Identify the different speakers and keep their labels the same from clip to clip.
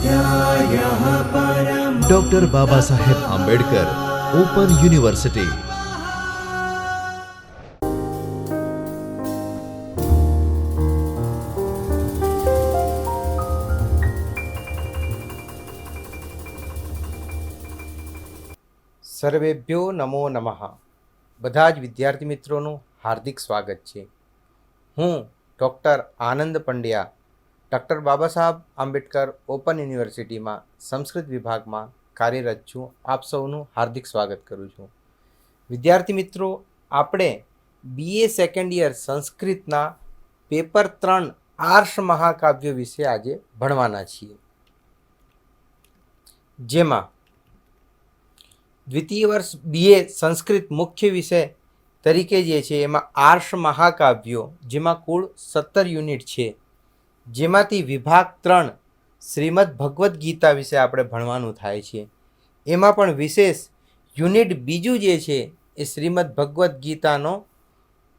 Speaker 1: स्वाध्यायः परमः।
Speaker 2: Doctor Baba Saheb Ambedkar open university.
Speaker 3: સર્વેભ્યો નમો નમઃ. બધા જ વિદ્યાર્થી મિત્રોનું હાર્દિક સ્વાગત છે. હું ડૉક્ટર આનંદ પંડ્યા ડૉક્ટર બાબા સાહેબ આંબેડકર ઓપન યુનિવર્સિટીમાં સંસ્કૃત વિભાગમાં કાર્યરત છું. આપ સૌનું હાર્દિક સ્વાગત કરું છું. વિદ્યાર્થી મિત્રો, આપણે BA સેકન્ડ યર સંસ્કૃતના પેપર 3 આર્ષ મહાકાવ્યો વિશે આજે ભણવાના છીએ, જેમાં દ્વિતીય વર્ષ BA સંસ્કૃત મુખ્ય વિષય તરીકે જે છે એમાં આર્ષ મહાકાવ્યો, જેમાં કુલ 17 યુનિટ છે, જેમાંથી વિભાગ 3 શ્રીમદ ભગવદ્ ગીતા વિશે આપણે ભણવાનું થાય છે. એમાં પણ વિશેષ યુનિટ બીજું જે છે એ શ્રીમદ ભગવદ્ ગીતાનો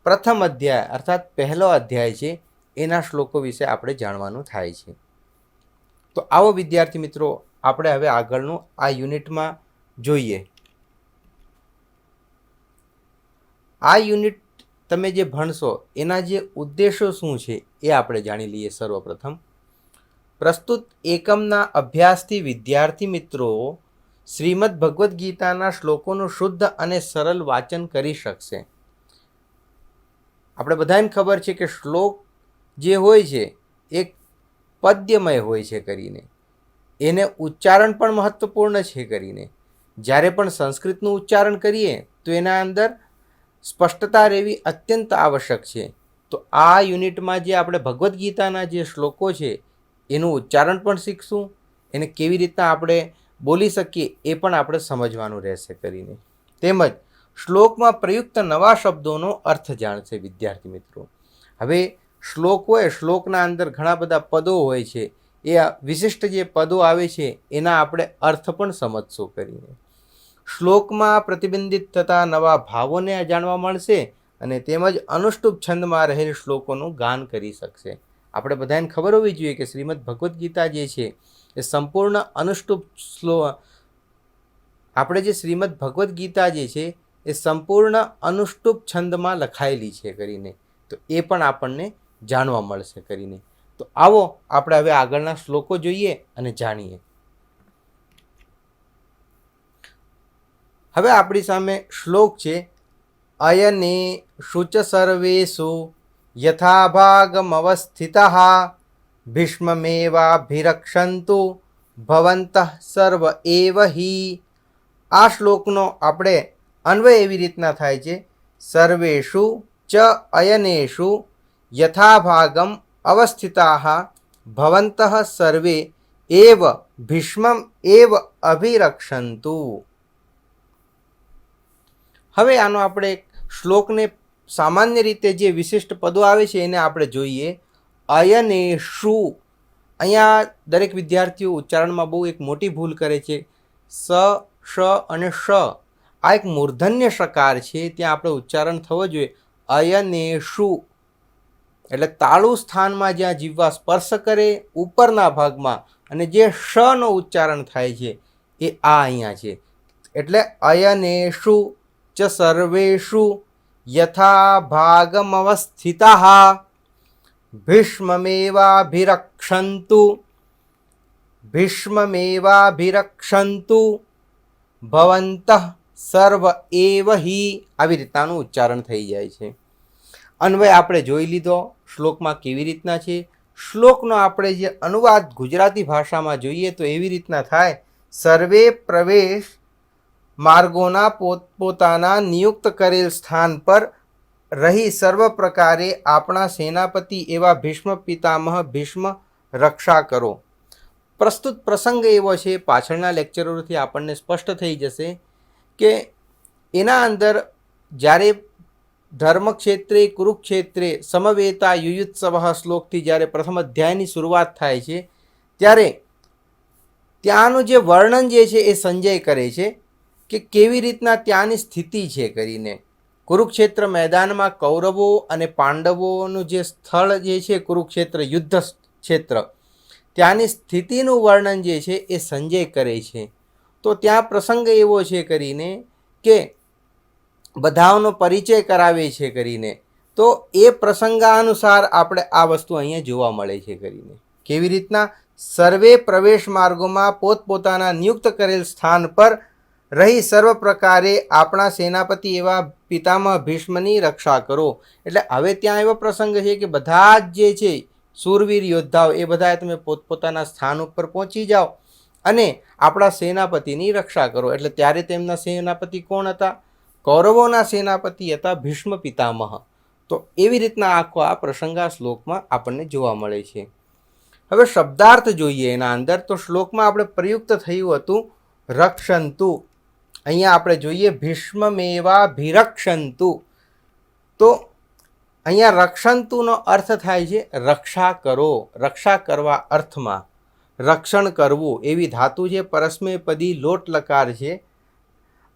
Speaker 3: પ્રથમ અધ્યાય અર્થાત પહેલો અધ્યાય છે, એના શ્લોકો વિશે આપણે જાણવાનું થાય છે. તો આવો વિદ્યાર્થી મિત્રો, આપણે હવે આગળનું આ યુનિટમાં જોઈએ. આ યુનિટ તમે જે ભણશો એના જે ઉદ્દેશો શું છે એ આપણે જાણી લઈએ. સર્વપ્રથમ પ્રસ્તુત એકમના અભ્યાસથી વિદ્યાર્થી મિત્રો શ્રીમદ ભગવદ્ ગીતાના શ્લોકોનું શુદ્ધ અને સરળ વાંચન કરી શકશે. આપણે બધાને ખબર છે કે શ્લોક જે હોય છે એક પદ્યમય હોય છે કરીને, એને ઉચ્ચારણ પણ મહત્વપૂર્ણ છે કરીને. જ્યારે પણ સંસ્કૃતનું ઉચ્ચારણ કરીએ તો એના અંદર સ્પષ્ટતા રહેવી અત્યંત આવશ્યક છે. તો આ યુનિટમાં જે આપણે ભગવદ્ ગીતાના જે શ્લોકો છે એનું ઉચ્ચારણ પણ શીખશું, એને કેવી રીતના આપણે બોલી શકીએ એ પણ આપણે સમજવાનું રહેશે કરીને. તેમજ શ્લોકમાં પ્રયુક્ત નવા શબ્દોનો અર્થ જાણશે વિદ્યાર્થી મિત્રો. હવે શ્લોક હોય, શ્લોકના અંદર ઘણા બધા પદો હોય છે, એ વિશિષ્ટ જે પદો આવે છે એના આપણે અર્થ પણ સમજશું કરીને. શ્લોકમાં પ્રતિબિંબિત થતા નવા ભાવોને જાણવા મળશે અને તેમજ અનુષ્ટુપ છંદમાં રહેલ શ્લોકોનું ગાન કરી શકશે. આપણે બધાને ખબર હોવી જોઈએ કે શ્રીમદ ભગવદ્ ગીતા જે છે એ સંપૂર્ણ અનુષ્ટુપ આપણે જે શ્રીમદ ભગવદ્ ગીતા જે છે એ સંપૂર્ણ અનુષ્ટુપ છંદમાં લખાયેલી છે કરીને. તો એ પણ આપણને જાણવા મળશે કરીને. તો આવો આપણે હવે આગળના શ્લોકો જોઈએ અને જાણીએ. હવે આપણી સામે શ્લોક છે. અયને શુચ સર્વેષુ યથાભાગમવસ્થિતઃ ભીષ્મમેવાભિરક્ષંતુ ભવन्तઃ સર્વ એવ હિ. આ શ્લોકનો આપણે અન્વય એવી રીતના થાય છે. સર્વેષુ ચ અયનેષુ યથાભાગમ અવસ્થિતાઃ ભવन्तઃ સર્વે એવ ભીષ્મમ એવ અભિરક્ષંતુ. હવે આનો આપણે શ્લોકને સામાન્ય રીતે જે વિશિષ્ટ પદો આવે છે એને આપણે જોઈએ. અયનેષુ, અહીંયા દરેક વિદ્યાર્થીઓ ઉચ્ચારણમાં બહુ એક મોટી ભૂલ કરે છે. સ, શ અને શ આ એક મૂર્ધન્ય શકાર છે, ત્યાં આપણે ઉચ્ચારણ થવો જોઈએ અયનેષુ. એટલે તાળુ સ્થાનમાં જ્યાં જીહ્વા સ્પર્શ કરે ઉપરના ભાગમાં, અને જે શનો ઉચ્ચારણ થાય છે એ આ અહીંયા છે. એટલે અયનેષુ ચ સર્વેષુ યથા ભાગમવસ્થિતઃ ભીષ્મમેવાભિરક્ષંતુ ભીષ્મમેવાભિરક્ષંતુ ભવन्तઃ સર્વ એવ હિ. આવી રીતનાનું ઉચ્ચારણ થઈ જાય છે. અન્વય આપણે જોઈ લીધો શ્લોકમાં કેવી રીતના છે. શ્લોકનો આપણે જે અનુવાદ ગુજરાતી ભાષામાં જોઈએ તો એવી રીતના થાય. સર્વે પ્રવેશ માર્ગોના પોતપોતાના નિયુક્ત કરેલ સ્થાન પર રહી સર્વ પ્રકારે આપણા સેનાપતિ એવા ભીષ્મ પિતામહ ભીષ્મ રક્ષા કરો. પ્રસ્તુત પ્રસંગ એવો છે, પાછળના લેક્ચરોથી આપણને સ્પષ્ટ થઈ જશે કે એના અંદર જ્યારે ધર્મક્ષેત્રે કુરુક્ષેત્રે સમવેતા યુયુત્સવ શ્લોકથી જ્યારે પ્રથમ અધ્યાયની શરૂઆત થાય છે ત્યારે ત્યાંનું જે વર્ણન જે છે એ સંજય કરે છે કે કેવી રીતના ત્યાંની સ્થિતિ છે કરીને. કુરુક્ષેત્ર મેદાનમાં કૌરવો અને પાંડવોનું જે સ્થળ જે છે કુરુક્ષેત્ર યુદ્ધ ક્ષેત્ર, ત્યાંની સ્થિતિનું વર્ણન જે છે એ સંજય કરે છે. તો ત્યાં પ્રસંગ એવો છે કરીને કે બધાનો પરિચય કરાવે છે કરીને, તો એ પ્રસંગાનુસાર આપણે આ વસ્તુ અહીંયા જોવા મળે છે કરીને. કેવી રીતના? સર્વે પ્રવેશ માર્ગોમાં પોતપોતાના નિયુક્ત કરેલ સ્થાન પર રહી સર્વ પ્રકારે આપણા સેનાપતિ એવા પિતામહ ભીષ્મની રક્ષા કરો. એટલે હવે ત્યાં એવો પ્રસંગ છે કે બધા જ જે છે શૂરવીર યોદ્ધાઓ એ બધા તમે પોતપોતાના સ્થાન ઉપર પહોંચી જાઓ અને આપણા સેનાપતિની રક્ષા કરો. એટલે ત્યારે તેમના સેનાપતિ કોણ હતા? કૌરવોના સેનાપતિ હતા ભીષ્મ પિતામહ. તો એવી રીતના આખો આ પ્રસંગ આ શ્લોકમાં આપણને જોવા મળે છે. હવે શબ્દાર્થ જોઈએ એના અંદર. તો શ્લોકમાં આપણે પ્રયુક્ત થયું હતું રક્ષંતુ. અહીંયા આપણે જોઈએ ભીષ્મમેવા ભિરક્ષંતુ. તો અહીંયા રક્ષંતુનો અર્થ થાય છે રક્ષા કરો, રક્ષા કરવા અર્થમાં. રક્ષણ કરવું એવી ધાતુ છે, પરસ્મયપદી લોટ લકાર છે,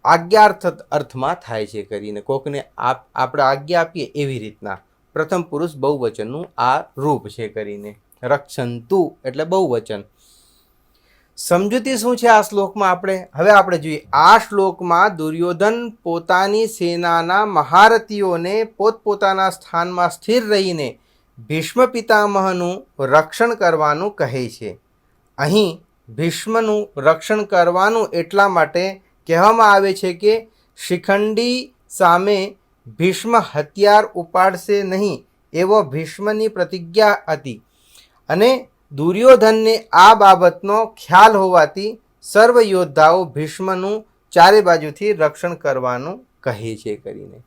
Speaker 3: આજ્ઞાર્થ અર્થમાં થાય છે કરીને. કોકને આપણે આજ્ઞા આપીએ એવી રીતના પ્રથમ પુરુષ બહુવચનનું આ રૂપ છે કરીને. રક્ષંતુ એટલે બહુવચન. સમજૂતી શું છે આ શ્લોકમાં? હવે આપણે જોઈએ. આ શ્લોકમાં દુર્યોધન પોતાની સેનાના મહારથીઓને પોતપોતાના સ્થાનમાં સ્થિર રહીને ભીષ્મ પિતામહનું રક્ષણ કરવાનું કહે છે. અહીં ભીષ્મનું રક્ષણ કરવાનું એટલા માટે કહેવામાં આવે છે કે શિખંડી સામે ભીષ્મ હથિયાર ઉપાડશે નહીં એવો ભીષ્મની પ્રતિજ્ઞા હતી અને દુર્યોધનને આ બાબતનો ખ્યાલ હોવાથી સર્વ યોદ્ધાઓ ભીષ્મનું ચારે બાજુથી રક્ષણ કરવાનું કહે છે કરીને.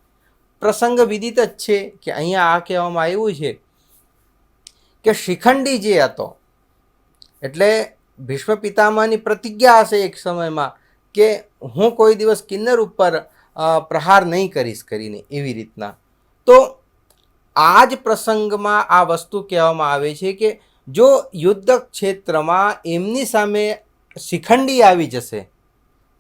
Speaker 3: પ્રસંગ વિદિત જ છે કે અહીંયા આ કહેવામાં આવ્યું છે કે શિખંડી જે હતો એટલે ભીષ્મ પિતામહની પ્રતિજ્ઞા હશે એક સમયમાં કે હું કોઈ દિવસ કિન્નર ઉપર પ્રહાર નહીં કરીશ કરીને એવી રીતના. તો આ જ પ્રસંગમાં આ વસ્તુ કહેવામાં આવે છે કે જો યુદ્ધ ક્ષેત્રમાં એમની સામે શિખંડી આવી જશે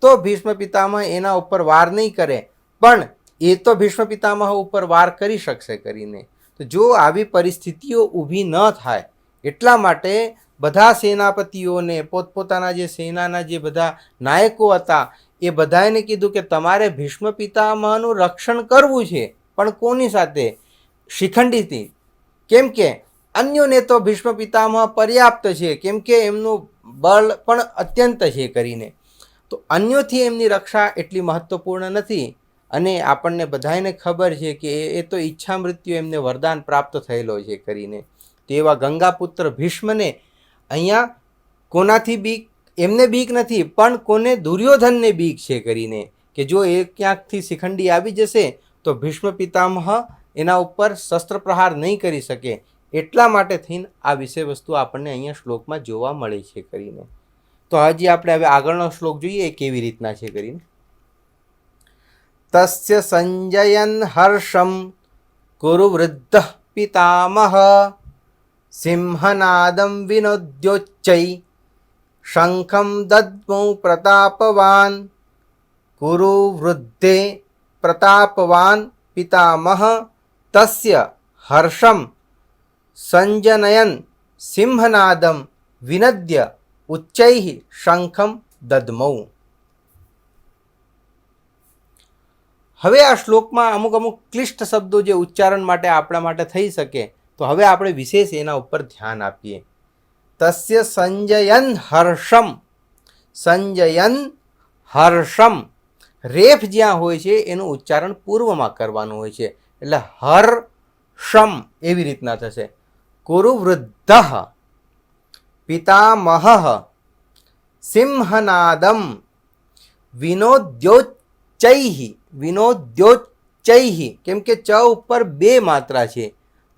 Speaker 3: તો ભીષ્મ પિતામહ એના ઉપર વાર નહીં કરે, પણ એ તો ભીષ્મ પિતામહ ઉપર વાર કરી શકશે કરીને. તો જો આવી પરિસ્થિતિઓ ઊભી ન થાય એટલા માટે બધા સેનાપતિઓને પોતપોતાના જે સેનાના જે બધા નાયકો હતા એ બધાને કીધું કે તમારે ભીષ્મ પિતામહનું રક્ષણ કરવું છે, પણ કોની સાથે? શિખંડીથી. કેમ કે અન્યોને તો ભીષ્મ પિતામહ પર્યાપ્ત છે, કેમ કે એમનું બળ પણ અત્યંત છે કરીને. તો અન્યોથી એમની રક્ષા એટલી મહત્વપૂર્ણ નથી. અને આપણને બધાને ખબર છે કે એ તો ઈચ્છા મૃત્યુ એમને વરદાન પ્રાપ્ત થયેલો છે કરીને. તેવા ગંગાપુત્ર ભીષ્મને અહીંયા કોનાથી બીક? એમને બીક નથી, પણ કોને? દુર્યોધનને બીક છે કરીને. કે જો એ ક્યાંકથી શિખંડી આવી જશે તો ભીષ્મ પિતામહ એના ઉપર શસ્ત્ર પ્રહાર નહીં કરી શકે. એટલા માટે થઈને આ વિષય વસ્તુ આપણને અહીંયા શ્લોકમાં જોવા મળે છે કરીને. તો હજી આપણે હવે આગળનો શ્લોક જોઈએ એ કેવી રીતના છે કરીને. તસ્ય સંજયન હર્ષમ કુરુ વૃદ્ધ પિતામહ સિંહનાદમ વિનોદ્યોચ્ચૈ શંખમ દદ્મૌ પ્રતાપવાન કુરુ વૃદ્ધે પ્રતાપવાન પિતામહ તસ્ય હર્ષમ સંજનયન સિંહનાદમ વિનદ્ય ઉચ્ચૈઃ શંખમ દદ્મૌ. હવે આ શ્લોકમાં અમુક ક્લિષ્ટ શબ્દો જે ઉચ્ચારણ માટે આપણા માટે થઈ શકે, તો હવે આપણે વિશેષ એના ઉપર ધ્યાન આપીએ. તસ્ય સંજયન હર્ષમ. સંજયન હર્ષમ. રેફ જ્યાં હોય છે એનું ઉચ્ચારણ પૂર્વમાં કરવાનું હોય છે, એટલે હર્ષમ એવી રીતના થશે. કુરુવૃદ્ધ પિતામહ સિંહનાદમ વિનોદ્યોચ્ચૈઃ. વિનોદ્યોચ્ચૈઃ કેમ કે ચ ઉપર બે માત્રા છે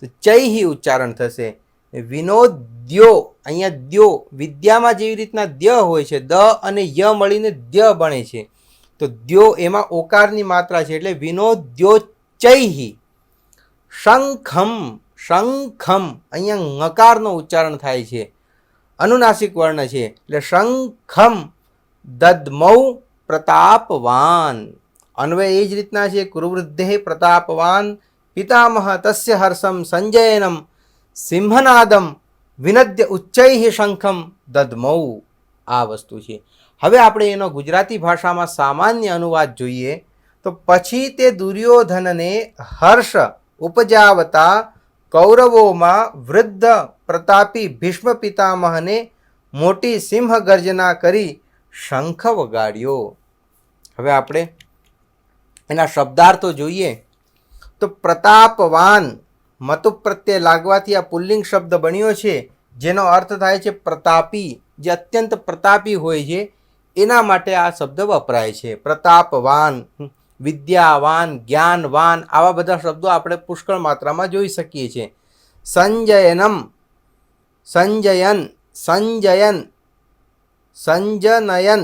Speaker 3: તો ચૈઃ ઉચ્ચારણ થશે. વિનોદ્યો, અહીંયા દ્યો વિદ્યામાં જેવી રીતના દ્ય હોય છે, દ અને ય મળીને દ્ય બને છે, તો દ્યો એમાં ઓકારની માત્રા છે એટલે વિનોદ્યોચ્ચૈઃ. શંખમ. શંખમ અહીંયા ઞકારનો ઉચ્ચારણ થાય છે, અનુનાસિક વર્ણ છે એટલે શંખમ દદ્મૌ પ્રતાપવાન. અન્વય એ જ રીતના છે. કુરુવૃદ્ધે પ્રતાપવાન પિતામહ તસ્ય હર્ષમ સંજયનમ સિંહનાદમ વિનદ્ય ઉચ્ચૈઃ શંખમ દદ્મૌ આ વસ્તુ છે. હવે આપણે એનો ગુજરાતી ભાષામાં સામાન્ય અનુવાદ જોઈએ તો પછી તે દુર્યોધનને હર્ષ ઉપજાવતા કૌરવોમાં વૃદ્ધ પ્રતાપી ભીષ્મ પિતામહને મોટી સિંહ ગર્જના કરી શંખ વગાડ્યો. હવે આપણે એના શબ્દાર્થો જોઈએ તો પ્રતાપવાન મતુ પ્રત્યે લાગવાથી આ પુલ્લિંગ શબ્દ બન્યો છે, જેનો અર્થ થાય છે પ્રતાપી, જે અત્યંત પ્રતાપી હોય છે એના માટે આ શબ્દ વપરાય છે. પ્રતાપવાન, વિદ્યાવાન, જ્ઞાનવાન આવા બધા શબ્દો આપણે પુષ્કળ માત્રામાં જોઈ શકીએ છીએ. સંજયનમ, સંજયન, સંજયન, સંજનયન,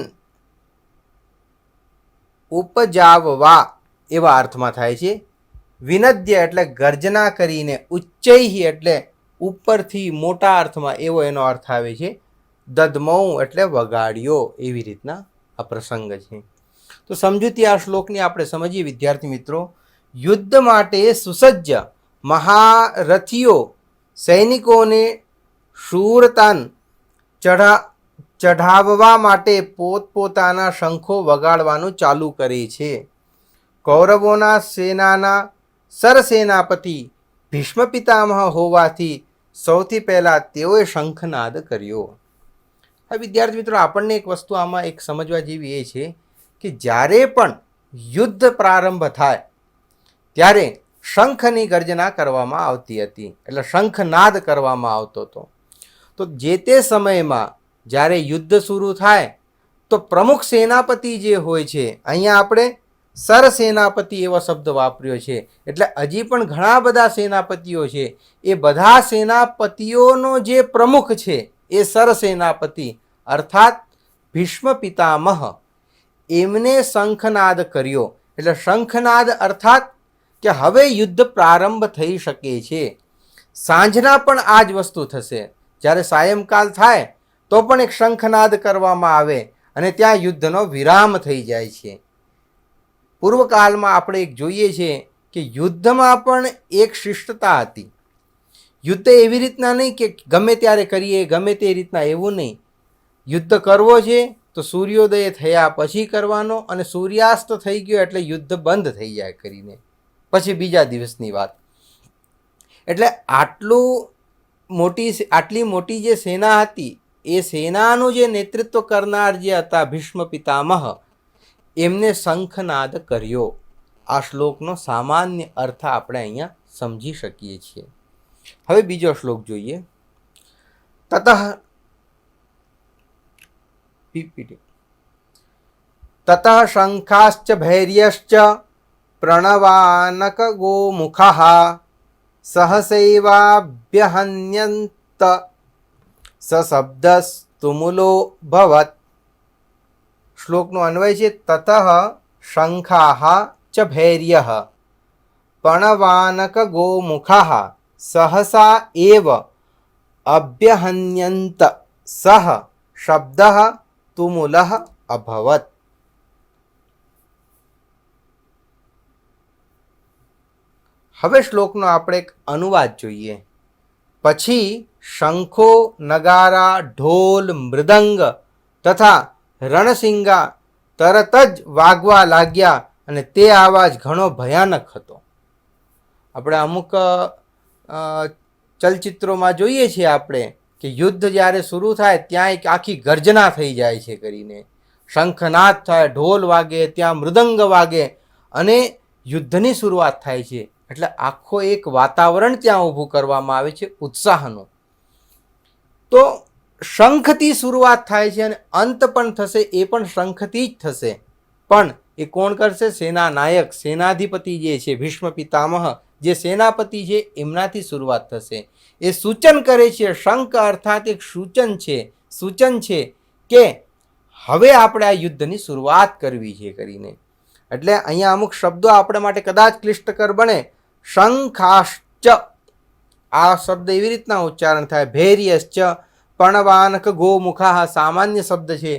Speaker 3: ઉપજાવવા એવા અર્થમાં થાય છે. વિનદ્ય એટલે ગર્જના કરીને, ઉચ્ચૈઃ એટલે ઉપરથી મોટા અર્થમાં એવો એનો અર્થ આવે છે. દદ્મૌ એટલે વગાડ્યો એવી રીતના આ પ્રસંગ છે. તો સમજૂતી આ શ્લોકની આપણે સમજીએ વિદ્યાર્થી મિત્રો. યુદ્ધ માટે સુસજ્જ મહારથીઓ સૈનિકોને શૂરતાન ચઢાવવા માટે પોતપોતાના શંખો વગાડવાનું ચાલુ કરે છે. કૌરવોના સેનાના સરસેનાપતિ ભીષ્મ પિતામહ હોવાથી સૌથી પહેલાં તેઓએ શંખનાદ કર્યો. હવે વિદ્યાર્થી મિત્રો આપણને એક વસ્તુ આમાં એક સમજવા જેવી એ છે કે જ્યારે પણ યુદ્ધ પ્રારંભ થાય ત્યારે શંખની ગર્જના કરવામાં આવતી હતી, એટલે શંખનાદ કરવામાં આવતો હતો. તો જે તે સમયમાં જ્યારે યુદ્ધ શરૂ થાય તો પ્રમુખ સેનાપતિ જે હોય છે, અહીંયા આપણે સરસેનાપતિ એવો શબ્દ વાપર્યો છે, એટલે હજી પણ ઘણા બધા સેનાપતિઓ છે. એ બધા સેનાપતિઓનો જે પ્રમુખ છે એ સરસેનાપતિ અર્થાત ભીષ્મ પિતામહ એમને શંખનાદ કર્યો. એટલે શંખનાદ અર્થાત કે હવે યુદ્ધ પ્રારંભ થઈ શકે છે. સાંજના પણ આ જ વસ્તુ થશે. જ્યારે સાયંકાલ થાય તો પણ એક શંખનાદ કરવામાં આવે અને ત્યાં યુદ્ધનો વિરામ થઈ જાય છે. પૂર્વકાળમાં આપણે એક જોઈએ છે કે યુદ્ધમાં પણ એક શિષ્ટતા હતી. યુદ્ધ એવી રીતના નહીં કે ગમે ત્યારે કરીએ, ગમે તે રીતના, એવું નહીં. યુદ્ધ કરવો છે તો સૂર્યોદય થયા પછી કરવાનો, અને સૂર્યાસ્ત થઈ ગયો એટલે યુદ્ધ બંધ થઈ જાય કરીને પછી બીજા દિવસની વાત. એટલે આટલી મોટી જે સેના હતી એ સેનાનું જે નેતૃત્વ કરનાર જે હતા ભીષ્મ પિતામહ, એમને શંખનાદ કર્યો. આ શ્લોકનો સામાન્ય અર્થ આપણે અહીંયા સમજી શકીએ છીએ. હવે બીજો શ્લોક જોઈએ. તતઃ તતઃ શંખાશ્ચ ભૈર્યશ્ચ પ્રણવાનક ગોમુખઃ સહસૈવાભ્યહન્યંત સશબ્દસ્તુમુલો ભવત. શ્લોકનો અન્વય છે તતઃ શંખાઃ ચ ભૈર્યઃ પ્રણવાનક ગોમુખઃ સહસા એવ અભ્યહન્યંત સહ શબ્દઃ તુમુલઃ અભવત. હવે શ્લોકનો આપણે એક અનુવાદ જોઈએ. પછી શંખો, નગારા, ઢોલ, મૃદંગ તથા રણસિંગા તરત જ વાગવા લાગ્યા અને તે અવાજ ઘણો ભયાનક હતો. આપણે અમુક ચલચિત્રોમાં જોઈએ છીએ આપણે કે યુદ્ધ જ્યારે શરૂ થાય ત્યાં એક આખી ગર્જના થઈ જાય છે કરીને, શંખનાદ થાય, ઢોલ વાગે, ત્યાં મૃદંગ વાગે અને યુદ્ધની શરૂઆત થાય છે. એટલે આખો એક વાતાવરણ ત્યાં ઊભું કરવામાં આવે છે ઉત્સાહનું. તો શંખથી શરૂઆત થાય છે અને અંત પણ થશે એ પણ શંખથી જ થશે. પણ એ કોણ કરશે? સેના નાયક, સેનાધિપતિ જે છે ભીષ્મ પિતામહ, જે સેનાપતિ છે એમનાથી શરૂઆત થશે. એ સૂચન કરે છે. શંખ અર્થાત એક સૂચન છે કે હવે આપણે આ યુદ્ધની શરૂઆત કરવી છે કરીને. એટલે અહીંયા અમુક શબ્દો આપણા માટે કદાચ ક્લિષ્ટકર બને. શંખાશ્ચ આ શબ્દ એવી રીતના ઉચ્ચારણ થાય. ભૈર્યશ્ચ પણવાનક ગોમુખા સામાન્ય શબ્દ છે.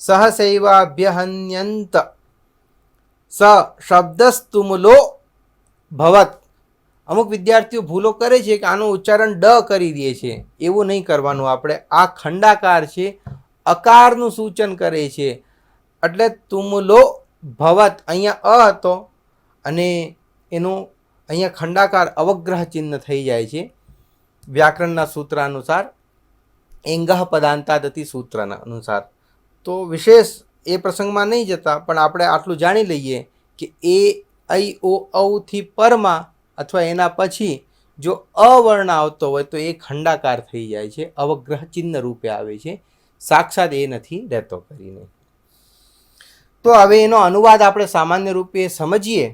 Speaker 3: સહસૈવાભ્યહન્યંત સ શબ્દસ્તુમુલો ભવત. અમુક વિદ્યાર્થીઓ ભૂલો કરે છે કે આનું ઉચ્ચારણ ડ કરી દે છે. એવું નહીં કરવાનું આપણે. આ ખંડાકાર છે, અકારનું સૂચન કરે છે. એટલે તુમલો ભવત, અહીંયા અ હતો અને એનું અહીંયા ખંડાકાર અવગ્રહ ચિહ્ન થઈ જાય છે. વ્યાકરણના સૂત્ર અનુસાર, એંગહ પદાંતાદતિ સૂત્રના અનુસાર. તો વિશેષ એ પ્રસંગમાં નહીં જતા, પણ આપણે આટલું જાણી લઈએ કે એ ઐ ઓ ઔથી પરમાં અથવા એના પછી જો અવર્ણ આવતો હોય તો એ ખંડાકાર થઈ જાય છે, અવગ્રહ ચિહ્ન રૂપે આવે છે, સાક્ષાત એ નથી રહેતો કરીને. તો હવે એનો અનુવાદ આપણે સામાન્ય રૂપે સમજીએ.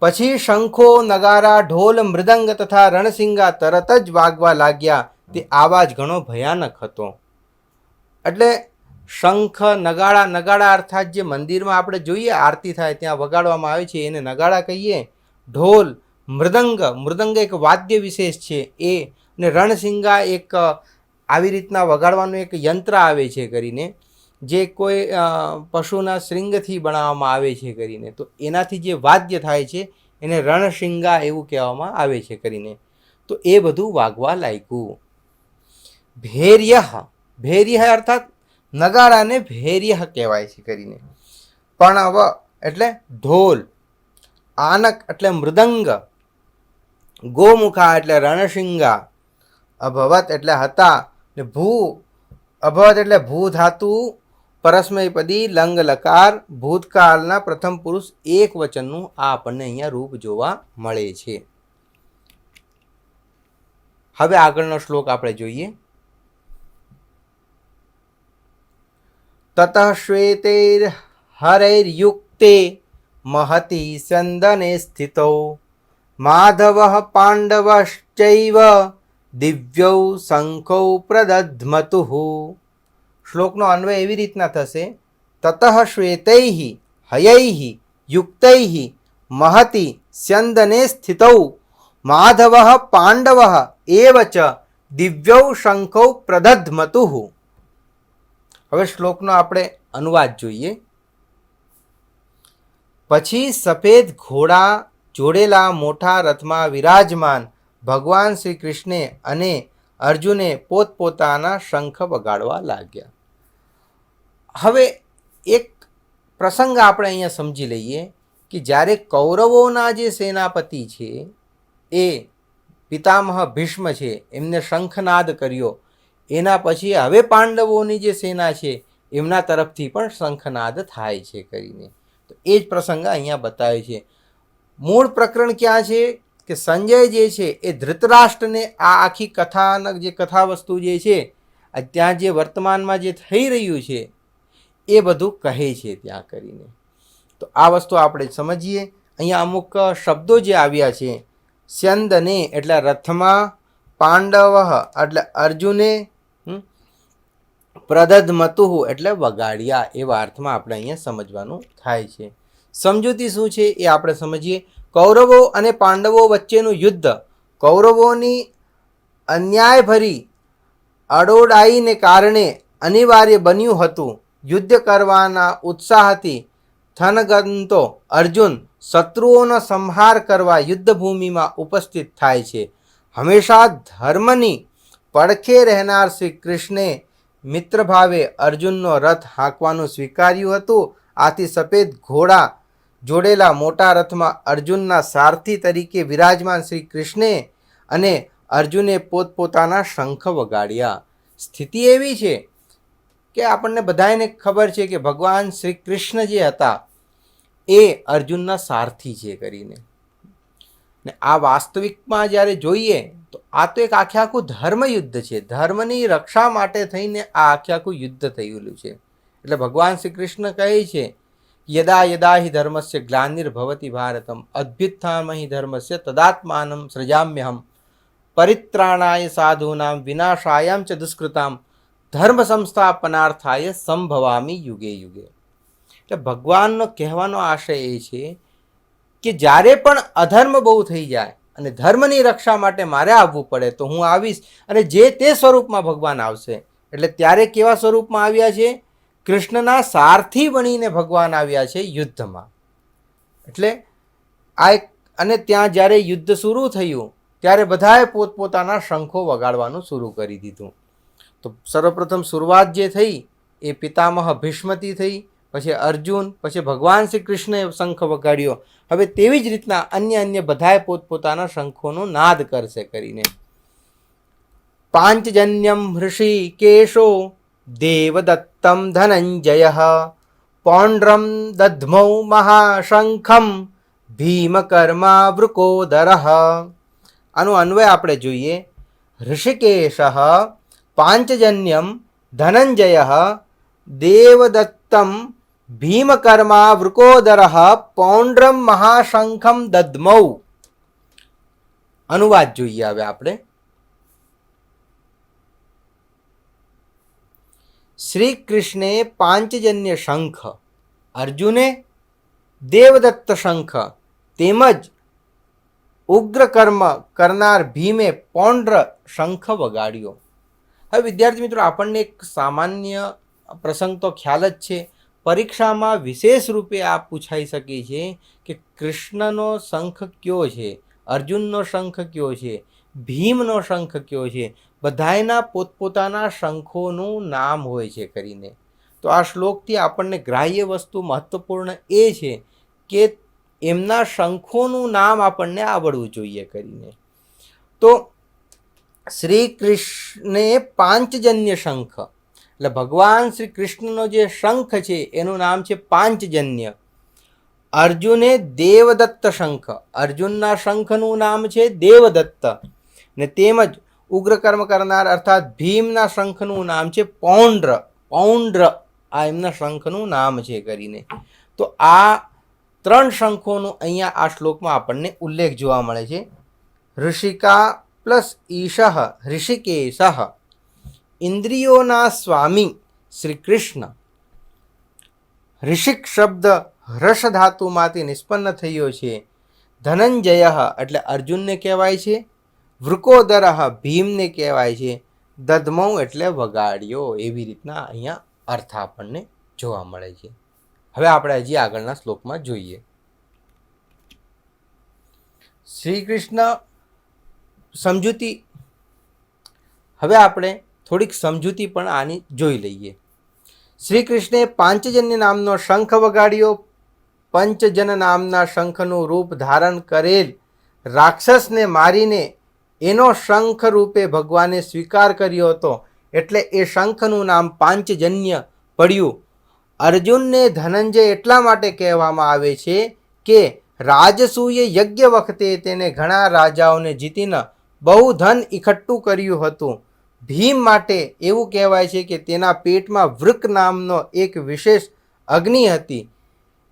Speaker 3: પછી શંખો, નગારા, ઢોલ, મૃદંગ તથા રણસિંગા તરત જ વાગવા લાગ્યા. તે આવાજ ઘણો ભયાનક હતો. એટલે શંખ, નગાડા અર્થાત જે મંદિરમાં આપણે જોઈએ આરતી થાય ત્યાં વગાડવામાં આવે છે એને નગાડા કહીએ. ઢોલ, મૃદંગ એક વાદ્ય વિશેષ છે એ, ને રણસિંગા એક આવી રીતના વગાડવાનું એક યંત્ર આવે છે કરીને, જે કોઈ પશુના શ્રીંગથી બનાવવામાં આવે છે કરીને. તો એનાથી જે વાદ્ય થાય છે એને રણશિંગા એવું કહેવામાં આવે છે કરીને. તો એ બધું વાગવા લાગ્યું. ભેર્ય અર્થાત નગાડાને ભેર્ય કહેવાય છે કરીને. પણવ એટલે ઢોલ, આનક એટલે મૃદંગ, ગોમુખા એટલે રણશિંગા, અભવત એટલે હતા, ને અભવત એટલે ભૂ ધાતુ પરસ્મયપદી લંગ લકાર ભૂતકાળના પ્રથમ પુરુષ એક વચનનું આ આપણને અહીંયા રૂપ જોવા મળે છે. હવે આગળનો શ્લોક આપણે જોઈએ. તતઃ શ્વેતૈર હરૈર્યુક્તે મહતિ સ્યંદને સ્થિતો માધવઃ પાંડવશ્ચૈવ દિવ્યૌ શંખૌ પ્રદધ્મતુઃ. શ્લોકનો અન્વય એવી રીતના થશે. તતઃ શ્વેતૈઃ હયૈઃ યુક્તૈઃ મહતિ સ્યંદને સ્થિતૌ માધવઃ પાંડવઃ એવ ચ દિવ્યૌ શંખૌ પ્રદધ્મતુઃ. હવે શ્લોકનો આપણે અનુવાદ જોઈએ. પછી સફેદ ઘોડા જોડેલા મોટા રથમાં વિરાજમાન ભગવાન શ્રી કૃષ્ણે અને અર્જુને પોતપોતાના શંખ વગાડવા લાગ્યા. હવે એક પ્રસંગ આપણે અહીંયા સમજી લઈએ કે જ્યારે કૌરવોના જે સેનાપતિ છે એ પિતામહ ભીષ્મ છે, એમને શંખનાદ કર્યો. એના પછી હવે પાંડવોની જે સેના છે એમના તરફથી પણ શંખનાદ થાય છે કરીને. તો એ જ પ્રસંગ અહીંયા બતાવે છે. મૂળ પ્રકરણ ક્યાં છે કે સંજય જે છે એ ધૃતરાષ્ટ્રને આ આખી કથાનક જે કથા વસ્તુ જે છે ત્યાં જે વર્તમાનમાં જે થઈ રહ્યું છે એ બધું કહે છે ત્યાં કરીને. તો આ વસ્તુ આપણે સમજીએ. અહીંયા અમુક શબ્દો જે આવ્યા છે. સ્યંદને એટલે રથમાં, પાંડવ એટલે અર્જુને, પ્રદધ્મતુઃ એટલે વગાડ્યા, એવા અર્થમાં આપણે અહીંયા સમજવાનું થાય છે. સમજૂતી શું છે એ આપણે સમજીએ. કૌરવો અને પાંડવો વચ્ચેનું યુદ્ધ કૌરવોની અન્યાયભરી અડોડાઈને કારણે અનિવાર્ય બન્યું હતું. યુદ્ધ કરવાના ઉત્સાહથી થનગનતો અર્જુન શત્રુઓનો સંહાર કરવા યુદ્ધભૂમિમાં ઉપસ્થિત થાય છે. હંમેશા ધર્મની પડખે રહેનાર શ્રી કૃષ્ણે મિત્રભાવે અર્જુનનો રથ હાંકવાનું સ્વીકાર્યું હતું. આથી સફેદ ઘોડા જોડેલા મોટા રથમાં અર્જુનના સારથી તરીકે વિરાજમાન શ્રી કૃષ્ણે અને અર્જુને પોતપોતાના શંખ વગાડ્યા. સ્થિતિ એવી છે કે આપણને બધાને ખબર છે કે ભગવાન શ્રી કૃષ્ણ જે હતા એ અર્જુનના સારથી છે કરીને. ને આ વાસ્તવિકમાં જ્યારે જોઈએ તો આ તો એક આખું ધર્મયુદ્ધ છે. ધર્મની રક્ષા માટે થઈને આ આખું યુદ્ધ થયેલું છે. એટલે ભગવાન શ્રી કૃષ્ણ કહે છે યદા યદા હિ ધર્મસ્ય ગ્લાનિર્ભવતિ ભારતમ અભ્યુત્થાનમહિ ધર્મસ્ય તદાત્માનમ સૃજામ્યહમ પરિત્રાણાય સાધૂનામ વિનાશાયામ ચ દુષ્કૃતામ ધર્મ સંસ્થાપનાર્થાય સંભવામી યુગે યુગે. એટલે ભગવાનનો કહેવાનો આશય એ છે કે જ્યારે પણ અધર્મ બહુ થઈ જાય અને ધર્મની રક્ષા માટે મારે આવવું પડે તો હું આવીશ. અને જે તે સ્વરૂપમાં ભગવાન આવશે. એટલે ત્યારે કેવા સ્વરૂપમાં આવ્યા છે? કૃષ્ણના સારથી બનીને ભગવાન આવ્યા છે યુદ્ધમાં. એટલે આ એક અને ત્યાં જ્યારે યુદ્ધ શરૂ થયું ત્યારે બધાએ પોતપોતાના શંખો વગાડવાનું શરૂ કરી દીધું. તો સર્વપ્રથમ શરૂઆત જે થઈ એ પિતામહ ભીષ્મથી થઈ, પછી અર્જુન, પછી ભગવાન શ્રી કૃષ્ણએ શંખ વગાડ્યો. હવે તેવી જ રીતના અન્ય બધાએ પોતપોતાના શંખોનો નાદ કરશે કરીને. પાંચજન્યમ હૃષિકેશો દેવદત્તમ ધનંજય પૌંડ્રમ દધ્મૌ મહાશંખમ ભીમકર્મા વૃકોદર. આનો અન્વય આપણે જોઈએ. ઋષિકેશ પાંચજન્યમ ધનંજય દેવદત્તમ ભીમકર્મા વૃકોદર પૌંડ્રમ મહાશંખમ દદ્મૌ. અનુવાદ જોઈએ હવે આપણે. શ્રી કૃષ્ણે પાંચજન્ય શંખ, અર્જુને દેવદત્ત શંખ તેમજ ઉગ્ર કર્મ કરનાર ભીમે પૌંડ્ર શંખ વગાડ્યો. હવે વિદ્યાર્થી મિત્રો, આપણને એક સામાન્ય પ્રસંગ તો ખ્યાલ જ છે. પરીક્ષામાં વિશેષ રૂપે આ પૂછાઈ શકે છે કે કૃષ્ણનો શંખ કયો છે, અર્જુનનો શંખ કયો છે, ભીમનો શંખ કયો છે. બધાયના પોતપોતાના શંખોનું નામ હોય છે કરીને. તો આ શ્લોકથી આપણને ગ્રાહ્ય વસ્તુ મહત્વપૂર્ણ એ છે કે એમના શંખોનું નામ આપણને આવડવું જોઈએ કરીને. તો શ્રી કૃષ્ણે પાંચજન્ય શંખ, એટલે ભગવાન શ્રી કૃષ્ણનો જે શંખ છે એનું નામ છે પાંચજન્ય. અર્જુને દેવદત્ત શંખ, અર્જુનના શંખનું નામ છે દેવદત્ત. ને તેમજ ઉગ્ર કર્મ કરનાર અર્થાત ભીમના શંખનું નામ છે પૌંડ્ર. પૌંડ્ર આ એમના શંખનું નામ છે કરીને. તો આ ત્રણ શંખોનો અહીંયા આ શ્લોકમાં આપણને ઉલ્લેખ જોવા મળે છે. ઋષિકા પ્લસ ઈશ ઋષિકેશ. ઇન્દ્રિયોના સ્વામી શ્રી કૃષ્ણ. ઋષિક શબ્દ હર્ષ ધાતુમાંથી નિષ્પન્ન થયો છે. ધનંજય એટલે અર્જુનને કહેવાય છે. વૃકોદર ભીમને કહેવાય છે. દધમૌ એટલે વગાડ્યો. એવી રીતના અહીંયા અર્થ આપણને જોવા મળે છે. હવે આપણે હજી આગળના શ્લોકમાં જોઈએ. શ્રી કૃષ્ણ સમજૂતી. હવે આપણે થોડીક સમજૂતી પણ આની જોઈ લઈએ. શ્રી કૃષ્ણે પાંચજન્ય નામનો શંખ વગાડ્યો. પંચજન નામના શંખનું રૂપ ધારણ કરેલ રાક્ષસને મારીને એનો શંખ રૂપે ભગવાને સ્વીકાર કર્યો હતો, એટલે એ શંખનું નામ પાંચજન્ય પડ્યું. અર્જુનને ધનંજય એટલા માટે કહેવામાં આવે છે કે રાજસૂય યજ્ઞ વખતે તેને ઘણા રાજાઓને જીતીને બહુ ધન એકઠું કર્યું હતું. ભીમ માટે એવું કહેવાય છે કે તેના પેટમાં વૃક નામનો એક વિશેષ અગ્નિ હતી,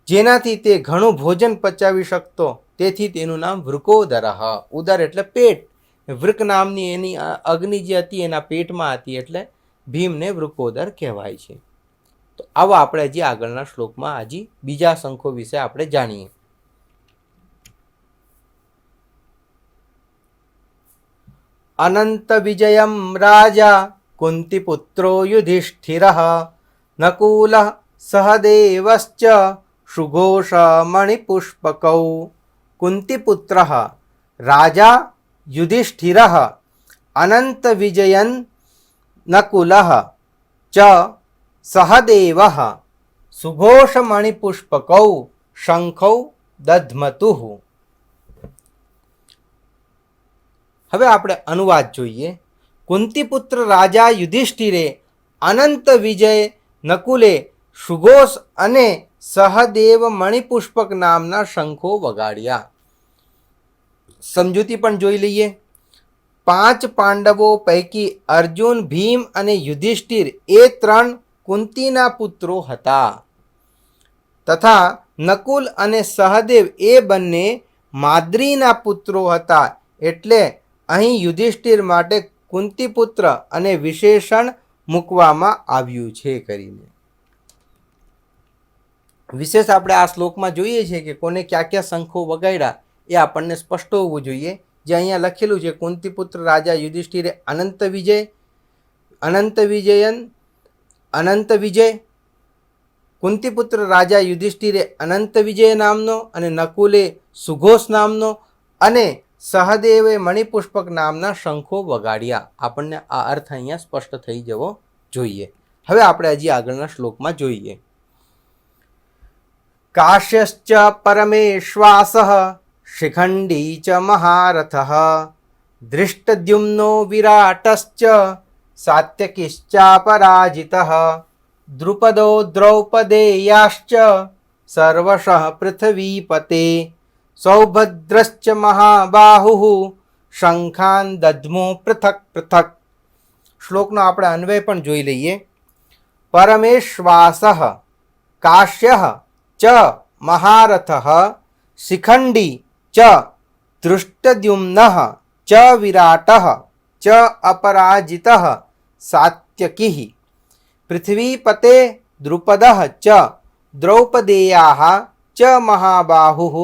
Speaker 3: જેનાથી તે ઘણું ભોજન પચાવી શકતો. તેથી તેનું નામ વૃકોદર. ઉદર એટલે પેટ. વૃક નામની એની અગ્નિ જે હતી એના પેટમાં હતી, એટલે ભીમને વૃકોદર કહેવાય છે. તો આવો આપણે હજી આગળના શ્લોકમાં હજી બીજા શંખો વિશે આપણે જાણીએ. અનંત વિજયમ રાજા કુંતીપુત્રો યુધિષ્ઠિર નકુલ સહદેવશ્ચ સુઘોષ મણિપુષ્પકૌ. કુંતીપુત્ર રાજા યુધિષ્ઠિર અનંત વિજયન નકુલ ચ સહદેવ સુઘોષ મણિપુષ્પકૌ શંખૌ દધ્મતુઃ. હવે આપણે અનુવાદ જોઈએ. કુંતીપુત્ર રાજા યુધિષ્ઠિરે અનંત વિજય નકુલે સુઘોષ અને સહદેવ મણિપુષ્પક નામના શંખો વગાડ્યા. સમજૂતી પણ જોઈ લઈએ. 5 પાંડવો પૈકી અર્જુન, ભીમ અને યુધિષ્ઠિર એ 3 કુંતીના પુત્રો હતા, તથા નકુલ અને સહદેવ એ બંને માદ્રીના પુત્રો હતા. એટલે અહીં યુધિષ્ઠિર માટે કુંતીપુત્ર અને વિશેષણ મૂકવામાં આવ્યું છે કરીને. વિશેષ આપણે આ શ્લોકમાં જોઈએ છીએ કે કોને ક્યાં ક્યાં શંખો વગાડ્યા એ આપણને સ્પષ્ટ હોવું જોઈએ. જે અહીંયા લખેલું છે કુંતીપુત્ર રાજા યુધિષ્ઠિરે અનંત વિજય, કુંતીપુત્ર રાજા યુધિષ્ઠિરે અનંત વિજય નામનો અને નકુલે સુઘોષ નામનો અને સહદેવે મણિપુષ્પક નામના શંખો વગાડ્યા. આપણને આ અર્થ અહીંયા સ્પષ્ટ થઈ જવો જોઈએ. હવે આપણે હજી આગળના શ્લોકમાં જોઈએ. કાશ્યશ્ચ પરમેશ્વાસઃ શિખંડી ચ મહારથઃ દૃષ્ટદ્યુમ્નો વિરાટશ્ચ સાત્યકિશ્ચાપરાજિતઃ દ્રુપદો દ્રૌપદેયાશ્ચ સર્વશઃ પૃથ્વીપતે સૌભદ્રશ્ચ મહાબાહુઃ શંખાન દદ્મો પૃથક પૃથક. શ્લોકનો આપણે અન્વય પણ જોઈ લઈએ. પરમેશ્વાસઃ કાશ્યઃ ચ મહારથઃ શિખંડી ચ દૃષ્ટદ્યુમ્નઃ ચ વિરાટઃ ચ અપરાજિતઃ સાત્યકિઃ પૃથ્વીપતે દ્રુપદઃ ચ દ્રૌપદેયાઃ ચ મહાબાહુઃ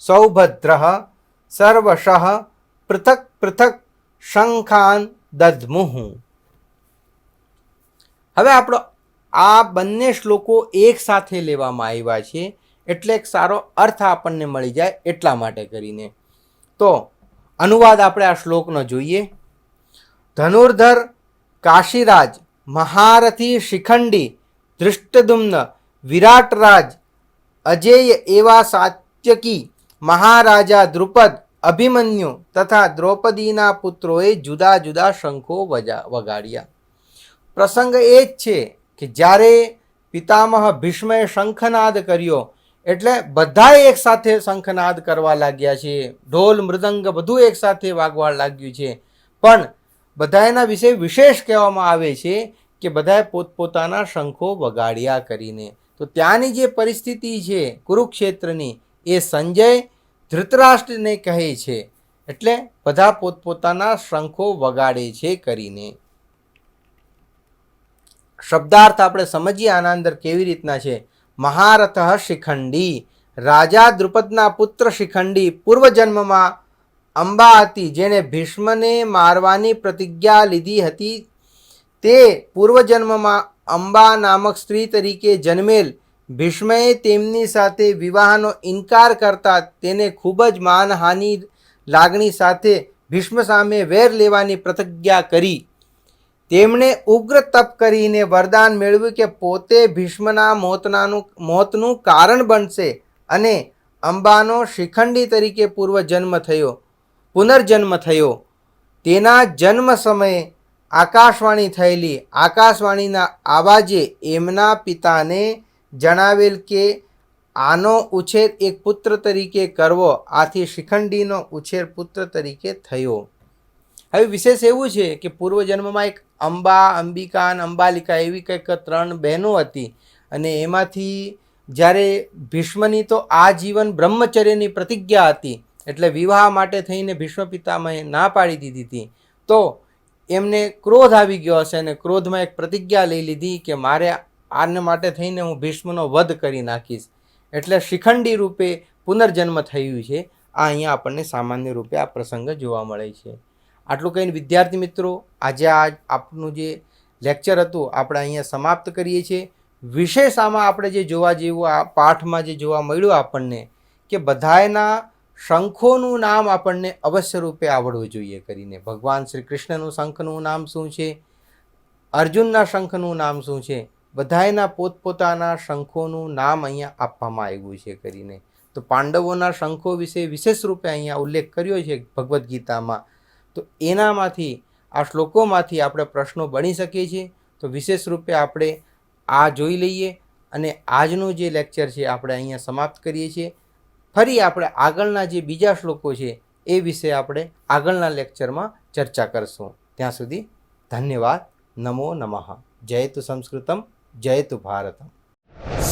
Speaker 3: સૌભદ્રઃ સર્વશઃ પૃથક પૃથક શંખાન દદ્મુઃ. હવે આપણો આ બંને શ્લોકો એક સાથે લેવામાં આવ્યા છે એટલે એક સારો અર્થ આપણને મળી જાય એટલા માટે કરીને. તો અનુવાદ આપણે આ શ્લોકનો જોઈએ. ધનુર્ધર કાશીરાજ મહારથી શિખંડી દૃષ્ટદ્યુમ્ન વિરાટરાજ અજેય એવા સાત્યકી મહારાજા દ્રુપદ અભિમન્યુ તથા દ્રૌપદીના પુત્રોએ જુદા જુદા શંખો વગાડ્યા. પ્રસંગ એ જ છે કે જ્યારે પિતામહ ભીષ્મએ શંખનાદ કર્યો એટલે બધાએ એક સાથે શંખનાદ કરવા લાગ્યા છે. ઢોલ મૃદંગ બધું એક સાથે વાગવા લાગ્યું છે. પણ બધાના વિશે વિશેષ કહેવામાં આવે છે કે બધાએ પોતપોતાના શંખો વગાડ્યા કરીને. તો ત્યાંની જે પરિસ્થિતિ છે કુરુક્ષેત્રની એ સંજય ધૃતરાષ્ટ્રને કહે છે એટલે બધા પોતપોતાના શંખો વગાડે છે કરીને. શબ્દાર્થ આપણે સમજીએ આના અંદર કેવી રીતના છે. મહારથ શિખંડી, રાજા દ્રુપદના પુત્ર શિખંડી પૂર્વજન્મમાં અંબા હતી જેણે ભીષ્મને મારવાની પ્રતિજ્ઞા લીધી હતી. તે પૂર્વજન્મમાં અંબા નામક સ્ત્રી તરીકે જન્મેલ ભીષ્મએ તેમની સાથે વિવાહનો ઇનકાર કરતા તેને ખૂબ જ માનહાનિ લાગણી સાથે ભીષ્મ સામે વેર લેવાની પ્રતિજ્ઞા કરી. તેમણે ઉગ્ર તપ કરીને વરદાન મેળવ્યું કે પોતે ભીષ્મના મોતનું કારણ બનશે અને અંબાનો શિખંડી તરીકે પુનર્જન્મ થયો. તેના જન્મ સમયે આકાશવાણી થયેલી. આકાશવાણીના આવાજે એમના પિતાને જણાવેલ કે આનો ઉછેર એક પુત્ર તરીકે કરવો. આથી શિખંડીનો ઉછેર પુત્ર તરીકે થયો. હવે વિશેષ એવું છે કે પૂર્વજન્મમાં એક અંબા, અંબિકા અને અંબાલિકા એવી કંઈક 3 બહેનો હતી અને એમાંથી જ્યારે ભીષ્મની તો આજીવન બ્રહ્મચર્યની પ્રતિજ્ઞા હતી એટલે વિવાહ માટે થઈને ભીષ્મ પિતામહે ના પાડી દીધી હતી. તો એમને ક્રોધ આવી ગયો હશે અને ક્રોધમાં એક પ્રતિજ્ઞા લઈ લીધી કે મારે આને માટે થઈને હું ભીષ્મનો વધ કરી નાખીશ. એટલે શિખંડી રૂપે પુનર્જન્મ થયું છે. આ અહીંયા આપણને સામાન્ય રૂપે આ પ્રસંગ જોવા મળે છે. આટલું કહીને વિદ્યાર્થી મિત્રો આજે આપનું જે લેક્ચર હતું આપણે અહીંયા સમાપ્ત કરીએ છીએ. વિશેષ આમાં આપણે જે જોવા જેવું આ પાઠમાં જે જોવા મળ્યું આપણને કે બધાયના શંખોનું નામ આપણને અવશ્ય રૂપે આવડવું જોઈએ કરીને. ભગવાન શ્રી કૃષ્ણનું શંખનું નામ શું છે, અર્જુનના શંખનું નામ શું છે, બધાયના પોતપોતાના શંખોનું નામ અહીંયા આપવામાં આવ્યું છે કરીને. તો પાંડવોના શંખો વિશે વિશેષ રૂપે અહીંયા ઉલ્લેખ કર્યો છે ભગવદ્ ગીતામાં. તો એનામાંથી આ શ્લોકોમાંથી આપણે પ્રશ્નો બની શકીએ છીએ. તો વિશેષ રૂપે આપણે આ જોઈ લઈએ અને આજનું જે લેક્ચર છે આપણે અહીંયા સમાપ્ત કરીએ છીએ. ફરી આપણે આગળના જે બીજા શ્લોકો છે એ વિશે આપણે આગળના લેક્ચરમાં ચર્ચા કરશું. ત્યાં સુધી ધન્યવાદ. નમો નમઃ. જયતુ સંસ્કૃતમ, જયતુ Bharatam.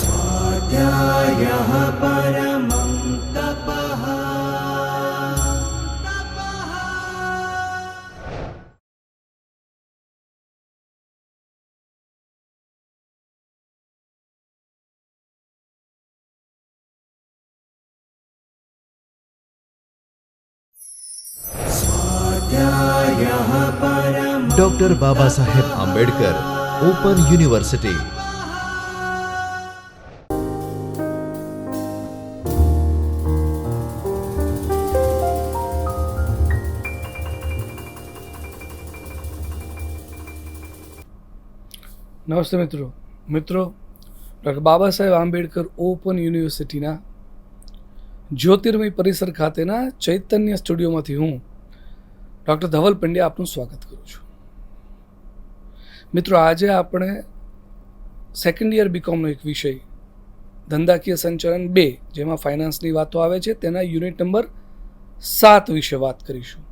Speaker 3: સ્વાધ્યાયઃ પરમં તપઃ.
Speaker 2: Doctor Baba Saheb Ambedkar open university
Speaker 1: નમસ્તે મિત્રો ડૉક્ટર બાબા સાહેબ આંબેડકર ઓપન યુનિવર્સિટીના જ્યોતિર્મય પરિસર ખાતેના ચૈતન્ય સ્ટુડિયોમાંથી હું ડૉક્ટર ધવલ પંડ્યા આપનું સ્વાગત કરું છું. મિત્રો, આજે આપણે સેકન્ડ યર બીકોમનો એક વિષય ધંધાકીય સંચાલન 2 જેમાં ફાઇનાન્સની વાતો આવે છે તેના યુનિટ નંબર 7 વિશે વાત કરીશું.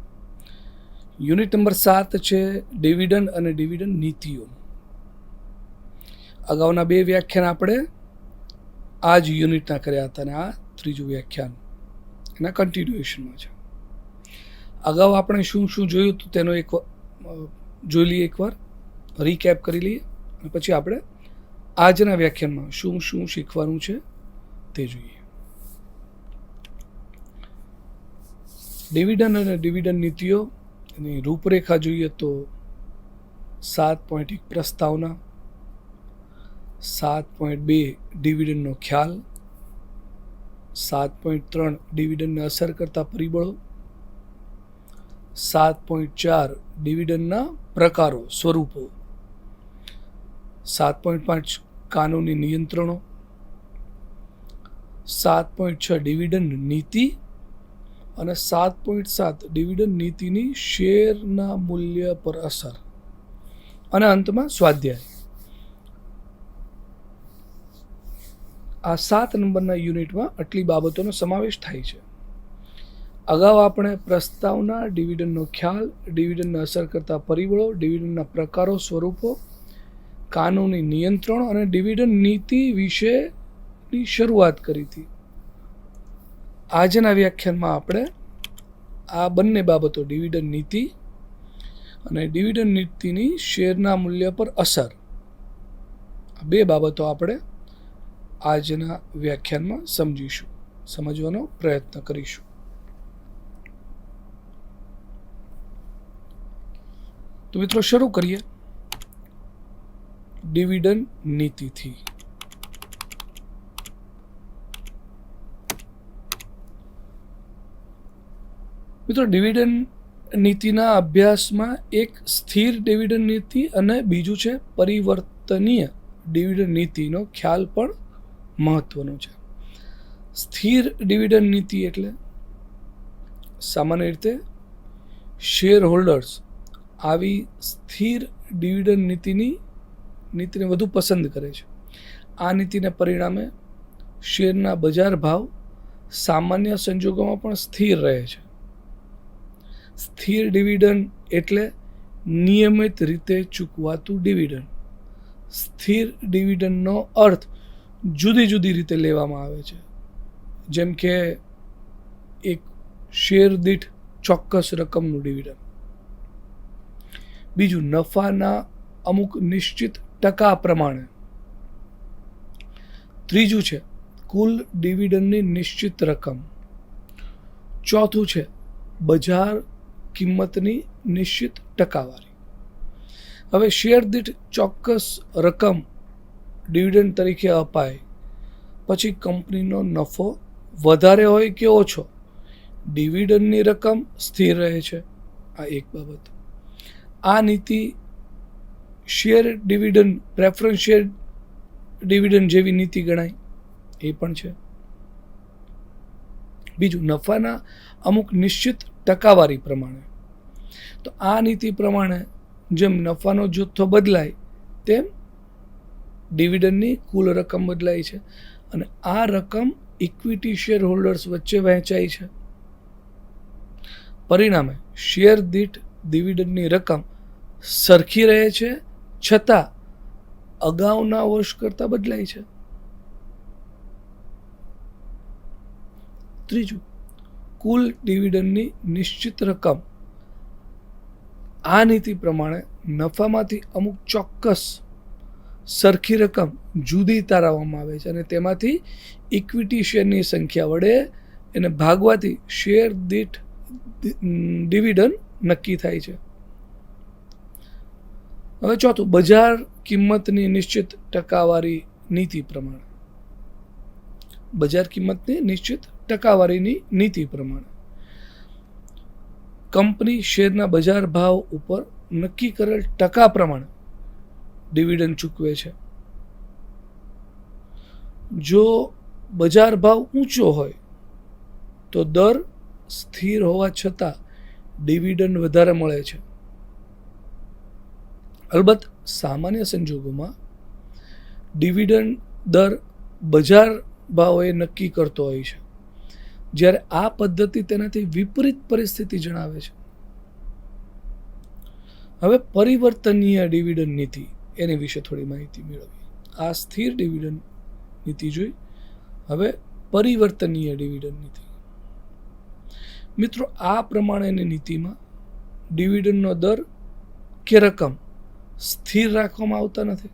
Speaker 1: યુનિટ નંબર 7 છે ડિવિડન્ડ અને ડિવિડન્ડ નીતિઓ. અગાઉના 2 વ્યાખ્યાન આપણે આ જ યુનિટના કર્યા હતા અને આ ત્રીજું વ્યાખ્યાન એના કન્ટિન્યુએશનમાં છે. અગાઉ આપણે શું શું જોયું હતું તેનો જોઈ લઈએ, એકવાર રીકેપ કરી લઈએ અને પછી આપણે આજના વ્યાખ્યાનમાં શું શું શીખવાનું છે તે જોઈએ. ડિવિડન્ડ અને ડિવિડન્ડ નીતિઓ એની રૂપરેખા જોઈએ તો 7.1 પ્રસ્તાવના, 7.2 ડિવિડન્ડનો ખ્યાલ, 7.3 ડિવિડન્ડને અસર કરતા પરિબળો, 7.4 ડિવિડન્ડના પ્રકારો સ્વરૂપો, 7.5 કાનૂની નિયંત્રણો, 7.6 ડિવિડન્ડ નીતિ અને 7.7 ડિવિડન્ડ નીતિની શેરના મૂલ્ય પર અસર અને અંતમાં સ્વાધ્યાય. આ 7 નંબરના યુનિટમાં આટલી બાબતોનો સમાવેશ થાય છે. અગાઉ આપણે પ્રસ્તાવના, ડિવિડન્ડનો ખ્યાલ, ડિવિડન્ડને અસર કરતા પરિબળો, ડિવિડન્ડના પ્રકારો સ્વરૂપો, કાનૂની નિયંત્રણો અને ડિવિડન્ડ નીતિ વિશેની શરૂઆત કરી હતી. આજના વ્યાખ્યાનમાં આપણે આ બંને બાબતો, ડિવિડન્ડ નીતિ અને ડિવિડન્ડ નીતિની શેરના મૂલ્ય પર અસર, આ 2 બાબતો આપણે આજના વ્યાખ્યાનમાં સમજવાનો પ્રયત્ન કરીશું. તો મિત્રો, શરૂ કરીએ ડિવિડન્ડ નીતિથી. મિત્રો, ડિવિડન્ડ નીતિના અભ્યાસમાં એક સ્થિર ડિવિડન્ડ નીતિ અને બીજું છે પરિવર્તનીય ડિવિડન્ડ નીતિનો ખ્યાલ પણ મહત્વનો છે. સ્થિર ડિવિડન્ડ નીતિ એટલે સામાન્ય રીતે શેર હોલ્ડર્સ આવી સ્થિર ડિવિડન્ડ નીતિને વધુ પસંદ કરે છે. આ નીતિને પરિણામે શેરના બજાર ભાવ સામાન્ય સંજોગોમાં પણ સ્થિર રહે છે. સ્થિર ડિવિડન્ડ એટલે નિયમિત રીતે ચૂકવાતું ડિવિડન્ડ. સ્થિર ડિવિડન્ડનો અર્થ જુદી જુદી રીતે લેવામાં આવે છે, જેમ કે એક શેર દીઠ ચોક્કસ રકમનું ડિવિડન્ડ, બીજું નફાના અમુક નિશ્ચિત ટકા પ્રમાણે, ત્રીજું છે કુલ ડિવિડન્ડની નિશ્ચિત રકમ, ચોથું છે બજાર કિંમતની નિશ્ચિત ટકાવારી. હવે શેર દીઠ ચોક્કસ રકમ ડિવિડન્ડ તરીકે અપાય પછી કંપનીનો નફો વધારે હોય કે ઓછો, ડિવિડન્ડની રકમ સ્થિર રહે છે. આ એક બાબત. આ નીતિ share dividend, preference share dividend જેવી નીતિ ગણાય, એ પણ છે. બીજું, નફાના અમુક નિશ્ચિત ટકાવારી પ્રમાણે. તો આ નીતિ પ્રમાણે જેમ નફાનો જથ્થો બદલાય તેમ ડિવિડન્ડની કુલ રકમ બદલાય છે અને આ રકમ ઇક્વિટી શેર હોલ્ડર્સ વચ્ચે વહેંચાય છે. પરિણામે શેર દીઠ ડિવિડન્ડની રકમ સરખી રહે છે, છતાં અગાઉના વર્ષ કરતાં બદલાય છે. ત્રીજું, કુલ ડિવિડન્ડની નિશ્ચિત રકમ. આ નીતિ પ્રમાણે નફામાંથી અમુક ચોક્કસ સરખી રકમ જુદી તારવવામાં આવે છે અને તેમાંથી ઇક્વિટી શેરની સંખ્યા વડે એને ભાગવાથી શેર દીઠ ડિવિડન્ડ નક્કી થાય છે. હવે ચોથું, બજાર કિંમતની નિશ્ચિત ટકાવારી નીતિ પ્રમાણે. બજાર કિંમતની નિશ્ચિત ટકાવારીની નીતિ પ્રમાણે કંપની શેરના બજાર ભાવ ઉપર નક્કી કરેલ ટકા પ્રમાણે ડિવિડન્ડ ચૂકવે છે. જો બજાર ભાવ ઊંચો હોય તો દર સ્થિર હોવા છતાં ડિવિડન્ડ વધારે મળે છે. અલબત્ત સામાન્ય સંજોગોમાં ડિવિડન્ડ દર બજાર ભાવોએ નક્કી કરતો હોય છે, જ્યારે આ પદ્ધતિ તેનાથી વિપરીત પરિસ્થિતિ જણાવે છે. હવે પરિવર્તનીય ડિવિડન્ડ નીતિ એની વિશે થોડી માહિતી મેળવી. આ સ્થિર ડિવિડન્ડ નીતિ જોઈ, હવે પરિવર્તનીય ડિવિડન્ડ નીતિ. મિત્રો, આ પ્રમાણેની નીતિમાં ડિવિડન્ડનો દર કે રકમ સ્થિર રાખવામાં આવતા નથી.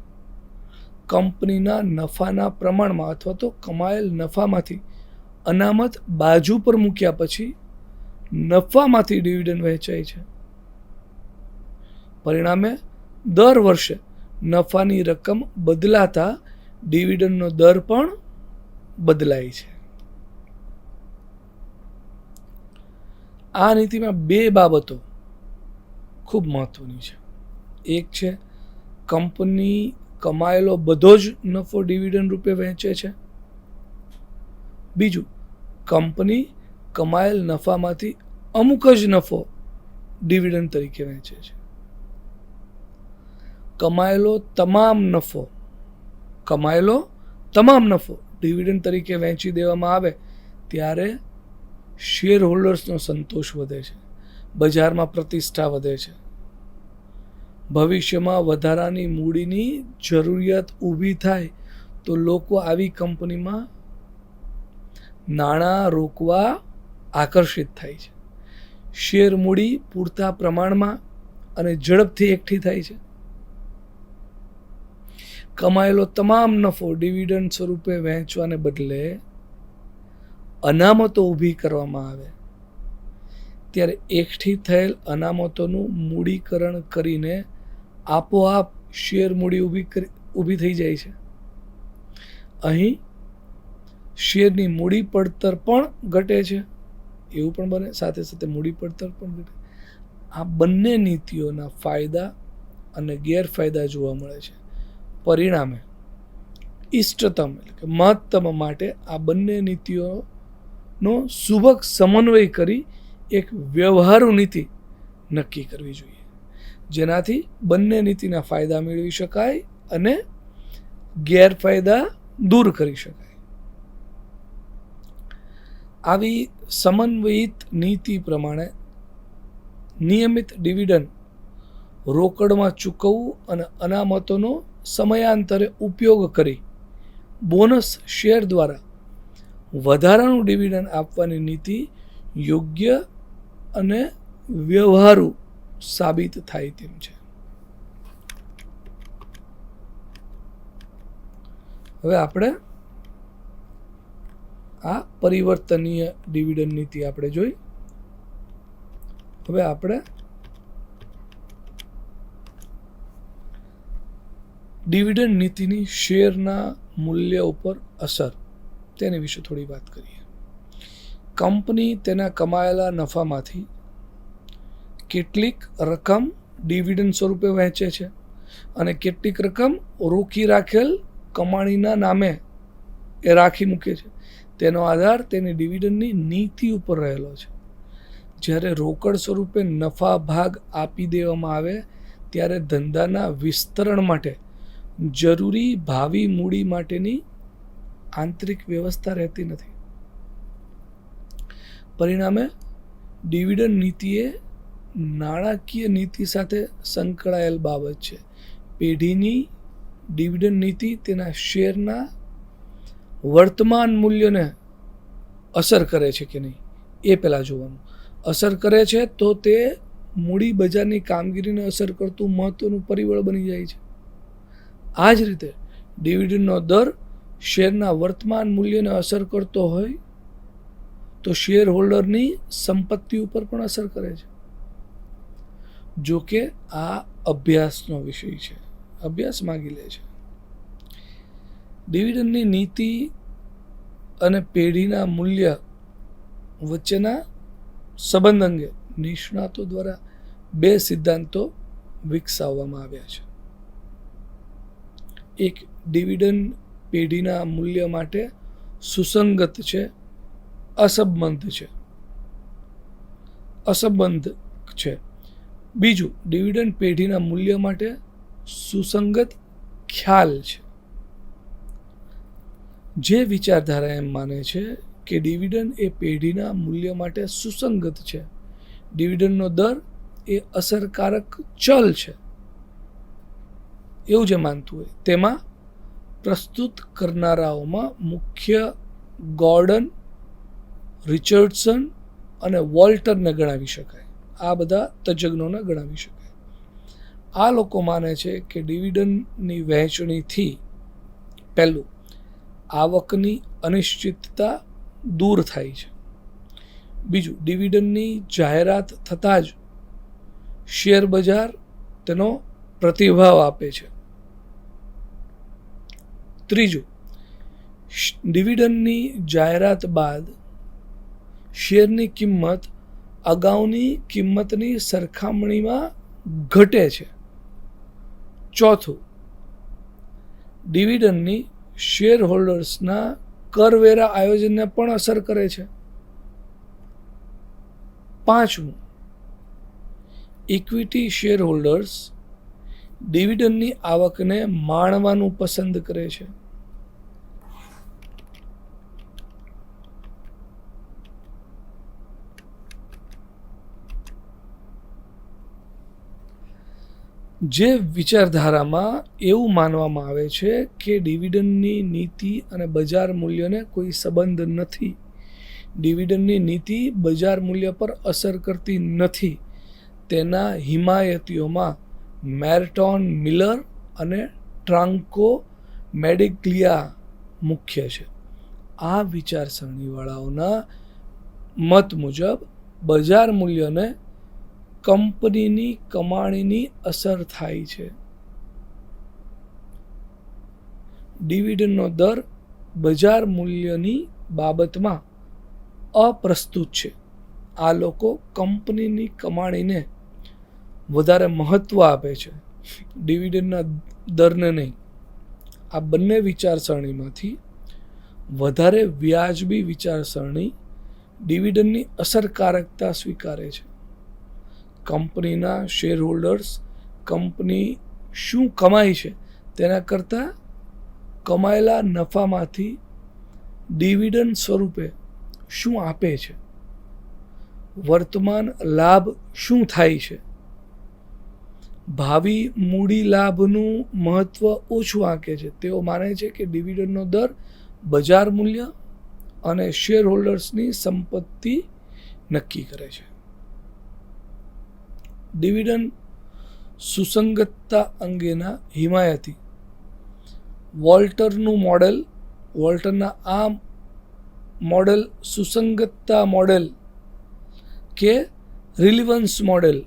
Speaker 1: કંપનીના નફાના પ્રમાણમાં અથવા તો કમાયેલ નફામાંથી અનામત બાજુ પર મૂક્યા પછી નફામાંથી ડિવિડન્ડ વહેંચાય છે. પરિણામે દર વર્ષે નફાની રકમ બદલાતા ડિવિડન્ડનો દર પણ બદલાય છે. આ નીતિમાં બે બાબતો ખૂબ મહત્વની છે. એક છે કંપની કમાયેલો બધો જ નફો ડિવિડન્ડ રૂપે વહેંચે છે. બીજું, કંપની કમાયેલ નફામાંથી અમુક જ નફો ડિવિડન્ડ તરીકે વહેંચે છે. કમાયેલો તમામ નફો ડિવિડન્ડ તરીકે વહેંચી દેવામાં આવે ત્યારે શેર હોલ્ડર્સનો સંતોષ વધે છે, બજારમાં પ્રતિષ્ઠા વધે છે. ભવિષ્યમાં વધારાની મૂડીની જરૂરિયાત ઊભી થાય તો લોકો આવી કંપનીમાં નાણાં રોકવા આકર્ષિત થાય છે. શેર મૂડી પૂરતા પ્રમાણમાં અને ઝડપથી એકઠી થાય છે. કમાયેલો તમામ નફો ડિવિડન્ડ સ્વરૂપે વહેંચવાને બદલે અનામતો ઊભી કરવામાં આવે ત્યારે એકઠી થયેલ અનામતોનું મૂડીકરણ કરીને આપોઆપ શેર મૂડી ઊભી થઈ જાય છે. અહીં શેરની મૂડી પડતર પણ ઘટે છે, એવું પણ બને, સાથે સાથે મૂડી પડતર પણ ઘટે. આ બંને નીતિઓના ફાયદા અને ગેરફાયદા જોવા મળે છે. પરિણામે ઇષ્ટતમ એટલે કે મહત્તમ માટે આ બંને નીતિઓનો સુભગ સમન્વય કરી એક વ્યવહારુ નીતિ નક્કી કરવી જોઈએ, જેનાથી બંને નીતિના ફાયદા મેળવી શકાય અને ગેરફાયદા દૂર કરી શકાય. આવી સમન્વયિત નીતિ પ્રમાણે નિયમિત ડિવિડન્ડ રોકડમાં ચૂકવવું અને અનામતોનો સમયાંતરે ઉપયોગ કરી બોનસ શેર દ્વારા વધારાનું ડિવિડન્ડ આપવાની નીતિ યોગ્ય અને વ્યવહારુ સાબિત થાય તેમ છે. હવે આપણે આ પરિવર્તનીય ડિવિડન્ડ નીતિ આપણે જોઈ. હવે આપણે ડિવિડન્ડ નીતિની શેરના મૂલ્ય ઉપર અસર તેની વિશે થોડી વાત કરીએ. કંપની તેના કમાયેલા નફામાંથી કેટલીક રકમ ડિવિડન્ડ સ્વરૂપે વહેંચે છે અને કેટલીક રકમ રોકી રાખેલ કમાણીના નામે એ રાખી મૂકે છે. તેનો આધાર તેની ડિવિડન્ડની નીતિ ઉપર રહેલો છે. જ્યારે રોકડ સ્વરૂપે નફા ભાગ આપી દેવામાં આવે ત્યારે ધંધાના વિસ્તરણ માટે જરૂરી ભાવિ મૂડી માટેની આંતરિક વ્યવસ્થા રહેતી નથી. પરિણામે ડિવિડન્ડ નીતિ એ નાણાકીય નીતિ સાથે સંકળાયેલ બાબત છે. પેઢીની ડિવિડન્ડ નીતિ તેના શેરના વર્તમાન મૂલ્યને અસર કરે છે કે નહીં એ પહેલાં જોવાનું. અસર કરે છે તો તે મૂડી બજારની કામગીરીને અસર કરતું મહત્વનું પરિબળ બની જાય છે. આ જ રીતે ડિવિડન્ડનો દર શેરના વર્તમાન મૂલ્યને અસર કરતો હોય તો શેર હોલ્ડરની સંપત્તિ ઉપર પણ અસર કરે છે. જો કે આ અભ્યાસનો વિષય છે, અભ્યાસ માગી લે છે. ડિવિડન્ડની નીતિ અને પેઢીના મૂલ્ય વચ્ચેના સંબંધ અંગે નિષ્ણાતો દ્વારા બે સિદ્ધાંતો વિકસાવવામાં આવ્યા છે. એક ડિવિડન્ડ પેઢીના મૂલ્ય માટે સુસંગત છે, અસંબંધ છે. બીજું, ડિવિડન્ડ પેઢીના મૂલ્ય માટે સુસંગત ખ્યાલ છે. જે વિચારધારા એમ માને છે કે ડિવિડન્ડ એ પેઢીના મૂલ્ય માટે સુસંગત છે, ડિવિડન્ડનો દર એ અસરકારક ચલ છે, એવું જે માનતું હોય તેમાં પ્રસ્તુત કરનારાઓમાં મુખ્ય ગોર્ડન, રિચર્ડસન અને વોલ્ટરને ગણાવી શકાય. આ બધા તજજ્ઞોને ગણાવી શકાય. આ લોકો માને છે કે ડિવિડન્ડની વહેંચણીથી પહેલું, આવકની અનિશ્ચિતતા દૂર થાય છે. બીજું, ડિવિડન્ડની જાહેરાત થતાં જ શેર બજાર તેનો પ્રતિભાવ આપે છે. ત્રીજું, ડિવિડન્ડની જાહેરાત બાદ શેરની કિંમત અગાઉની કિંમતની સરખામણીમાં ઘટે છે. ચોથું, ડિવિડન્ડની શેર હોલ્ડર્સના કરવેરા આયોજનને પણ અસર કરે છે. પાંચમું, ઇક્વિટી શેર હોલ્ડર્સ ડિવિડન્ડની આવકને માણવાનું પસંદ કરે છે. જે વિચારધારામાં એવું માનવામાં આવે છે કે ડિવિડન્ડની નીતિ અને બજાર મૂલ્યને કોઈ સંબંધ નથી, ડિવિડન્ડની નીતિ બજાર મૂલ્ય પર અસર કરતી નથી, તેના હિમાયતીઓમાં મેર્ટોન મિલર અને ટ્રાન્કો મેડિગ્લિયા મુખ્ય છે. આ વિચારસરણીવાળાઓના મત મુજબ બજાર મૂલ્યને કંપનીની કમાણીની અસર થાય છે. ડિવિડન્ડનો દર બજાર મૂલ્યની બાબતમાં અપ્રસ્તુત છે. આ લોકો કંપનીની કમાણીને વધારે મહત્વ આપે છે, ડિવિડન્ડના દરને નહીં. આ બંને વિચારસરણીમાંથી વધારે વ્યાજબી વિચારસરણી ડિવિડન્ડની અસરકારકતા સ્વીકારે છે. કંપનીના શેર હોલ્ડર્સ કંપની શું કમાય છે તેના કરતાં કમાયેલા નફામાંથી ડિવિડન્ડ સ્વરૂપે શું આપે છે, વર્તમાન લાભ શું થાય છે, ભાવિ મૂડી લાભનું મહત્વ ઓછું આંકે છે. તેઓ માને છે કે ડિવિડન્ડનો દર બજાર મૂલ્ય અને શેર હોલ્ડર્સની સંપત્તિ નક્કી કરે છે. ડિવિડન્ડ સુસંગતતા અંગેના હિમાયતી વોલ્ટરના આ મોડેલ સુસંગતતા મોડેલ કે રિલિવન્સ મોડેલ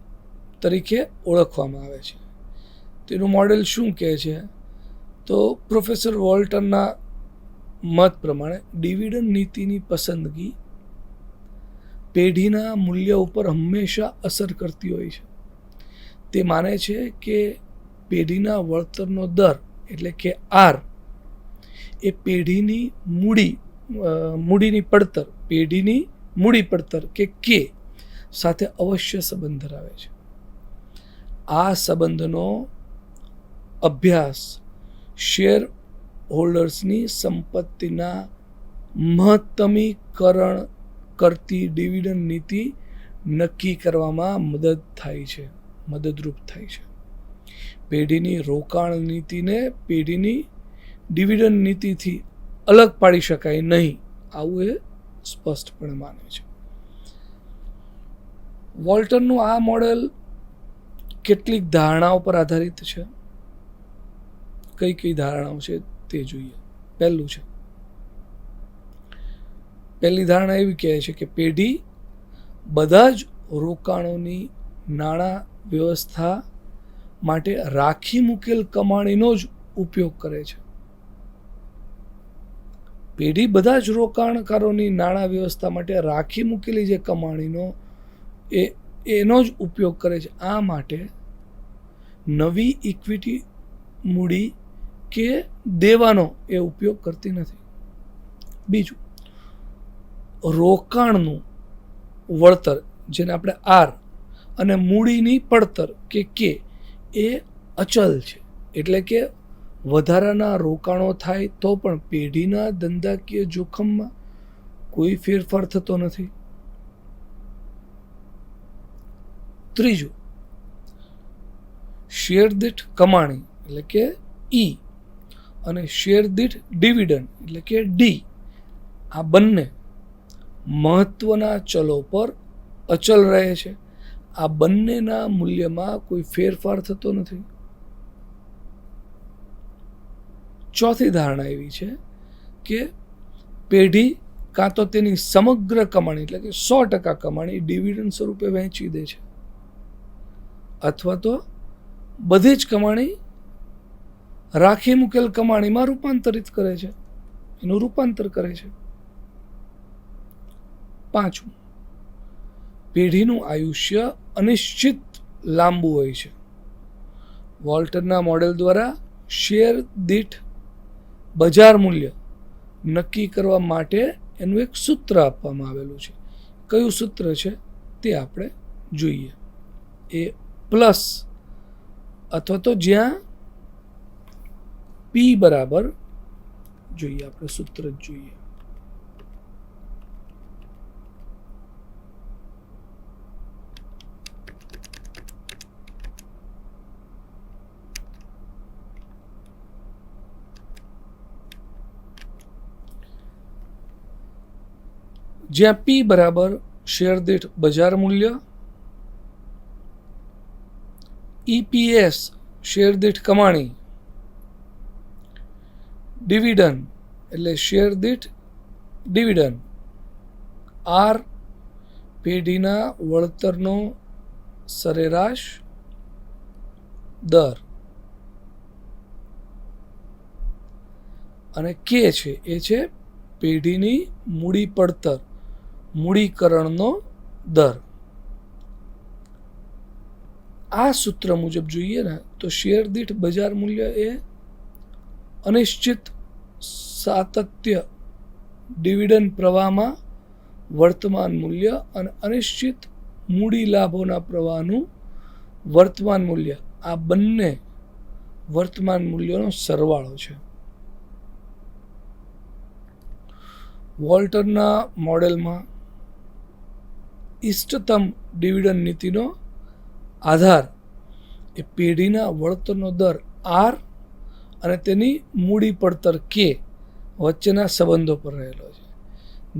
Speaker 1: તરીકે ઓળખવામાં આવે છે. તેનું મોડેલ શું કહે છે? તો પ્રોફેસર વોલ્ટરના મત પ્રમાણે ડિવિડન્ડ નીતિની પસંદગી પેઢીના મૂલ્ય ઉપર હંમેશા અસર કરતી હોય છે. તે માને છે કે પેઢીના વળતરનો દર એટલે કે આર એ પેઢીની મૂડીની પડતર, પેઢીની મૂડી પડતર કે કે સાથે અવશ્ય સંબંધ ધરાવે છે. આ સંબંધનો અભ્યાસ શેર હોલ્ડર્સની સંપત્તિના મહત્તમીકરણ કરતી ડિવિડન્ડ નીતિ નક્કી કરવામાં મદદરૂપ થાય છે. પેઢીની રોકાણ નીતિને પેઢીની ડિવિડન્ડ નીતિથી અલગ પાડી શકાય નહીં, આવું એ સ્પષ્ટપણે માને છે. વોલ્ટરનું આ મોડેલ કેટલીક ધારણાઓ પર આધારિત છે. કઈ કઈ ધારણાઓ છે તે જોઈએ. પહેલી ધારણા એવી કહે છે કે પેઢી બધા જ રોકાણોની નાણાં વ્યવસ્થા માટે રાખી મૂકેલ કમાણીનો જ ઉપયોગ કરે છે. પેઢી બધા જ રોકાણકારોની નાણાં વ્યવસ્થા માટે રાખી મૂકેલી જે કમાણીનો એનો જ ઉપયોગ કરે છે. આ માટે નવી ઇક્વિટી મૂડી કે દેવાનો એ ઉપયોગ કરતી નથી. બીજું, રોકાણનું વળતર જેને આપણે આર અને મૂડીની પડતર કે કે એ અચલ છે, એટલે કે વધારાના રોકાણો થાય તો પણ પેઢીના ધંધાકીય જોખમમાં કોઈ ફેરફાર થતો નથી. ત્રીજું, શેર દીઠ કમાણી એટલે કે ઈ અને શેર દીઠ ડિવિડન્ડ એટલે કે ડી, આ બંને મહત્વના ચલો પર અચલ રહે છે. આ બંનેના મૂલ્યમાં કોઈ ફેરફાર થતો નથી. ચોથી ધારણા એવી છે કે પેઢી કાં તો તેની સમગ્ર કમાણી એટલે કે 100% કમાણી ડિવિડન્ડ સ્વરૂપે વહેંચી દે છે, અથવા તો બધી જ કમાણી રાખી મૂકેલ કમાણીમાં રૂપાંતરિત કરે છે, એનું રૂપાંતર કરે છે. પાંચમું, પેઢીનું આયુષ્ય અનિશ્ચિત લાંબુ હોય છે. વોલ્ટરના મોડેલ દ્વારા શેર દીઠ બજાર મૂલ્ય નક્કી કરવા માટે એનું એક સૂત્ર આપવામાં આવેલું છે. કયું સૂત્ર છે તે આપણે જોઈએ. એ પ્લસ અથવા તો જ્યાં પી બરાબર, જોઈએ આપણે સૂત્ર જ જોઈએ. જ્યાં પી બરાબર શેર દીઠ બજાર મૂલ્ય, ઈપીએસ શેર દીઠ કમાણી, ડિવિડન્ડ એટલે શેર દીઠ ડિવિડન્ડ, આર પેઢીના વળતરનો સરેરાશ દર અને કે છે એ છે પેઢીની મૂડી પડતર, મૂડીકરણનો દર. આ સૂત્ર મુજબ જોઈએ ને તો શેર દીઠ બજાર મૂલ્ય એ અનિશ્ચિત સાતત્ય ડિવિડન્ડ પ્રવાહમાં વર્તમાન મૂલ્ય અને અનિશ્ચિત મૂડી લાભોના પ્રવાહનું વર્તમાન મૂલ્ય, આ બંને વર્તમાન મૂલ્યોનો સરવાળો છે. વોલ્ટરના મોડેલમાં ઇષ્ટતમ ડિવિડન્ડ નીતિનો આધાર એ પેઢીના વળતરનો દર આર અને તેની મૂડી પડતર કે વચ્ચેના સંબંધો પર રહેલો છે.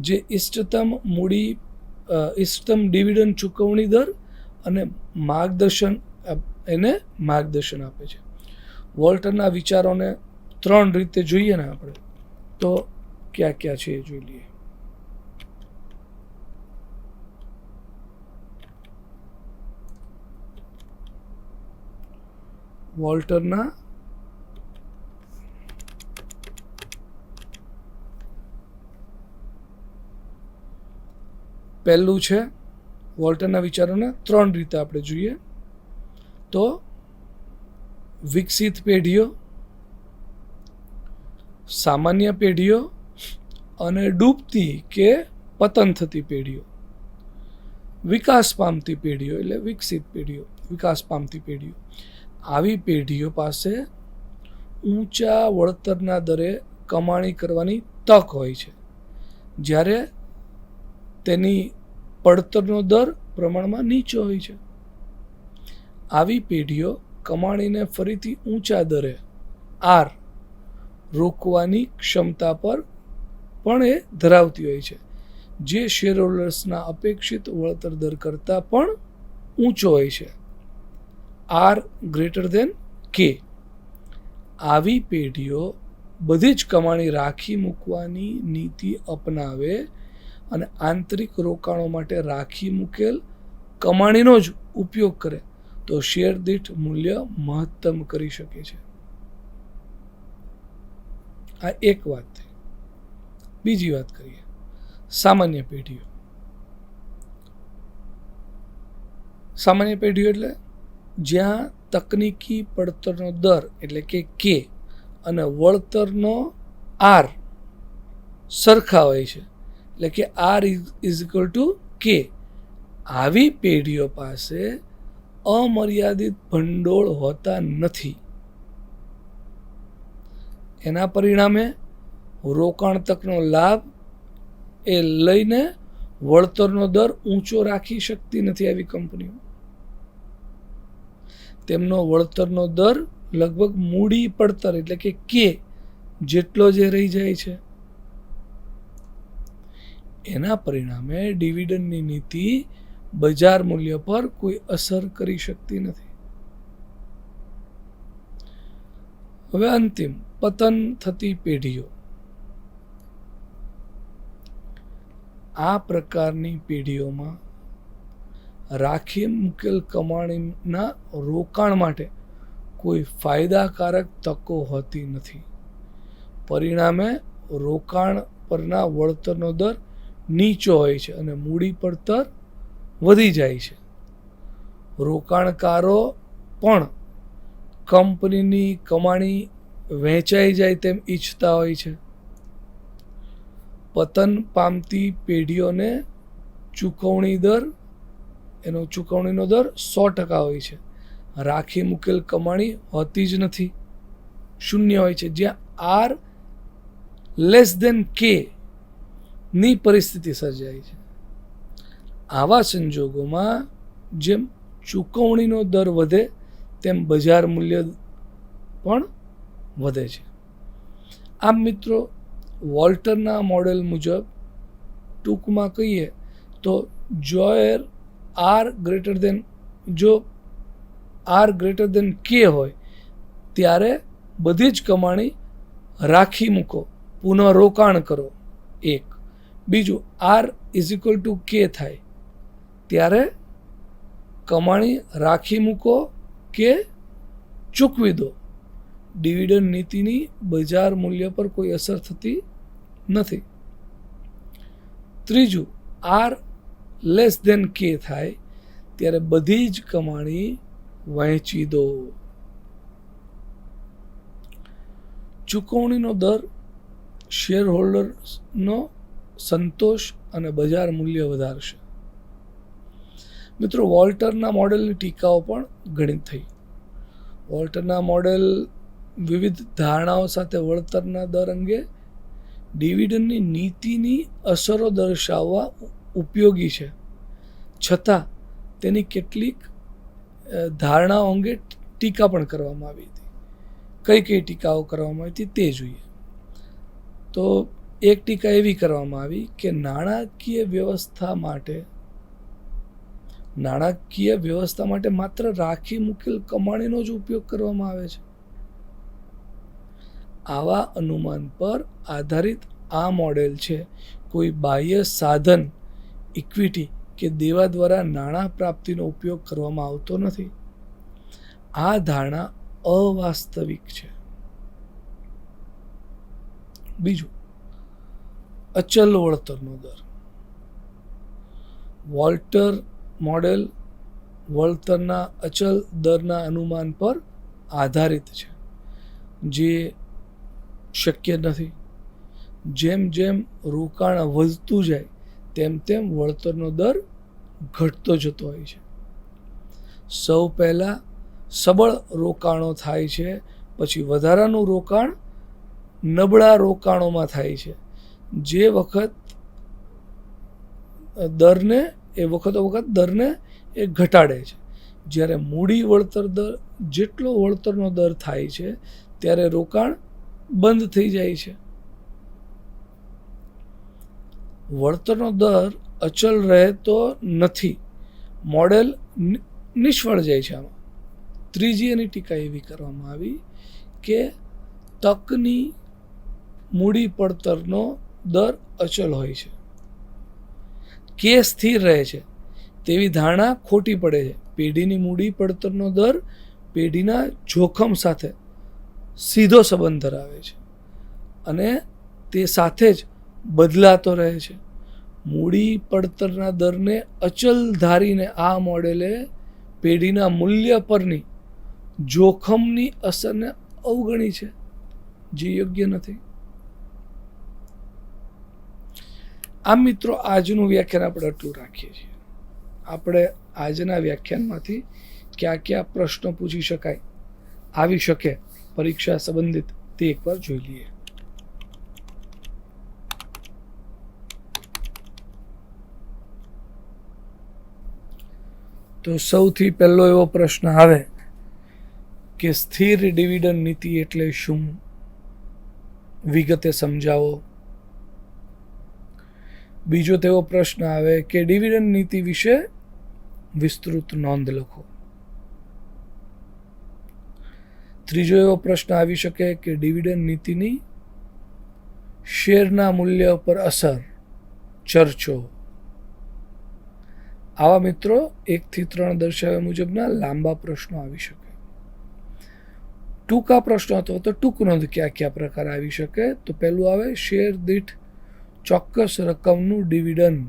Speaker 1: જે ઇષ્ટતમ ડિવિડન્ડ ચૂકવણી દર અને માર્ગદર્શન આપે છે. વોલ્ટરના વિચારોને 3 રીતે જોઈએ ને આપણે તો ક્યાં ક્યાં છે એ જોઈ લઈએ. વોલ્ટરના પહેલું છે, વોલ્ટરના વિચારોને 3 રીતે આપણે જોઈએ તો વિકસિત પેઢીઓ, સામાન્ય પેઢીઓ અને ડૂબતી કે પતન થતી પેઢીઓ. વિકાસ પામતી પેઢીઓ એટલે વિકસિત પેઢીઓ, વિકાસ પામતી પેઢીઓ. આવી પેઢીઓ પાસે ઊંચા વળતરના દરે કમાણી કરવાની તક હોય છે, જ્યારે તેની પડતરનો દર પ્રમાણમાં નીચો હોય છે. આવી પેઢીઓ કમાણીને ફરીથી ઊંચા દરે આર રોકવાની ક્ષમતા પર પણ એ ધરાવતી હોય છે, જે શેર હોલ્ડર્સના અપેક્ષિત વળતર દર કરતાં પણ ઊંચો હોય છે, આર ગ્રેટર દેન કે. આવી પેઢીઓ બધી જ કમાણી રાખી મૂકવાની નીતિ અપનાવે અને આંતરિક રોકાણો માટે રાખી મૂકેલ કમાણીનો જ ઉપયોગ કરે તો શેર દીઠ મૂલ્ય મહત્તમ કરી શકે છે. આ એક વાત થઈ. બીજી વાત કરીએ, સામાન્ય પેઢીઓ. સામાન્ય પેઢીઓ એટલે જ્યાં તકનીકી પડતરનો દર એટલે કે અને વળતરનો આર સરખા હોય છે, એટલે કે આર ઇઝ ઇક્વલ ટુ કે. આવી પેઢીઓ પાસે અમર્યાદિત ભંડોળ હોતા નથી. એના પરિણામે રોકાણ તકનો લાભ એ લઈને વળતરનો દર ઊંચો રાખી શકતી નથી. આવી કંપનીઓ તેમનો વળતરનો દર લગભગ મૂડી પડતર એટલે કે જેટલો જે રહી જાય છે. એના પરિણામે ડિવિડન્ડની નીતિ બજાર મૂલ્ય પર કોઈ અસર કરી શકતી નથી. હવે અંતિમ, પતન થતી પેઢીઓ. આ પ્રકારની પેઢીઓમાં રાખી મૂકેલ કમાણીના રોકાણ માટે કોઈ ફાયદાકારક તકો હોતી નથી. પરિણામે રોકાણ પરના વળતરનો દર નીચો હોય છે અને મૂડી પડતર વધી જાય છે. રોકાણકારો પણ કંપનીની કમાણી વહેંચાઈ જાય તેમ ઈચ્છતા હોય છે. પતન પામતી પેઢીઓને ચૂકવણીનો દર 100% હોય છે. રાખી મૂકેલ કમાણી હોતી જ નથી, શૂન્ય હોય છે. જ્યાં આર લેસ ધેન કે ની પરિસ્થિતિ સર્જાય છે. આવા સંજોગોમાં જેમ ચૂકવણીનો દર વધે તેમ બજાર મૂલ્ય પણ વધે છે. આમ મિત્રો, વોલ્ટરના મોડેલ મુજબ ટૂંકમાં કહીએ તો જો આર ગ્રેટર દેન કે હોય ત્યારે બધી જ કમાણી રાખી મૂકો, પુનઃ રોકાણ કરો. એક બીજું, આર ઇઝ ઇક્વલ ટુ કે થાય ત્યારે કમાણી રાખી મૂકો કે ચૂકવી દો. ડિવિડન્ડ નીતિની બજાર મૂલ્ય પર કોઈ અસર થતી નથી. ત્રીજું, આર લેસ ધેન કે થાય ત્યારે બધી જ કમાણી વહેંચી દો. ચૂકવણીનો દર શેર હોલ્ડર્સનો સંતોષ અને બજાર મૂલ્ય વધારશે. મિત્રો, વોલ્ટરના મોડેલની ટીકાઓ પણ ઘણી થઈ. વોલ્ટરના મોડેલ વિવિધ ધારણાઓ સાથે વળતરના દર અંગે ડિવિડન્ડની નીતિની અસરો દર્શાવવા ઉપયોગી છે. છતાં તેની કેટલીક ધારણાઓ અંગે ટીકા પણ કરવામાં આવી હતી. કઈ કઈ ટીકાઓ કરવામાં આવી હતી તે જોઈએ. તો એક ટીકા એવી કરવામાં આવી કે નાણાકીય વ્યવસ્થા માટે માત્ર રાખી મૂકેલ કમાણીનો જ ઉપયોગ કરવામાં આવે છે. આવા અનુમાન પર આધારિત આ મોડેલ છે. કોઈ બાહ્ય સાધન, ઇક્વિટી કે દેવા દ્વારા નાણાં પ્રાપ્તિનો ઉપયોગ કરવામાં આવતો નથી. આ ધારણા અવાસ્તવિક છે. બીજું, અચલ વળતરનો દર. વોલ્ટર મોડેલ વળતરના અચલ દરના અનુમાન પર આધારિત છે, જે શક્ય નથી. જેમ જેમ રોકાણ વધતું જાય તેમ તેમ વળતરનો દર ઘટતો જતો હોય છે. સૌ પહેલાં સબળ રોકાણો થાય છે, પછી વધારાનું રોકાણ નબળા રોકાણોમાં થાય છે, જે વખત દરને એ ઘટાડે છે. જ્યારે મૂડી વળતર દર જેટલો વળતરનો દર થાય છે ત્યારે રોકાણ બંધ થઈ જાય છે. વળતરનો દર અચલ રહેતો નથી, મોડેલ નિષ્ફળ જાય છે. આમાં ત્રીજી એની ટીકા એવી કરવામાં આવી કે તકની મૂડી પડતરનો દર અચલ હોય છે, કે સ્થિર રહે છે તેવી ધારણા ખોટી પડે છે. પેઢીની મૂડી પડતરનો દર પેઢીના જોખમ સાથે સીધો સંબંધ ધરાવે છે અને તે સાથે જ બદલાતો રહે છે. મૂડી પડતરના દરને અચલ ધારીને આ મોડેલે પેઢીના મૂલ્ય પરની જોખમની અસરને અવગણી છે. જે યોગ્ય નથી. આમ મિત્રો આજનું વ્યાખ્યાન આપણે આટલું રાખીએ છીએ. આપણે આજના વ્યાખ્યાનમાંથી કયા કયા પ્રશ્નો પૂછી શકાય, આવી શકે પરીક્ષા સંબંધિત, તે એકવાર જોઈ લઈએ. તો સૌથી પહેલો એવો પ્રશ્ન આવે કે સ્થિર ડિવિડન્ડ નીતિ એટલે શું, વિગતે સમજાવો. બીજો તેવો પ્રશ્ન આવે કે ડિવિડન્ડ નીતિ વિશે વિસ્તૃત નોંધ લખો. ત્રીજો એવો પ્રશ્ન આવી શકે કે ડિવિડન્ડ નીતિની શેરના મૂલ્ય પર અસર ચર્ચો. આવા મિત્રો 1 થી 3 દર્શાવ્યા મુજબના લાંબા પ્રશ્નો આવી શકે. ટૂંકા પ્રશ્નો અથવા તો ટૂંક નોંધ કયા કયા પ્રકાર આવી શકે, તો પહેલું આવે શેર દીઠ ચોક્કસ રકમનું ડિવિડન્ડ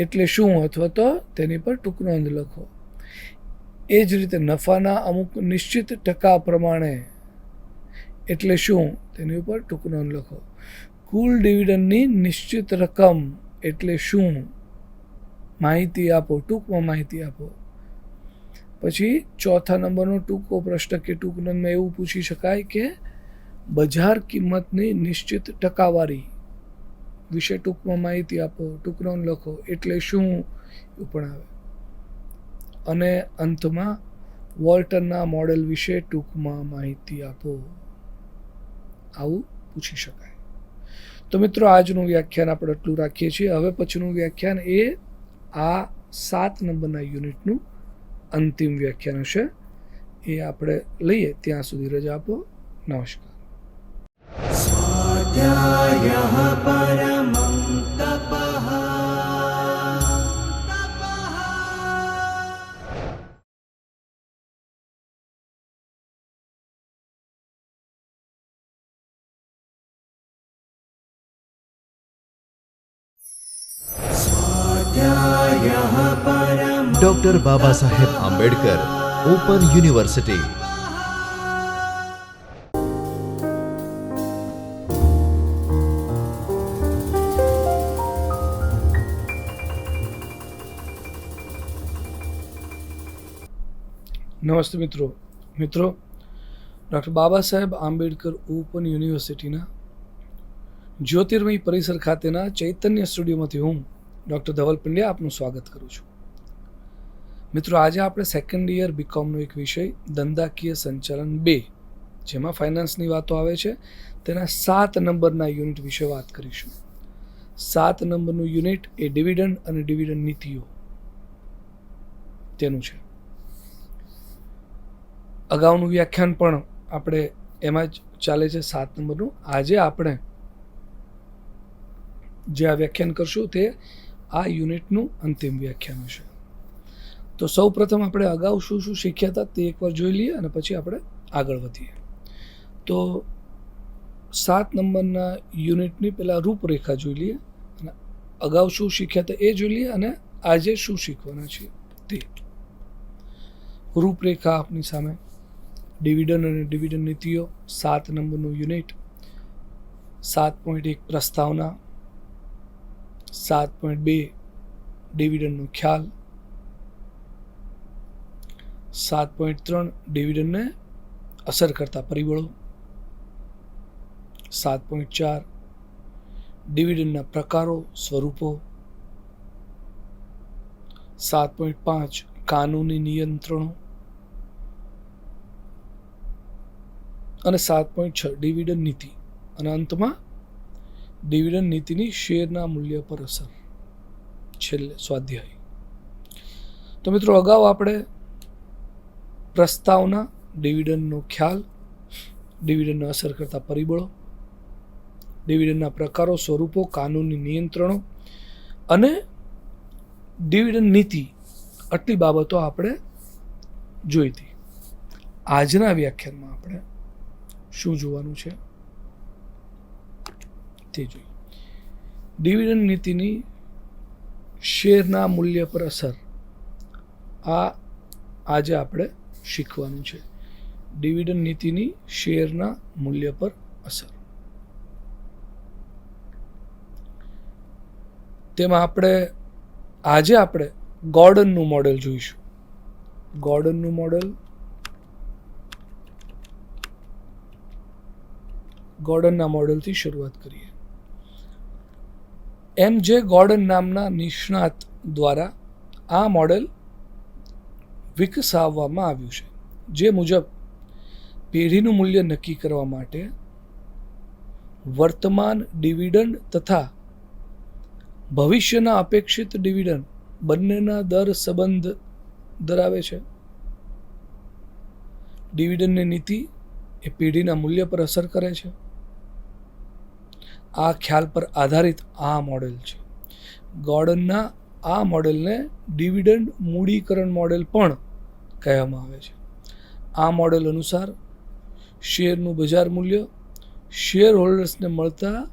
Speaker 1: એટલે શું અથવા તો તેની પર ટૂંક નોંધ લખો. એ જ રીતે નફાના અમુક નિશ્ચિત ટકા પ્રમાણે એટલે શું, તેની ઉપર ટૂંક નોંધ લખો. કુલ ડિવિડન્ડની નિશ્ચિત રકમ એટલે શું, માહિતી આપો, ટૂંકમાં માહિતી આપો. પછી ચોથા નંબરનો ટૂંકો પ્રશ્ન કે ટૂંક નોંધમાં એવું પૂછી શકાય કે બજાર કિંમતની નિશ્ચિત ટકાવારી વિશે ટૂંકમાં માહિતી આપો, ટૂંક નોંધ લખો, એટલે શું, એવું પણ આવે. અને અંતમાં વોલ્ટરના મોડેલ વિશે ટૂંકમાં માહિતી આપો, આવું પૂછી શકાય. તો મિત્રો આજનું વ્યાખ્યાન આપણે એટલું રાખીએ છીએ. હવે પછીનું વ્યાખ્યાન એ આ 7 નંબરના યુનિટનું અંતિમ વ્યાખ્યાન હશે. એ આપણે લઈએ. ત્યાં સુધી રજા આપો. નમસ્કાર.
Speaker 4: स्वाध्यायः परमं तपः. स्वाध्यायः परमं
Speaker 2: doctor Baba Saheb Ambedkar open university.
Speaker 1: નમસ્તે મિત્રો. ડૉક્ટર બાબા સાહેબ આંબેડકર ઓપન યુનિવર્સિટીના જ્યોતિર્મય પરિસર ખાતેના ચૈતન્ય સ્ટુડિયોમાંથી હું ડૉક્ટર ધવલ પંડ્યા આપનું સ્વાગત કરું છું. મિત્રો આજે આપણે સેકન્ડ યર બીકોમનો એક વિષય ધંધાકીય સંચાલન 2, જેમાં ફાઇનાન્સની વાતો આવે છે, તેના 7 નંબરના યુનિટ વિશે વાત કરીશું. 7 નંબરનું યુનિટ એ ડિવિડન્ડ અને ડિવિડન્ડ નીતિઓ તેનું છે. અગાઉનું વ્યાખ્યાન પણ આપણે એમાં જ ચાલે છે 7 નંબરનું. આજે આપણે જે આ વ્યાખ્યાન કરશું તે આ યુનિટનું અંતિમ વ્યાખ્યાન હશે. તો સૌ પ્રથમ આપણે અગાઉ શું શું શીખ્યા હતા તે એકવાર જોઈ લઈએ અને પછી આપણે આગળ વધીએ. તો 7 નંબરના યુનિટની પહેલાં રૂપરેખા જોઈ લઈએ અને અગાઉ શું શીખ્યા હતા એ જોઈ લઈએ અને આજે શું શીખવાના છે તે. રૂપરેખા આપની સામે. ડિવિડન્ડ અને ડિવિડન્ડ નીતિઓ 7 નંબરનું યુનિટ. 7.1 પ્રસ્તાવના. 7.2 ડિવિડન્ડનો ખ્યાલ. 7.3 ડિવિડન્ડને અસર કરતા પરિબળો. 7.4 ડિવિડન્ડના પ્રકારો, સ્વરૂપો. 7.5 કાનૂની નિયંત્રણો અને 7.6 ડિવિડન્ડ નીતિ. અને અંતમાં ડિવિડન્ડ નીતિની શેરના મૂલ્ય પર અસર, છેલ્લે સ્વાધ્યાય. તો મિત્રો અગાઉ આપણે પ્રસ્તાવના, ડિવિડન્ડનો ખ્યાલ, ડિવિડન્ડને અસર કરતા પરિબળો, ડિવિડન્ડના પ્રકારો, સ્વરૂપો, કાનૂની નિયંત્રણો અને ડિવિડન્ડ નીતિ, આટલી બાબતો આપણે જોઈ હતી. આજના વ્યાખ્યાનમાં આપણે શું જોવાનું છે તે જોઈએ. ડિવિડન્ડ નીતિની શેરના મૂલ્ય પર અસર, આ આજે આપણે શીખવાનું છે. ડિવિડન્ડ નીતિની શેરના મૂલ્ય પર અસર. તેમાં આજે આપણે ગોર્ડનનું મોડેલ જોઈશું. ગોર્ડનનું મોડેલ, ગોર્ડનના મોડેલથી શરૂઆત કરીએ. એમ.જે. ગોર્ડન નામના નિષ્ણાત દ્વારા આ મોડેલ વિકસાવવામાં આવ્યું છે, જે મુજબ પેઢીનું મૂલ્ય નક્કી કરવા માટે વર્તમાન ડિવિડન્ડ તથા ભવિષ્યના અપેક્ષિત ડિવિડન્ડ બંનેના દર સંબંધ ધરાવે છે. ડિવિડન્ડની નીતિ એ પેઢીના મૂલ્ય પર અસર કરે છે. આ ખ્યાલ પર આધારિત આ મોડેલ છે. ગોર્ડનના આ મોડેલને ડિવિડન્ડ મૂડીકરણ મોડેલ પણ કહેવામાં આવે છે. આ મોડેલ અનુસાર શેરનું બજાર મૂલ્ય શેર હોલ્ડર્સને મળતા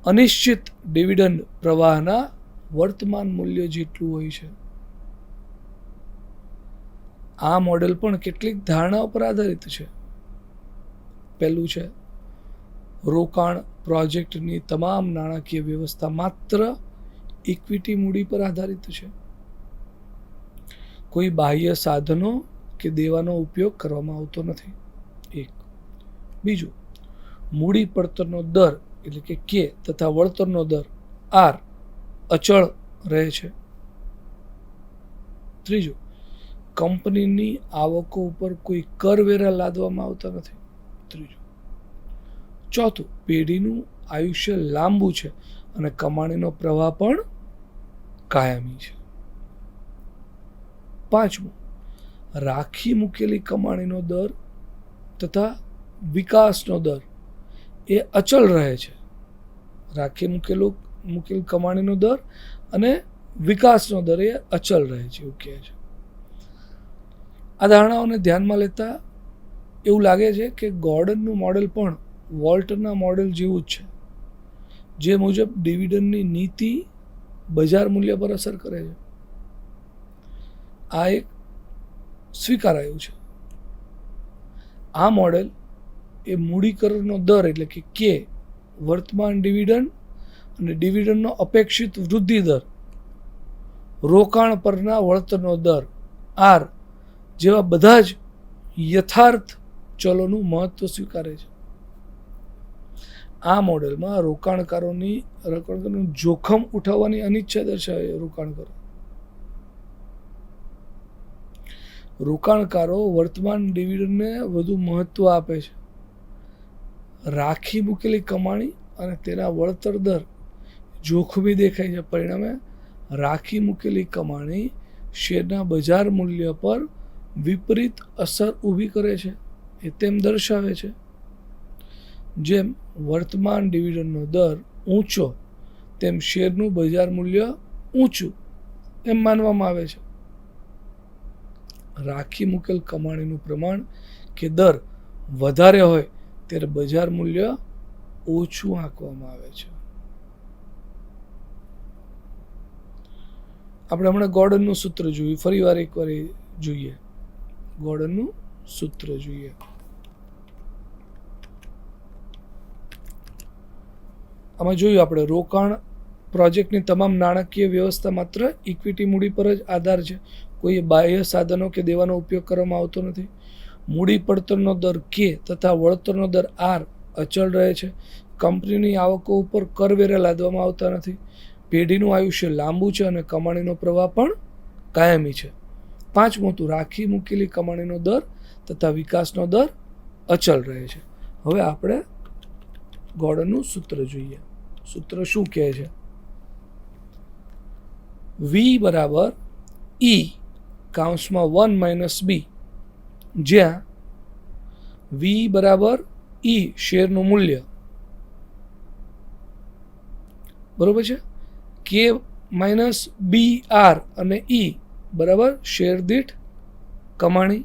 Speaker 1: અનિશ્ચિત ડિવિડન્ડ પ્રવાહના વર્તમાન મૂલ્ય જેટલું હોય છે. આ મોડેલ પણ કેટલીક ધારણાઓ પર આધારિત છે. પહેલું છે, રોકાણ પ્રોજેક્ટની તમામ નાણાકીય વ્યવસ્થા માત્ર ઇક્વિટી મૂડી પર આધારિત છે. કોઈ બાહ્ય સાધનો કે દેવાનો ઉપયોગ કરવામાં આવતો નથી. એક. બીજું, મૂડી પડતરનો દર એટલે કે કે તથા વળતરનો દર આર અચળ રહે છે. ત્રીજું, કંપનીની આવકો ઉપર કોઈ કરવેરા લાદવામાં આવતા નથી. ત્રીજું. ચોથું, પેઢીનું આયુષ્ય લાંબુ છે અને કમાણીનો પ્રવાહ પણ કાયમી છે. પાંચમું, રાખી મૂકેલી કમાણીનો દર તથા વિકાસનો દર એ અચળ રહે છે. રાખી મૂકેલ કમાણીનો દર અને વિકાસનો દર એ અચળ રહે છે એવું કહે છે. આ ધારણાઓને ધ્યાનમાં લેતા એવું લાગે છે કે ગોર્ડનનું મોડેલ પણ વોલ્ટરના મોડેલ જેવું જ છે, જે મુજબ ડિવિડન્ડની નીતિ બજાર મૂલ્ય પર અસર કરે છે. આ એક સ્વીકારાયું છે. આ મોડેલ એ મૂડીકરણનો દર એટલે કે વર્તમાન ડિવિડન્ડ અને ડિવિડન્ડનો અપેક્ષિત વૃદ્ધિ દર, રોકાણ પરના વળતરનો દર આર જેવા બધા જ યથાર્થ ચલોનું મહત્વ સ્વીકારે છે. આ મોડેલમાં રોકાણકારોનું જોખમ ઉઠાવવાની અનિચ્છા દર્શાવે રોકાણકારો. રોકાણકારો વર્તમાન ડિવિડન્ડને વધુ મહત્વ આપે છે. રાખી મૂકેલી કમાણી અને તેના વળતર દર જોખમી દેખાય છે. પરિણામે રાખી મૂકેલી કમાણી શેરના બજાર મૂલ્ય પર વિપરીત અસર ઊભી કરે છે એ તેમ દર્શાવે છે. જેમ વર્તમાન ડિવિડન્ડનો દર ઊંચો તેમ શેરનું બજાર મૂલ્ય ઊંચું એમ માનવામાં આવે છે. રાખી મૂકેલ કમાણીનું પ્રમાણ કે દર વધારે હોય ત્યારે બજાર મૂલ્ય ઓછું આંકવામાં આવે છે. આપણે હમણાં ગોર્ડનનું સૂત્ર જોયું, ફરી વાર એકવાર જોઈએ. ગોર્ડનનું સૂત્ર જોઈએ. આમાં જોયું આપણે, રોકાણ પ્રોજેક્ટની તમામ નાણાકીય વ્યવસ્થા માત્ર ઇક્વિટી મૂડી પર જ આધાર છે. કોઈ બાહ્ય સાધનો કે દેવાનો ઉપયોગ કરવામાં આવતો નથી. મૂડી પડતરનો દર કે તથા વળતરનો દર આર અચળ રહે છે. કંપનીની આવકો ઉપર કરવેરા લાદવામાં આવતા નથી. પેઢીનું આયુષ્ય લાંબુ છે અને કમાણીનો પ્રવાહ પણ કાયમી છે. પાંચમું હતું, રાખી મૂકેલી કમાણીનો દર તથા વિકાસનો દર અચળ રહે છે. હવે આપણે ગોર્ડનનું સૂત્ર જોઈએ. સૂત્ર શું કહે છે? વી બરાબર ઈ કાઉન્સમાં 1 - બી, જ્યાં વી બરાબર ઈ શેરનું મૂલ્ય બરોબર છે, કે બી આર અને ઈ બરાબર શેર દીઠ કમાણી,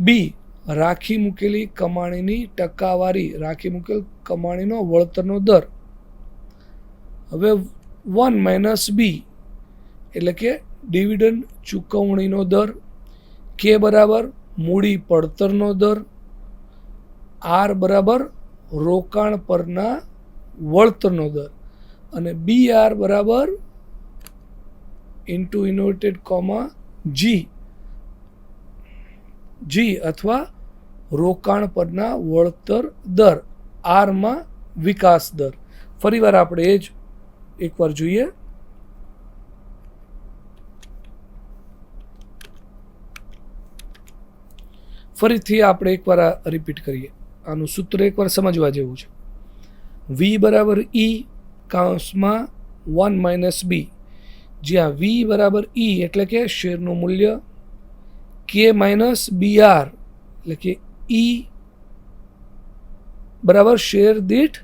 Speaker 1: બી રાખી મૂકેલી કમાણીની ટકાવારી, રાખી મૂકેલ કમાણીનો વળતરનો દર. હવે 1 - બી એટલે કે ડિવિડન્ડ ચૂકવણીનો દર, કે બરાબર મૂડી પડતરનો દર, આર બરાબર રોકાણ પરના વળતરનો દર અને બી આર બરાબર ઇન્ટુ ઇન્વર્ટેડ કોમા જી અથવા રોકાણ પરના વળતર દર, આરમાં વિકાસ દર. ફરીવાર આપણે એ જ એકવાર જોઈએ. ફરીથી આપણે એકવાર રિપીટ કરીએ. આનું સૂત્ર એકવાર સમજવા જેવું છે. વી બરાબર ઈ કૌંસમાં 1 માઇનસ બી, જ્યાં વી બરાબર ઈ એટલે કે શેરનું મૂલ્ય, કે માઇનસ બી આર એટલે કે ઈ બરાબર શેર દીઠ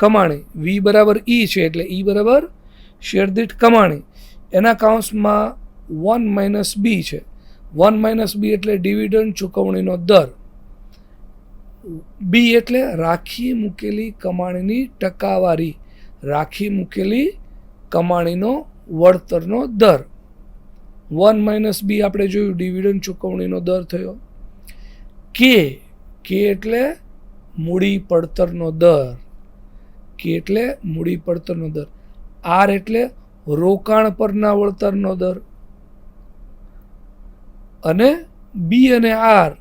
Speaker 1: કમાણી. વી બરાબર ઈ છે એટલે ઈ બરાબર શેર દીઠ કમાણી. એના કૌંસમાં 1 માઇનસ બી છે. 1 માઇનસ બી એટલે ડિવિડન્ડ ચૂકવણીનો દર. બી એટલે રાખી મૂકેલી કમાણીની ટકાવારી, રાખી મૂકેલી કમાણીનો વળતરનો દર. 1 માઇનસ બી આપણે જોયું ડિવિડન્ડ ચૂકવણીનો દર થયો. કે એટલે મૂડી પડતરનો દર, કે એટલે મૂડી પડતરનો દર. આર એટલે રોકાણ પરના વળતરનો દર. અને બી અને R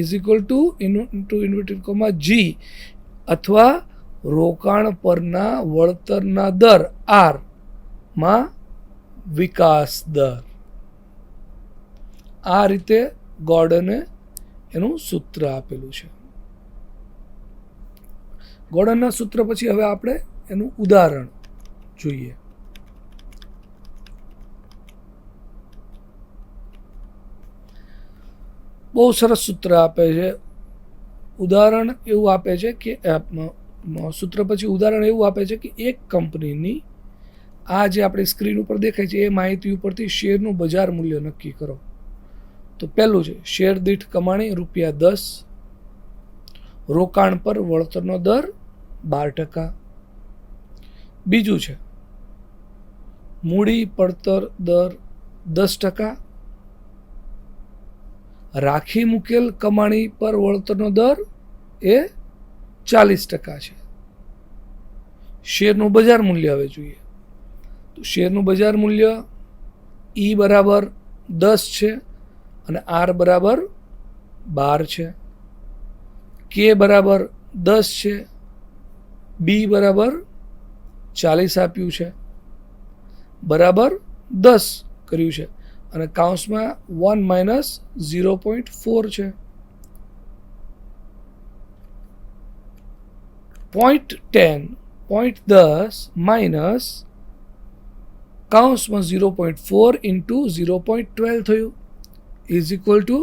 Speaker 1: is equal to inverted comma G અથવા રોકાણ પરના વળતરના દર, આર માં વિકાસ દર. આ રીતે ગોર્ડને એનું સૂત્ર આપેલું છે. ગોર્ડનના સૂત્ર પછી હવે આપણે એનું ઉદાહરણ જોઈએ. બહુ સરસ સૂત્ર આપે છે. ઉદાહરણ એવું આપે છે કે સૂત્ર પછી ઉદાહરણ એવું આપે છે કે એક કંપનીની આ જે આપણી સ્ક્રીન ઉપર દેખાય છે એ માહિતી ઉપરથી શેરનું બજાર મૂલ્ય નક્કી કરો. તો પહેલું છે શેર દીઠ કમાણી ₹10, રોકાણ પર વળતરનો દર 12%. બીજું છે મૂડી પડતર દર 10%, રાખી મૂકેલ કમાણી પર વળતરનો દર એ 40% છે. શેરનું બજાર મૂલ્ય હવે જોઈએ. તો શેરનું બજાર મૂલ્ય ઈ બરાબર 10 છે અને આર બરાબર 12 છે. કે બરાબર 10 છે, બી બરાબર 40 આપ્યું છે, બરાબર 10 કર્યું છે અને કૌંસમાં 1 માઇનસ 0.4 છે. 0.10 માઇનસ કૌંસમાં 0.4 ઇન્ટુ 0.12 થયું is equal two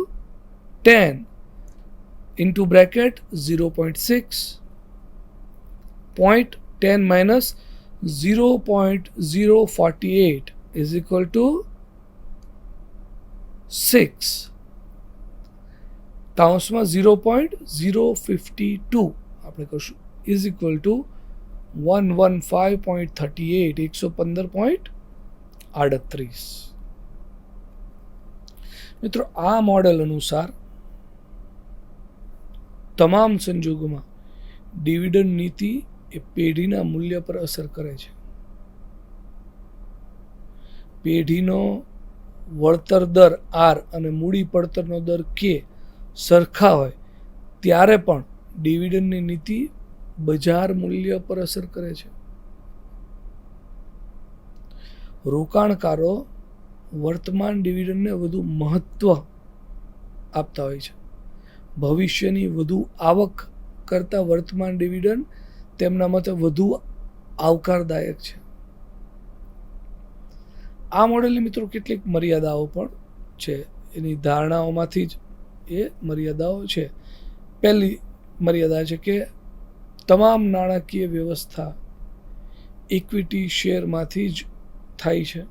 Speaker 1: 10 into bracket 0.6. 0.10 minus 0.048 is equal two 6. કૌંસમાં 0.052 આપણે કહીશું ઇઝ ઇક્વલ ટુ 115.38 115.38. મિત્રો આ મોડેલ અનુસાર તમામ સંજોગોમાં ડિવિડન્ડ નીતિ એ પેઢીના મૂલ્ય પર અસર કરે છે. પેઢીનો વળતર દર આર અને મૂડી પડતરનો દર કે સરખા હોય ત્યારે પણ ડિવિડન્ડની નીતિ બજાર મૂલ્ય પર અસર કરે છે. રોકાણકારો વર્તમાન ડિવિડન્ડને વધુ મહત્વ આપતા હોય છે. ભવિષ્યની વધુ આવક કરતાં વર્તમાન ડિવિડન્ડ તેમના મતે વધુ આવકારદાયક છે. આ મોડેલની મિત્રો કેટલીક મર્યાદાઓ પણ છે. એની ધારણાઓમાંથી જ એ મર્યાદાઓ છે. પહેલી મર્યાદા છે કે તમામ નાણાકીય વ્યવસ્થા ઇક્વિટી શેરમાંથી જ થાય છે.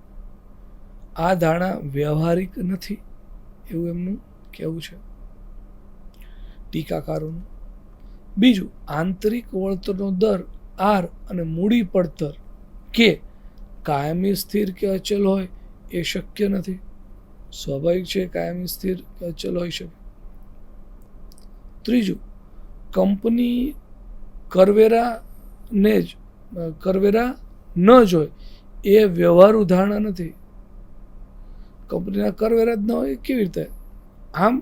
Speaker 1: આ ધારણા વ્યવહારિક નથી એવું એમનું કહેવું છે ટીકાકારોનું. બીજું, આંતરિક વળતરનો દર આર અને મૂડી પડતર કે કાયમી સ્થિર કે અચલ હોય એ શક્ય નથી. સ્વાભાવિક છે, કાયમી સ્થિર કે અચલ હોઈ શકે. ત્રીજું, કંપની કરવેરા ન જોય એ વ્યવહારુ ધારણા નથી. કંપનીના કરવેરા જ ન હોય કેવી રીતે? આમ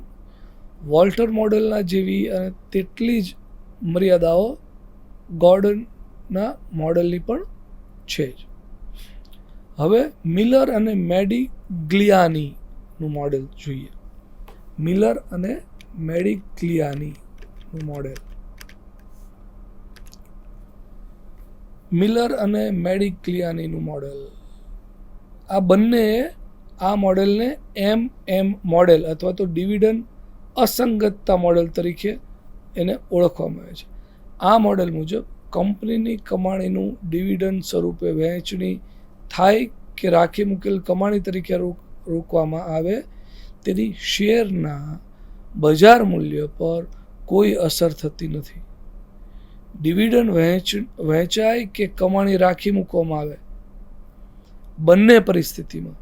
Speaker 1: વોલ્ટર મોડેલના જેવી અને તેટલી જ મર્યાદાઓ ગોર્ડનના મોડેલની પણ છે જ. હવે મિલર અને મેડિગ્લિયાનીનું મોડેલ જોઈએ. મિલર અને મેડિગ્લિયાનીનું મોડેલ. મિલર અને મેડિગ્લિયાનીનું મોડેલ, આ બંને આ મોડેલને MM મોડેલ અથવા તો ડિવિડન્ડ અસંગતતા મોડેલ તરીકે એને ઓળખવામાં આવે છે. આ મોડેલ મુજબ કંપનીની કમાણીનું ડિવિડન્ડ સ્વરૂપે વહેંચણી થાય કે રાખી મૂકેલ કમાણી તરીકે રોકવામાં આવે તેની શેરના બજાર મૂલ્ય પર કોઈ અસર થતી નથી. ડિવિડન્ડ વહેંચાય કે કમાણી રાખી મૂકવામાં આવે, બંને પરિસ્થિતિમાં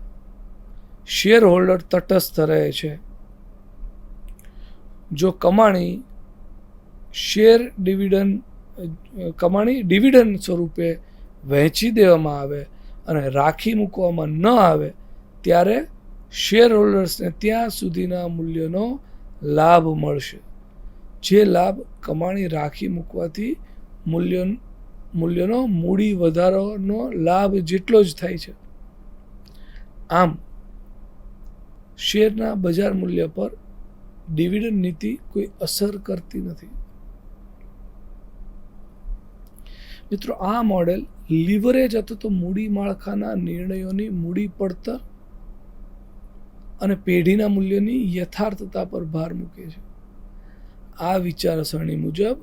Speaker 1: શેર હોલ્ડર તટસ્થ રહે છે. જો કમાણી ડિવિડન્ડ સ્વરૂપે વહેંચી દેવામાં આવે અને રાખી મૂકવામાં ન આવે ત્યારે શેર હોલ્ડર્સને ત્યાં સુધીના મૂલ્યનો લાભ મળશે, જે લાભ કમાણી રાખી મૂકવાથી મૂલ્યનો મૂડી વધારાનો લાભ જેટલો જ થાય છે. આમ શેરના બજાર મૂલ્ય પર ડિવિડન્ડ નીતિ કોઈ અસર કરતી નથી. મિત્રો, આ મોડેલ લીવરેજ અથવા તો મૂડી માળખાના નિર્ણયોની મૂડી પડતર અને પેઢીના મૂલ્યોની યથાર્થતા પર ભાર મૂકે છે. આ વિચારસરણી મુજબ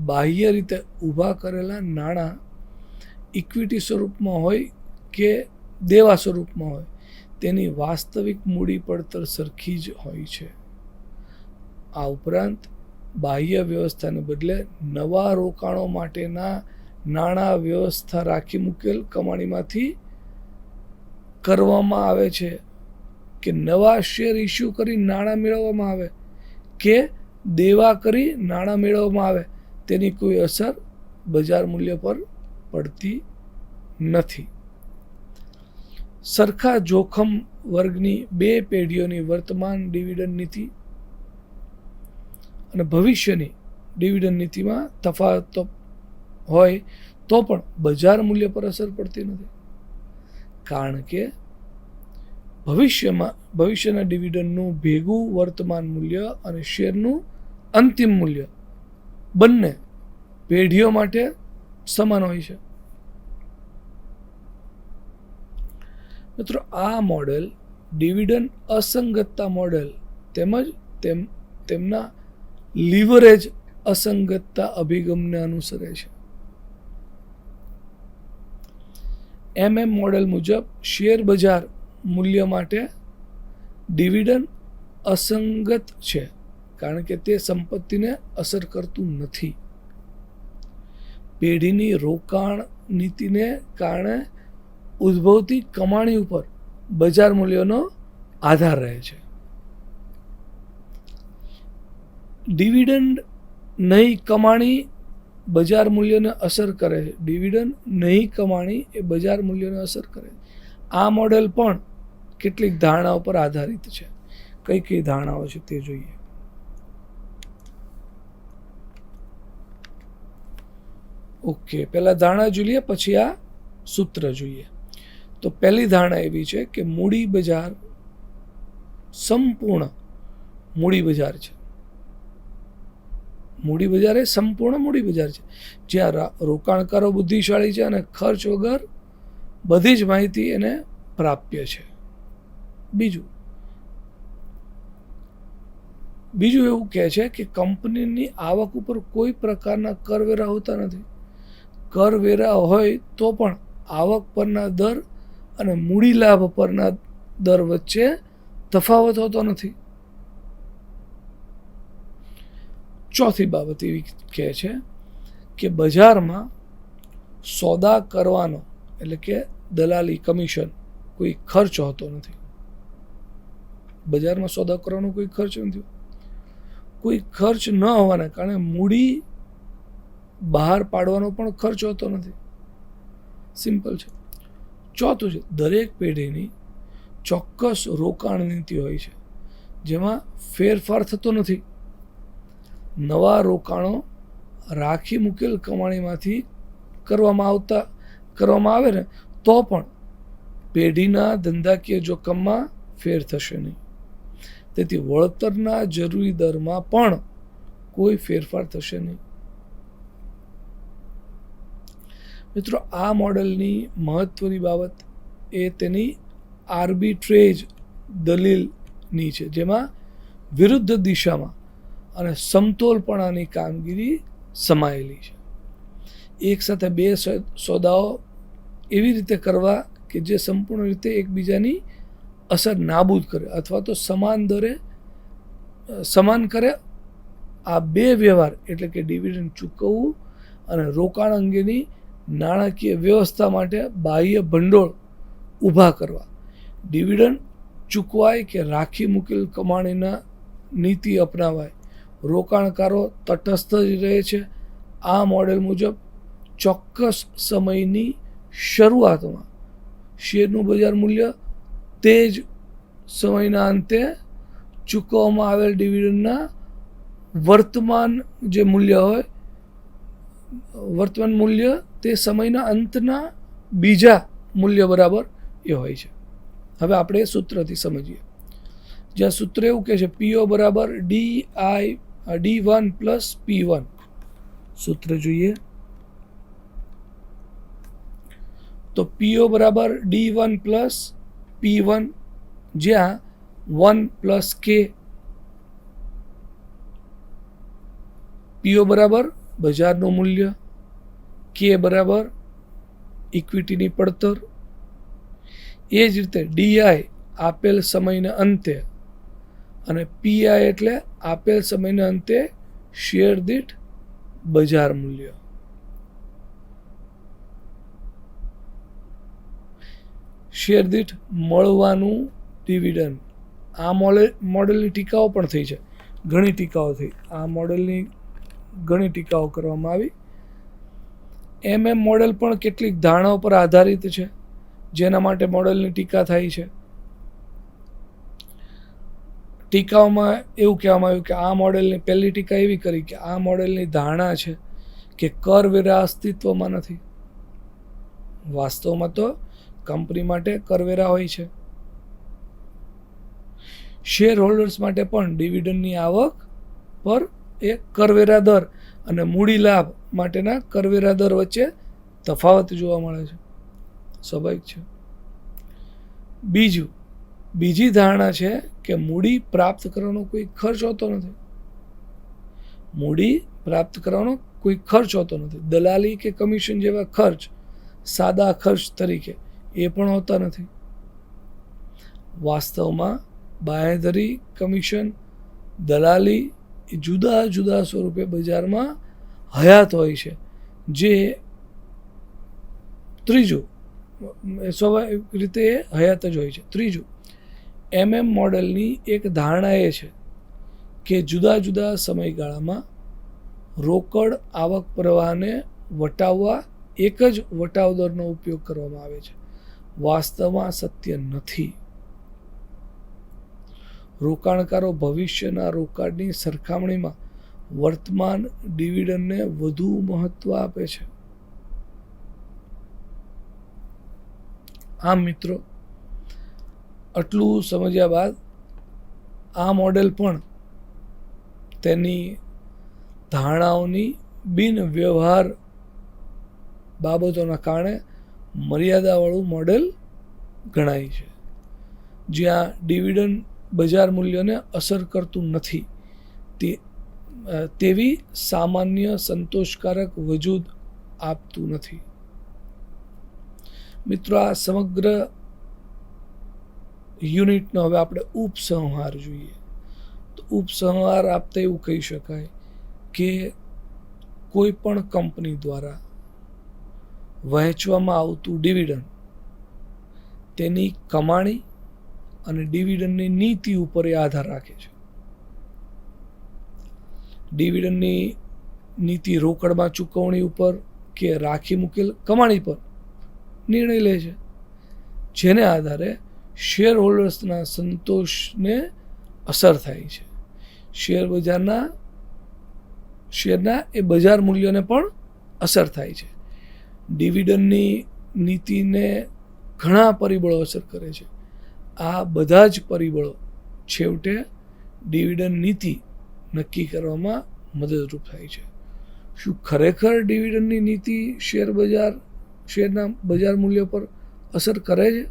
Speaker 1: બાહ્ય રીતે ઊભા કરેલા નાણાં ઇક્વિટી સ્વરૂપમાં હોય કે દેવા સ્વરૂપમાં હોય તેની વાસ્તવિક મૂડી પડતર સરખી જ હોય છે. આ ઉપરાંત બાહ્ય વ્યવસ્થાને બદલે નવા રોકાણો માટેના નાણાં વ્યવસ્થા રાખી મૂકેલ કમાણીમાંથી કરવામાં આવે છે કે નવા શેર ઇસ્યુ કરી નાણાં મેળવવામાં આવે કે દેવા કરી નાણાં મેળવવામાં આવે તેની કોઈ અસર બજાર મૂલ્ય પર પડતી નથી. સરખા જોખમ વર્ગની બે પેઢીઓની વર્તમાન ડિવિડન્ડ નીતિ અને ભવિષ્યની ડિવિડન્ડ નીતિમાં તફાવત હોય તો પણ બજાર મૂલ્ય પર અસર પડતી નથી, કારણ કે ભવિષ્યના ડિવિડન્ડનું ભેગું વર્તમાન મૂલ્ય અને શેરનું અંતિમ મૂલ્ય બંને પેઢીઓ માટે સમાન હોય છે. મિત્રો, આ મોડેલ ડિવિડન્ડ અસંગતતા મોડેલ તેમજ તેમના લીવરેજ અસંગતતા અભિગમને અનુસરે છે. MM મોડેલ મુજબ શેર બજાર મૂલ્ય માટે ડિવિડન્ડ અસંગત છે, કારણ કે તે સંપત્તિને અસર કરતું નથી. પેઢીની રોકાણ નીતિને કારણે ઉદ્ભવતી કમાણી ઉપર બજાર મૂલ્યનો આધાર રહે છે. ડિવિડન્ડ નહીં કમાણી બજાર મૂલ્યને અસર કરે છે. ડિવિડન્ડ નહીં કમાણી એ બજાર મૂલ્યને અસર કરે છે. આ મોડેલ પણ કેટલીક ધારણાઓ પર આધારિત છે. કઈ કઈ ધારણાઓ છે તે જોઈએ. ઓકે, પહેલા ધારણા જોઈએ, પછી આ સૂત્ર જોઈએ. તો પહેલી ધારણા એવી છે કે મૂડી બજાર સંપૂર્ણ મૂડી બજાર છે. મૂડી બજાર એ સંપૂર્ણ મૂડી બજાર છે, જ્યાં રોકાણકારો બુદ્ધિશાળી છે અને ખર્ચ વગર બધી જ માહિતી એને પ્રાપ્ય છે. બીજું એવું કહે છે કે કંપનીની આવક ઉપર કોઈ પ્રકારના કરવેરા હોતા નથી. કરવેરા હોય તો પણ આવક પરના દર અને મૂડી લાભ પરના દર વચ્ચે તફાવત હોતો નથી. ચોથી બાબત એવી કહે છે કે બજારમાં સોદા કરવાનો એટલે કે દલાલી કમિશન કોઈ ખર્ચ હોતો નથી. બજારમાં સોદા કરવાનો કોઈ ખર્ચ નથી. કોઈ ખર્ચ ન હોવાને કારણે મૂડી બહાર પાડવાનો પણ ખર્ચ હોતો નથી. સિમ્પલ છે. ચોથું છે, દરેક પેઢીની ચોક્કસ રોકાણ નીતિ હોય છે જેમાં ફેરફાર થતો નથી. નવા રોકાણો રાખી મૂકેલ કમાણીમાંથી કરવામાં આવે ને તો પણ પેઢીના ધંધાકીય જોખમમાં ફેર થશે નહીં. તેથી વળતરના જરૂરી દરમાં પણ કોઈ ફેરફાર થશે નહીં. મિત્રો, આ મોડેલની મહત્વની બાબત એ તેની આર્બિટ્રેજ દલીલની છે, જેમાં વિરુદ્ધ દિશામાં અને સમતોલપણાની કામગીરી સમાયેલી છે. એક સાથે બે સોદાઓ એવી રીતે કરવા કે જે સંપૂર્ણ રીતે એકબીજાની અસર નાબૂદ કરે અથવા તો સમાન કરે. આ બે વ્યવહાર એટલે કે ડિવિડન્ડ ચૂકવવું અને રોકાણ અંગેની નાણાકીય વ્યવસ્થા માટે બાહ્ય ભંડોળ ઊભા કરવા. ડિવિડન્ડ ચૂકવાય કે રાખી મૂકેલ કમાણીના નીતિ અપનાવાય, રોકાણકારો તટસ્થ જ રહે છે. આ મોડેલ મુજબ ચોક્કસ સમયની શરૂઆતમાં શેરનું બજાર મૂલ્ય તે જ સમયના અંતે ચૂકવવામાં આવેલ ડિવિડન્ડના વર્તમાન મૂલ્ય તે સમયના અંતના બીજા મૂલ્ય બરાબર એ હોય છે. હવે આપણે સૂત્રથી સમજીએ. જ્યાં સૂત્ર એવું કહે છે PO બરાબર D1 પ્લસ P1. સૂત્ર જોઈએ તો PO બરાબર D1 પ્લસ P1, જ્યાં 1 પ્લસ K. PO બરાબર બજારનું મૂલ્ય, K બરાબર ઇક્વિટીની પડતર. એ જ રીતે DI આપેલ સમયના અંતે અને PI એટલે આપેલ સમયના અંતે શેર દીઠ બજાર મૂલ્ય. શેર દીઠ મળવાનું ડિવિડન્ડ. આ મોડેલની ટીકાઓ પણ થઈ છે, ઘણી ટીકાઓ થઈ. આ મોડેલની ઘણી ટીકાઓ કરવામાં આવી. મોડેલ પણ કેટલીક ધારણાઓ પર આધારિત છે જેના માટે મોડેલની ટીકા થાય છે. ટીકાઓમાં એવું કહેવામાં આવ્યું કે આ મોડેલની પહેલી ટીકા એવી કરી કે આ મોડેલની ધારણા છે કે કરવેરા અસ્તિત્વમાં નથી. વાસ્તવમાં તો કંપની માટે કરવેરા હોય છે. શેર હોલ્ડર્સ માટે પણ ડિવિડન્ડની આવક પર એ કરવેરા દર અને મૂડી લાભ માટેના કરવેરા દર વચ્ચે તફાવત જોવા મળે છે. સ્વાભાવિક છે. બીજી ધારણા છે કે મૂડી પ્રાપ્ત કરવાનો કોઈ ખર્ચ હોતો નથી. મૂડી પ્રાપ્ત કરવાનો કોઈ ખર્ચ હોતો નથી. દલાલી કે કમિશન જેવા ખર્ચ સાદા ખર્ચ તરીકે એ પણ હોતા નથી. વાસ્તવમાં બાંહેધરી, કમિશન, દલાલી એ જુદા જુદા સ્વરૂપે બજારમાં હયાત હોય છે. જે ત્રીજું, સ્વાભાવિક રીતે હયાત જ હોય છે. ત્રીજું, મોડેલની એક ધારણા એ છે કે જુદા જુદા સમયગાળામાં રોકડ આવક પ્રવાહને વટાવવા એક જ વટાવ દરનો ઉપયોગ કરવામાં આવે છે. વાસ્તવમાં સત્ય નથી. રોકાણકારો ભવિષ્યના રોકાણની સરખામણીમાં વર્તમાન ડિવિડન્ડને વધુ મહત્વ આપે છે. આમ મિત્રો, આટલું સમજ્યા બાદ આ મોડેલ પણ તેની ધારણાઓની બિન વ્યવહાર બાબતોના કારણે મર્યાદાવાળું મોડેલ ગણાય છે. જ્યાં ડિવિડન્ડ બજાર મૂલ્યને અસર કરતું નથી તેવી સામાન્ય સંતોષકારક વજૂદ આપતું નથી. મિત્રો, આ સમગ્ર યુનિટનો હવે આપણે ઉપસંહાર જોઈએ. તો ઉપસંહાર આપતા એવું કહી શકાય કે કોઈ પણ કંપની દ્વારા વહેંચવામાં આવતું ડિવિડન્ડ તેની કમાણી અને ડિવિડન્ડની નીતિ ઉપર એ આધાર રાખે છે. ડિવિડન્ડની નીતિ રોકડમાં ચૂકવણી ઉપર કે રાખી મૂકેલ કમાણી પર નિર્ણય લે છે, જેને આધારે શેર હોલ્ડર્સના સંતોષને અસર થાય છે. શેરના એ બજાર મૂલ્યોને પણ અસર થાય છે. ડિવિડન્ડની નીતિને ઘણા પરિબળો અસર કરે છે. આ બધા જ પરિબળો છેવટે ડિવિડન્ડ નીતિ નક્કી કરવામાં મદદરૂપ થાય છે. શું ખરેખર ડિવિડન્ડની નીતિ શેરના બજાર મૂલ્યો પર અસર કરે છે?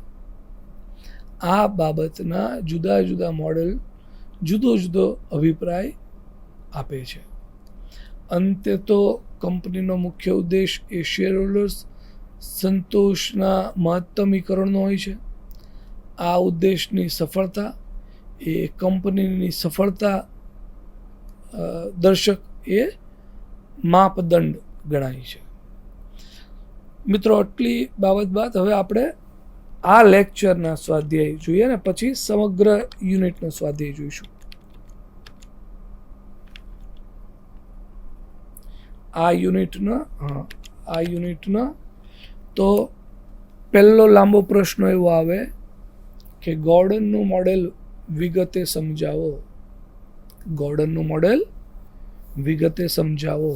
Speaker 1: આ બાબતના જુદા જુદા મોડેલ જુદો જુદો અભિપ્રાય આપે છે. અંતે તો કંપનીનો મુખ્ય ઉદ્દેશ એ શેર હોલ્ડર્સ સંતોષના મહત્તમીકરણનો હોય છે. આ ઉદ્દેશની સફળતા એ કંપનીની સફળતા દર્શક એ માપદંડ ગણાય છે. મિત્રો, આટલી બાબત બાદ હવે આપણે આ લેક્ચરના સ્વાધ્યાય જોઈએ ને પછી સમગ્ર યુનિટનો સ્વાધ્યાય જોઈશું. આ યુનિટનો તો પહેલો લાંબો પ્રશ્ન એવો આવે કે ગોર્ડનનું મોડેલ વિગતે સમજાવો. ગોર્ડનનું મોડેલ વિગતે સમજાવો.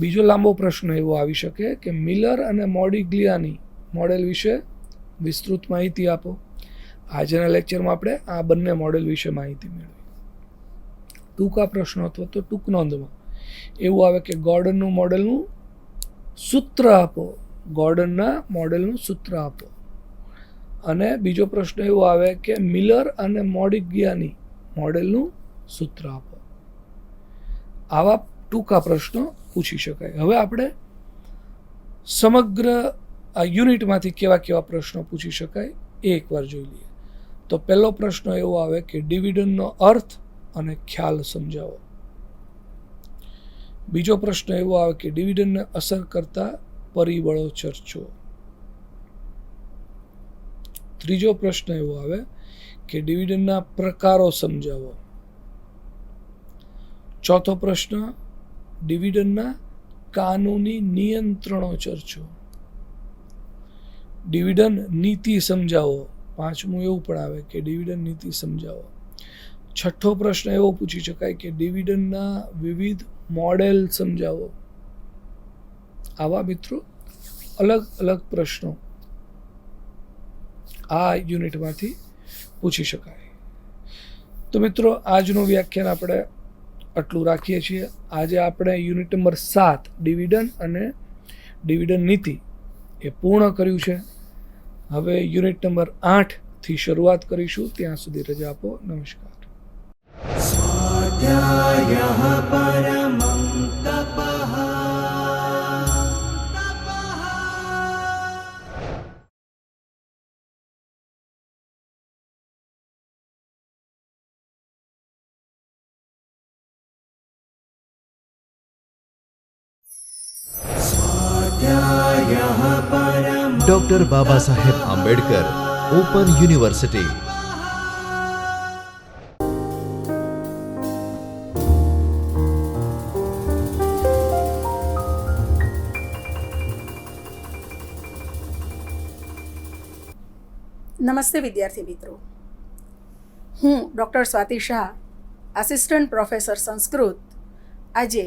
Speaker 1: બીજો લાંબો પ્રશ્ન એવો આવી શકે કે મિલર અને મોડિગ્લિયાની મોડેલ વિશે વિસ્તૃત માહિતી આપો. આજના લેક્ચરમાં આપણે આ બંને મોડેલ વિશે માહિતી મેળવી. ટૂંકા પ્રશ્નો અથવા તો ટૂંક નોંધમાં એવું આવે કે ગોર્ડનનું મોડેલનું સૂત્ર આપો. ગોર્ડનના મોડેલનું સૂત્ર આપો. અને બીજો પ્રશ્ન એવો આવે કે મિલર અને મોડિગ્લિયાની મોડેલનું સૂત્ર આપો. આવા ટૂંકા પ્રશ્નો પૂછી શકાય. હવે આપણે સમગ્ર આ યુનિટમાંથી કેવા કેવા પ્રશ્નો પૂછી શકાય એ એકવાર જોઈ લઈએ. તો પહેલો પ્રશ્ન એવો આવે કે ડિવિડન્ડનો અર્થ અને ખ્યાલ સમજાવો. બીજો પ્રશ્ન એવો આવે કે ડિવિડન્ડને અસર કરતા પરિબળો ચર્ચો. ત્રીજો પ્રશ્ન એવો આવે કે ડિવિડન્ડના પ્રકારો સમજાવો. ચોથો પ્રશ્ન ડિવિડન્ડના કાનૂની નિયંત્રણો ચર્ચો. ડિવિડન્ડ નીતિ સમજાવો. પાંચમું એવું પણ આવે કે ડિવિડન્ડ નીતિ સમજાવો. છઠ્ઠો પ્રશ્ન એવો પૂછી શકાય કે ડિવિડન્ડના વિવિધ મોડેલ સમજાવો. આવા મિત્રો અલગ અલગ પ્રશ્નો આ યુનિટમાંથી પૂછી શકાય. તો મિત્રો, આજનું વ્યાખ્યાન આપણે આટલું રાખીએ છીએ. આજે આપણે યુનિટ નંબર 7 ડિવિડન્ડ અને ડિવિડન્ડ નીતિ એ પૂર્ણ કર્યું છે. હવે યુનિટ નંબર 8થી શરૂઆત કરીશું. ત્યાં સુધી રજા આપો. નમસ્કાર.
Speaker 4: स्वाध्यायः परमं तपः. स्वाध्यायः परमं
Speaker 2: doctor Baba Saheb Ambedkar open university.
Speaker 5: નમસ્તે વિદ્યાર્થી મિત્રો, હું doctor Swati Shah, assistant professor Sanskrit, આજે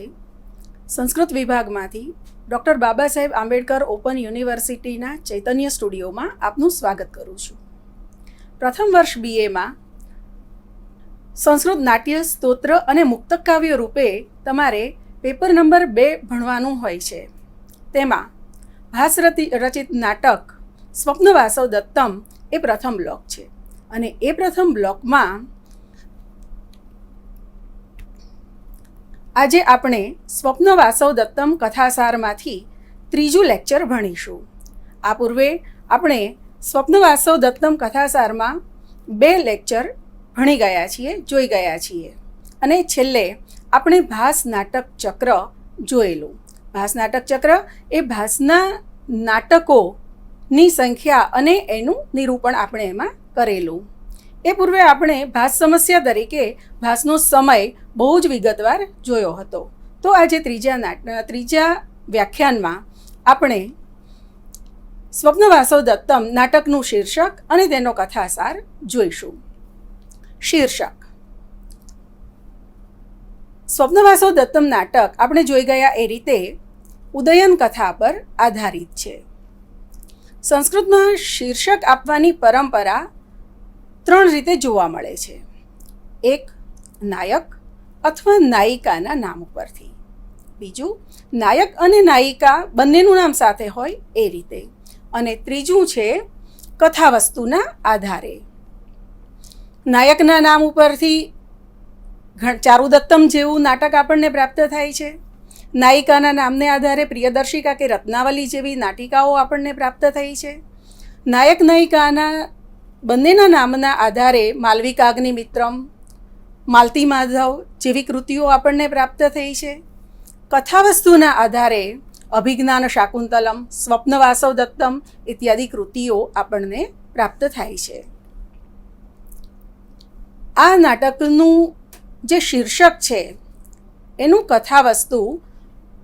Speaker 5: સંસ્કૃત વિભાગમાંથી ડૉક્ટર બાબા સાહેબ આંબેડકર ઓપન યુનિવર્સિટીના ચૈતન્ય સ્ટુડિયોમાં આપનું સ્વાગત કરું છું. પ્રથમ વર્ષ BAમાં સંસ્કૃત નાટ્ય, સ્તોત્ર અને મુક્તક કાવ્ય રૂપે તમારે પેપર નંબર 2 ભણવાનું હોય છે. તેમાં ભાસ રચિત નાટક સ્વપ્ન વાસવ દત્તમ એ પ્રથમ બ્લોક છે. અને એ પ્રથમ બ્લોકમાં આજે આપણે સ્વપ્ન વાસવ દત્તમ કથાસારમાંથી ત્રીજું લેક્ચર ભણીશું. આ પૂર્વે આપણે સ્વપ્ન વાસવ દત્તમ કથાસારમાં 2 લેક્ચર ભણી ગયા છીએ, જોઈ ગયા છીએ. અને છેલ્લે આપણે ભાસ નાટક ચક્ર જોયેલું. ભાસ નાટક ચક્ર એ ભાસના નાટકોની સંખ્યા અને એનું નિરૂપણ આપણે એમાં કરેલું. એ પૂર્વે આપણે ભાસ સમસ્યા તરીકે ભાસનો સમય બહુ જ વિગતવાર જોયો હતો. તો આજે ત્રીજા વ્યાખ્યાનમાં આપણે સ્વપ્ન વાસવ દત્તમ નાટકનું શીર્ષક અને તેનો કથાસાર જોઈશું. શીર્ષક: સ્વપ્ન વાસવ દત્તમ નાટક આપણે જોઈ ગયા એ રીતે ઉદયન કથા પર આધારિત છે. સંસ્કૃતમાં શીર્ષક આપવાની પરંપરા 3 રીતે જોવા મળે છે. એક, નાયક અથવા નાયિકાના નામ ઉપરથી. બીજું, નાયક અને નાયિકા બંનેનું નામ સાથે હોય એ રીતે. અને ત્રીજું છે કથાવસ્તુના આધારે. નાયકના નામ ઉપરથી ચારુદત્તમ જેવું નાટક આપણને પ્રાપ્ત થાય છે. નાયિકાના નામને આધારે પ્રિયદર્શિકા કે રત્નાવલી જેવી નાટિકાઓ આપણને પ્રાપ્ત થઈ છે. નાયક નાયિકાના બંનેના નામના આધારે માલવિકાગ્નિમિત્રમ, માલતી માધવ જેવી કૃતિઓ આપણને પ્રાપ્ત થઈ છે. કથાવસ્તુના આધારે અભિજ્ઞાન શાકુંતલમ, સ્વપ્ન વાસવ દત્તમ ઇત્યાદિ કૃતિઓ આપણને પ્રાપ્ત થાય છે. આ નાટકનું જે શીર્ષક છે એનું કથાવસ્તુ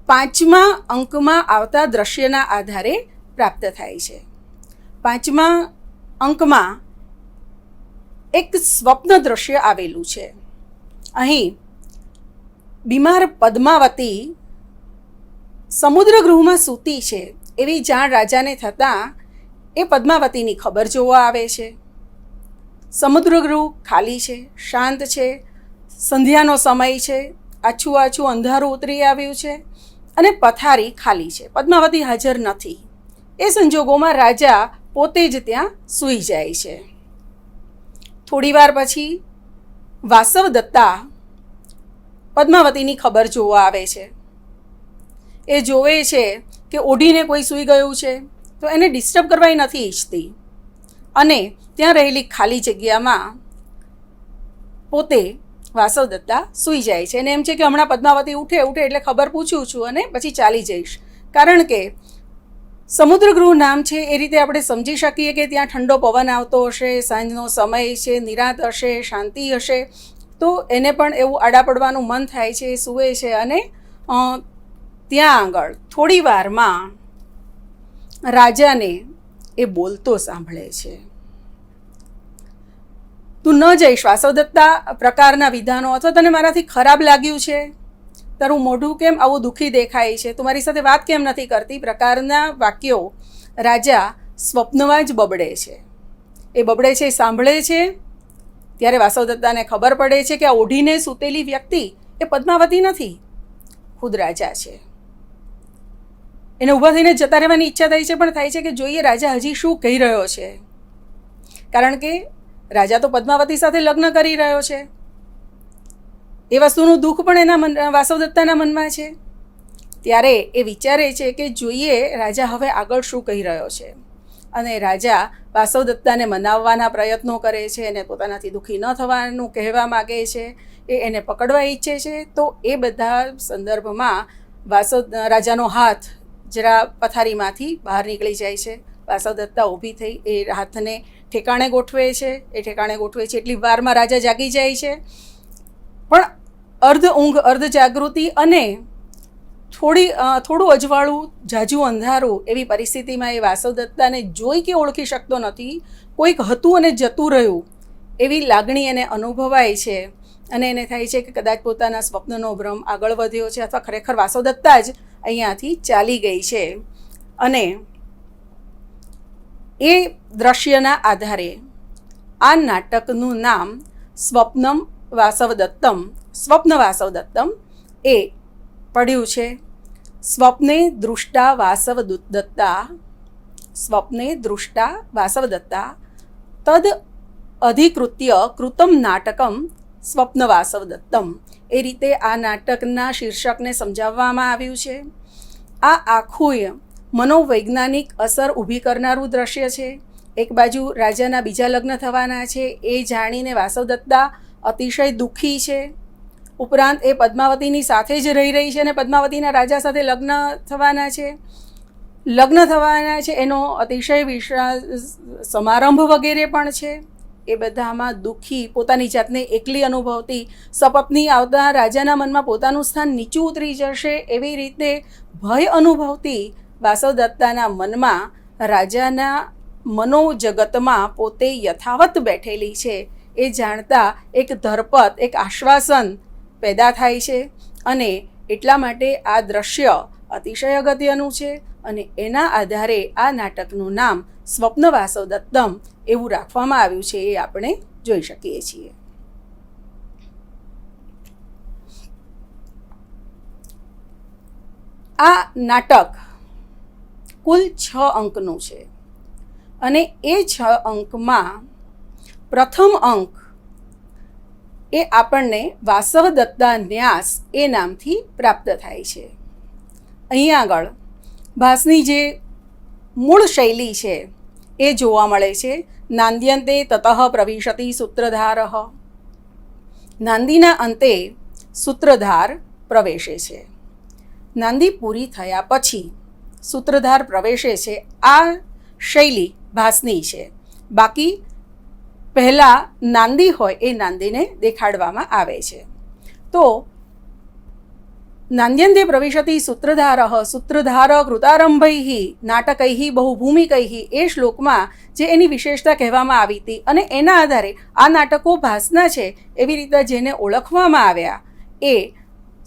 Speaker 5: 5મા અંકમાં આવતા દ્રશ્યના આધારે પ્રાપ્ત થાય છે. 5મા અંકમાં એક સ્વપ્ન દ્રશ્ય આવેલું છે. અહીં બીમાર પદ્માવતી સમુદ્રગૃહમાં સૂતી છે એવી જાણ રાજાને થતાં એ પદ્માવતીની ખબર જોવા આવે છે. સમુદ્રગૃહ ખાલી છે, શાંત છે, સંધ્યાનો સમય છે, આછું આછું અંધારું ઉતરી આવ્યું છે અને પથારી ખાલી છે. પદ્માવતી હાજર નથી. એ સંજોગોમાં રાજા પોતે જ ત્યાં સૂઈ જાય છે. થોડી વાર પછી વાસવ દત્તા પદ્માવતીની ખબર જોવા આવે છે. એ જોવે છે કે ઓઢીને કોઈ સૂઈ ગયું છે, તો એને ડિસ્ટર્બ કરવા નથી ઈચ્છતી અને ત્યાં રહેલી ખાલી જગ્યામાં પોતે વાસવ દત્તા સૂઈ જાય છે. અને એમ છે કે હમણાં પદ્માવતી ઉઠે એટલે ખબર પૂછું છું અને પછી ચાલી જઈશ. કારણ કે સમુદ્રગૃહ નામ છે એ રીતે આપણે સમજી શકીએ કે ત્યાં ઠંડો પવન આવતો હશે, સાંજનો સમય છે, નિરાંત હશે, શાંતિ હશે, તો એને પણ એવું આડા પડવાનું મન થાય છે. એ સૂવે છે અને ત્યાં આગળ થોડી વારમાં રાજાને એ બોલતો સાંભળે છે. તું ન જઈશ વાસવદત્તા પ્રકારના વિધાનો, અથવા તને મારાથી ખરાબ લાગ્યું છે, તારું મોઢું કેમ આવું દુઃખી દેખાય છે, તું મારી સાથે વાત કેમ નથી કરતી, પ્રકારના વાક્યો રાજા સ્વપ્નમાં જ બબડે છે. એ બબડે છે, સાંભળે છે. ત્યારે વાસવદત્તાને ખબર પડે છે કે આ ઓઢીને સૂતેલી વ્યક્તિ એ પદ્માવતી નથી, ખુદ રાજા છે. એને ઊભા થઈને જતા રહેવાની ઈચ્છા થઈ છે, પણ થાય છે કે જોઈએ રાજા હજી શું કહી રહ્યો છે, કારણ કે રાજા તો પદ્માવતી સાથે લગ્ન કરી રહ્યો છે. એ વસ્તુનું દુઃખ પણ એના વાસવદત્તાના મનમાં છે. ત્યારે એ વિચારે છે કે જોઈએ રાજા હવે આગળ શું કહી રહ્યો છે. અને રાજા વાસવદત્તાને મનાવવાના પ્રયત્નો કરે છે, એને પોતાનાથી દુઃખી ન થવાનું કહેવા માગે છે, એને પકડવા ઈચ્છે છે. તો એ બધા સંદર્ભમાં રાજાનો હાથ જરા પથારીમાંથી બહાર નીકળી જાય છે. વાસવદત્તા ઊભી થઈ એ હાથને ઠેકાણે ગોઠવે છે. એટલી વારમાં રાજા જાગી જાય છે. પણ અર્ધ ઊંઘ અર્ધ જાગૃતિ અને થોડું અજવાળું જાજુ અંધારું એવી પરિસ્થિતિમાં એ વાસવદત્તાને જોઈ કે ઓળખી શકતો નથી. કોઈક હતું અને જતું રહ્યું એવી લાગણી એને અનુભવાય છે. અને એને થાય છે કે કદાચ પોતાના સ્વપ્નનો ભ્રમ આગળ વધ્યો છે, અથવા ખરેખર વાસવદત્તા જ અહીંયાથી ચાલી ગઈ છે. અને એ દ્રશ્યના આધારે આ નાટકનું નામ સ્વપ્ન વાસવ દત્તમ એ પડ્યું છે. સ્વપ્ને દૃષ્ટા વાસવ દત્તા તદ અધિકૃત્ય કૃતમ નાટકમ સ્વપ્ન વાસવ દત્તમ. એ રીતે આ નાટકના શીર્ષકને સમજાવવામાં આવ્યું છે. આ આખું મનોવૈજ્ઞાનિક અસર ઊભી કરનારું દ્રશ્ય છે. એક બાજુ રાજાના બીજા લગ્ન થવાના છે એ જાણીને વાસવદત્તા અતિશય દુઃખી છે. ઉપરાંત એ પદ્માવતીની સાથે જ રહી છે અને પદ્માવતીના રાજા સાથે લગ્ન થવાના છે એનો અતિશય વિશાળ સમારંભ વગેરે પણ છે. એ બધામાં દુઃખી, પોતાની જાતને એકલી અનુભવતી, સપત્ની આવતા રાજાના મનમાં પોતાનું સ્થાન નીચું ઉતરી જશે એવી રીતે ભય અનુભવતી વાસવદત્તાના મનમાં રાજાના મનોજગતમાં પોતે યથાવત બેઠેલી છે એ જાણતા એક ધરપત, એક આશ્વાસન પેદા થાય છે. અને એટલા માટે આ દ્રશ્ય અતિશય અગત્યનું છે અને એના આધારે આ નાટકનું નામ સ્વપ્ન વાસવદત્તમ એવું રાખવામાં આવ્યું છે એ આપણે જોઈ શકીએ છીએ. આ નાટક કુલ 6 અંકનું છે અને એ 6 અંકમાં પ્રથમ અંક એ આપણને વાસવદત્તા ન્યાસ એ નામથી પ્રાપ્ત થાય છે. અહીંયા આગળ ભાસની જે મૂળ શૈલી છે એ જોવા મળે છે. નાંદ્યંતે તતઃ પ્રવિશતિ સૂત્રધારઃ. નાંદીના અંતે સૂત્રધાર પ્રવેશે છે. નાંદી પૂરી થયા પછી સૂત્રધાર પ્રવેશે છે. આ શૈલી ભાસની છે. બાકી પહેલાં નાંદી હોય એ નાંદીને દેખાડવામાં આવે છે. તો નાંદ્યંતે પ્રવિશતિ સૂત્રધારઃ સૂત્રધાર કૃતારંભૈઃ નાટકૈઃ બહુભૂમિકૈઃ એ શ્લોકમાં જે એની વિશેષતા કહેવામાં આવી હતી અને એના આધારે આ નાટકો ભાસના છે એવી રીતે જેને ઓળખવામાં આવ્યા એ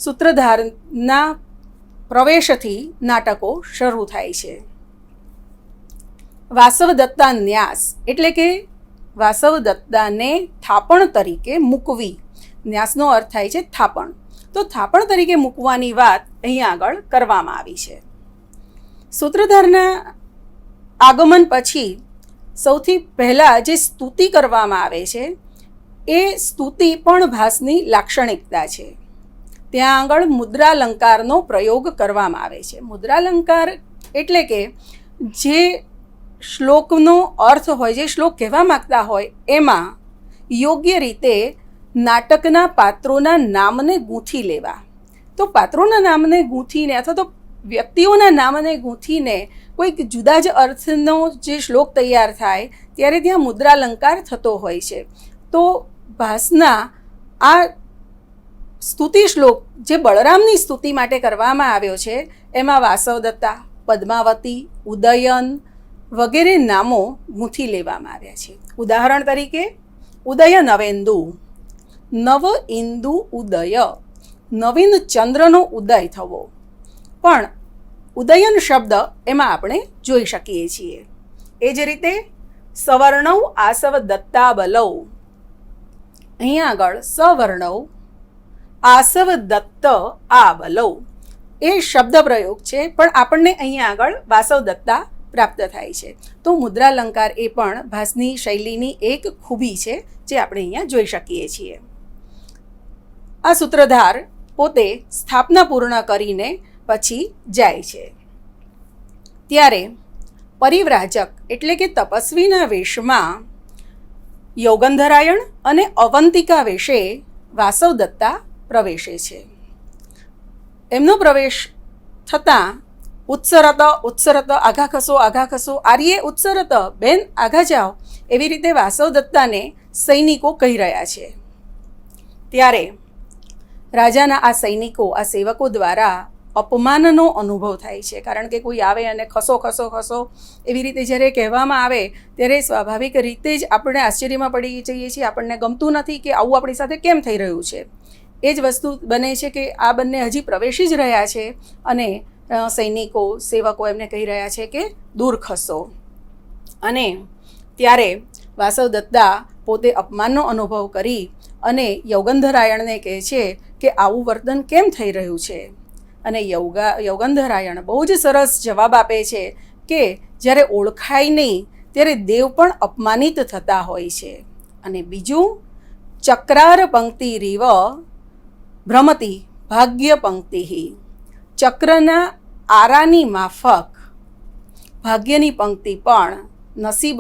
Speaker 5: સૂત્રધારના પ્રવેશથી નાટકો શરૂ થાય છે. વાસવદત્તા ન્યાસ એટલે કે વાસવદત્તાને થાપણ તરીકે મૂકવી. ન્યાસનો અર્થ થાય છે થાપણ. તો થાપણ તરીકે મૂકવાની વાત અહીંયા આગળ કરવામાં આવી છે. સૂત્રધારના આગમન પછી સૌથી પહેલાં જે સ્તુતિ કરવામાં આવે છે એ સ્તુતિ પણ ભાસની લાક્ષણિકતા છે. ત્યાં આગળ મુદ્રાલંકારનો પ્રયોગ કરવામાં આવે છે. મુદ્રાલંકાર એટલે કે જે શ્લોકનો અર્થ હોય, જે શ્લોક કહેવા માગતા હોય એમાં યોગ્ય રીતે નાટકના પાત્રોના નામને ગૂંથી લેવા. તો પાત્રોના નામને ગૂંથીને અથવા તો વ્યક્તિઓના નામને ગૂંથીને કોઈક જુદા જ અર્થનો જે શ્લોક તૈયાર થાય ત્યારે ત્યાં મુદ્રાલંકાર થતો હોય છે. તો ભાસના આ સ્તુતિ શ્લોક જે બળરામની સ્તુતિ માટે કરવામાં આવ્યો છે એમાં વાસવદત્તા, પદ્માવતી, ઉદયન વગેરે નામો ગૂંથી લેવામાં આવ્યા છે. ઉદાહરણ તરીકે ઉદય નવેન્દુ, નવ ઇન્દુ ઉદય, નવીન ચંદ્રનો ઉદય થવો. પણ ઉદયન શબ્દ એમાં આપણે જોઈ શકીએ છીએ. એ જ રીતે સવર્ણવ આસવ દત્તા બલવ, અહીંયા આગળ સવર્ણવ આસવ દત્ત આ બલવ એ શબ્દ પ્રયોગ છે પણ આપણને અહીંયા આગળ વાસવદત્તા પ્રાપ્ત થાય છે. તો મુદ્રાલંકાર એ પણ ભાસની શૈલીની એક ખૂબી છે જે આપણે અહીંયા જોઈ શકીએ છીએ. આ સૂત્રધાર પોતે સ્થાપના પૂર્ણ કરીને પછી જાય છે. ત્યારે પરિવ્રાજક એટલે કે તપસ્વીના વેશમાં યોગંધરાયણ અને અવંતિકા વેશે વાસવદત્તા પ્રવેશે છે. એમનો પ્રવેશ થતાં ઉત્સરત ઉત્સરત, આઘા ખસો, આર્યે ઉત્સરત, બેન આઘા જાઓ એવી રીતે વાસવદત્તાને સૈનિકો કહી રહ્યા છે. ત્યારે રાજાના આ સૈનિકો, આ સેવકો દ્વારા અપમાનનો અનુભવ થાય છે. કારણ કે કોઈ આવે અને ખસો ખસો ખસો એવી રીતે જ્યારે કહેવામાં આવે ત્યારે સ્વાભાવિક રીતે જ આપણે આશ્ચર્યમાં પડી જઈએ છીએ. આપણને ગમતું નથી કે આવું આપણી સાથે કેમ થઈ રહ્યું છે. એ જ વસ્તુ બને છે કે આ બંને હજી પ્રવેશી જ રહ્યા છે અને સૈનિકો, સેવકો એમને કહી રહ્યા છે કે દૂર ખસો. અને ત્યારે વાસવદત્તા પોતે અપમાનનો અનુભવ કરી અને યોગંધરાયણને કહે છે કે આવું વર્તન કેમ થઈ રહ્યું છે. અને યોગંધરાયણ બહુ જ સરસ જવાબ આપે છે કે જ્યારે ઓળખાય નહીં ત્યારે દેવ પણ અપમાનિત થતા હોય છે. અને બીજું, ચક્રાર પંક્તિ રીવ ભ્રમતી ભાગ્ય પંક્તિ. ચક્રના આરાની માફક ભાગ્યની પંક્તિ પણ, નસીબ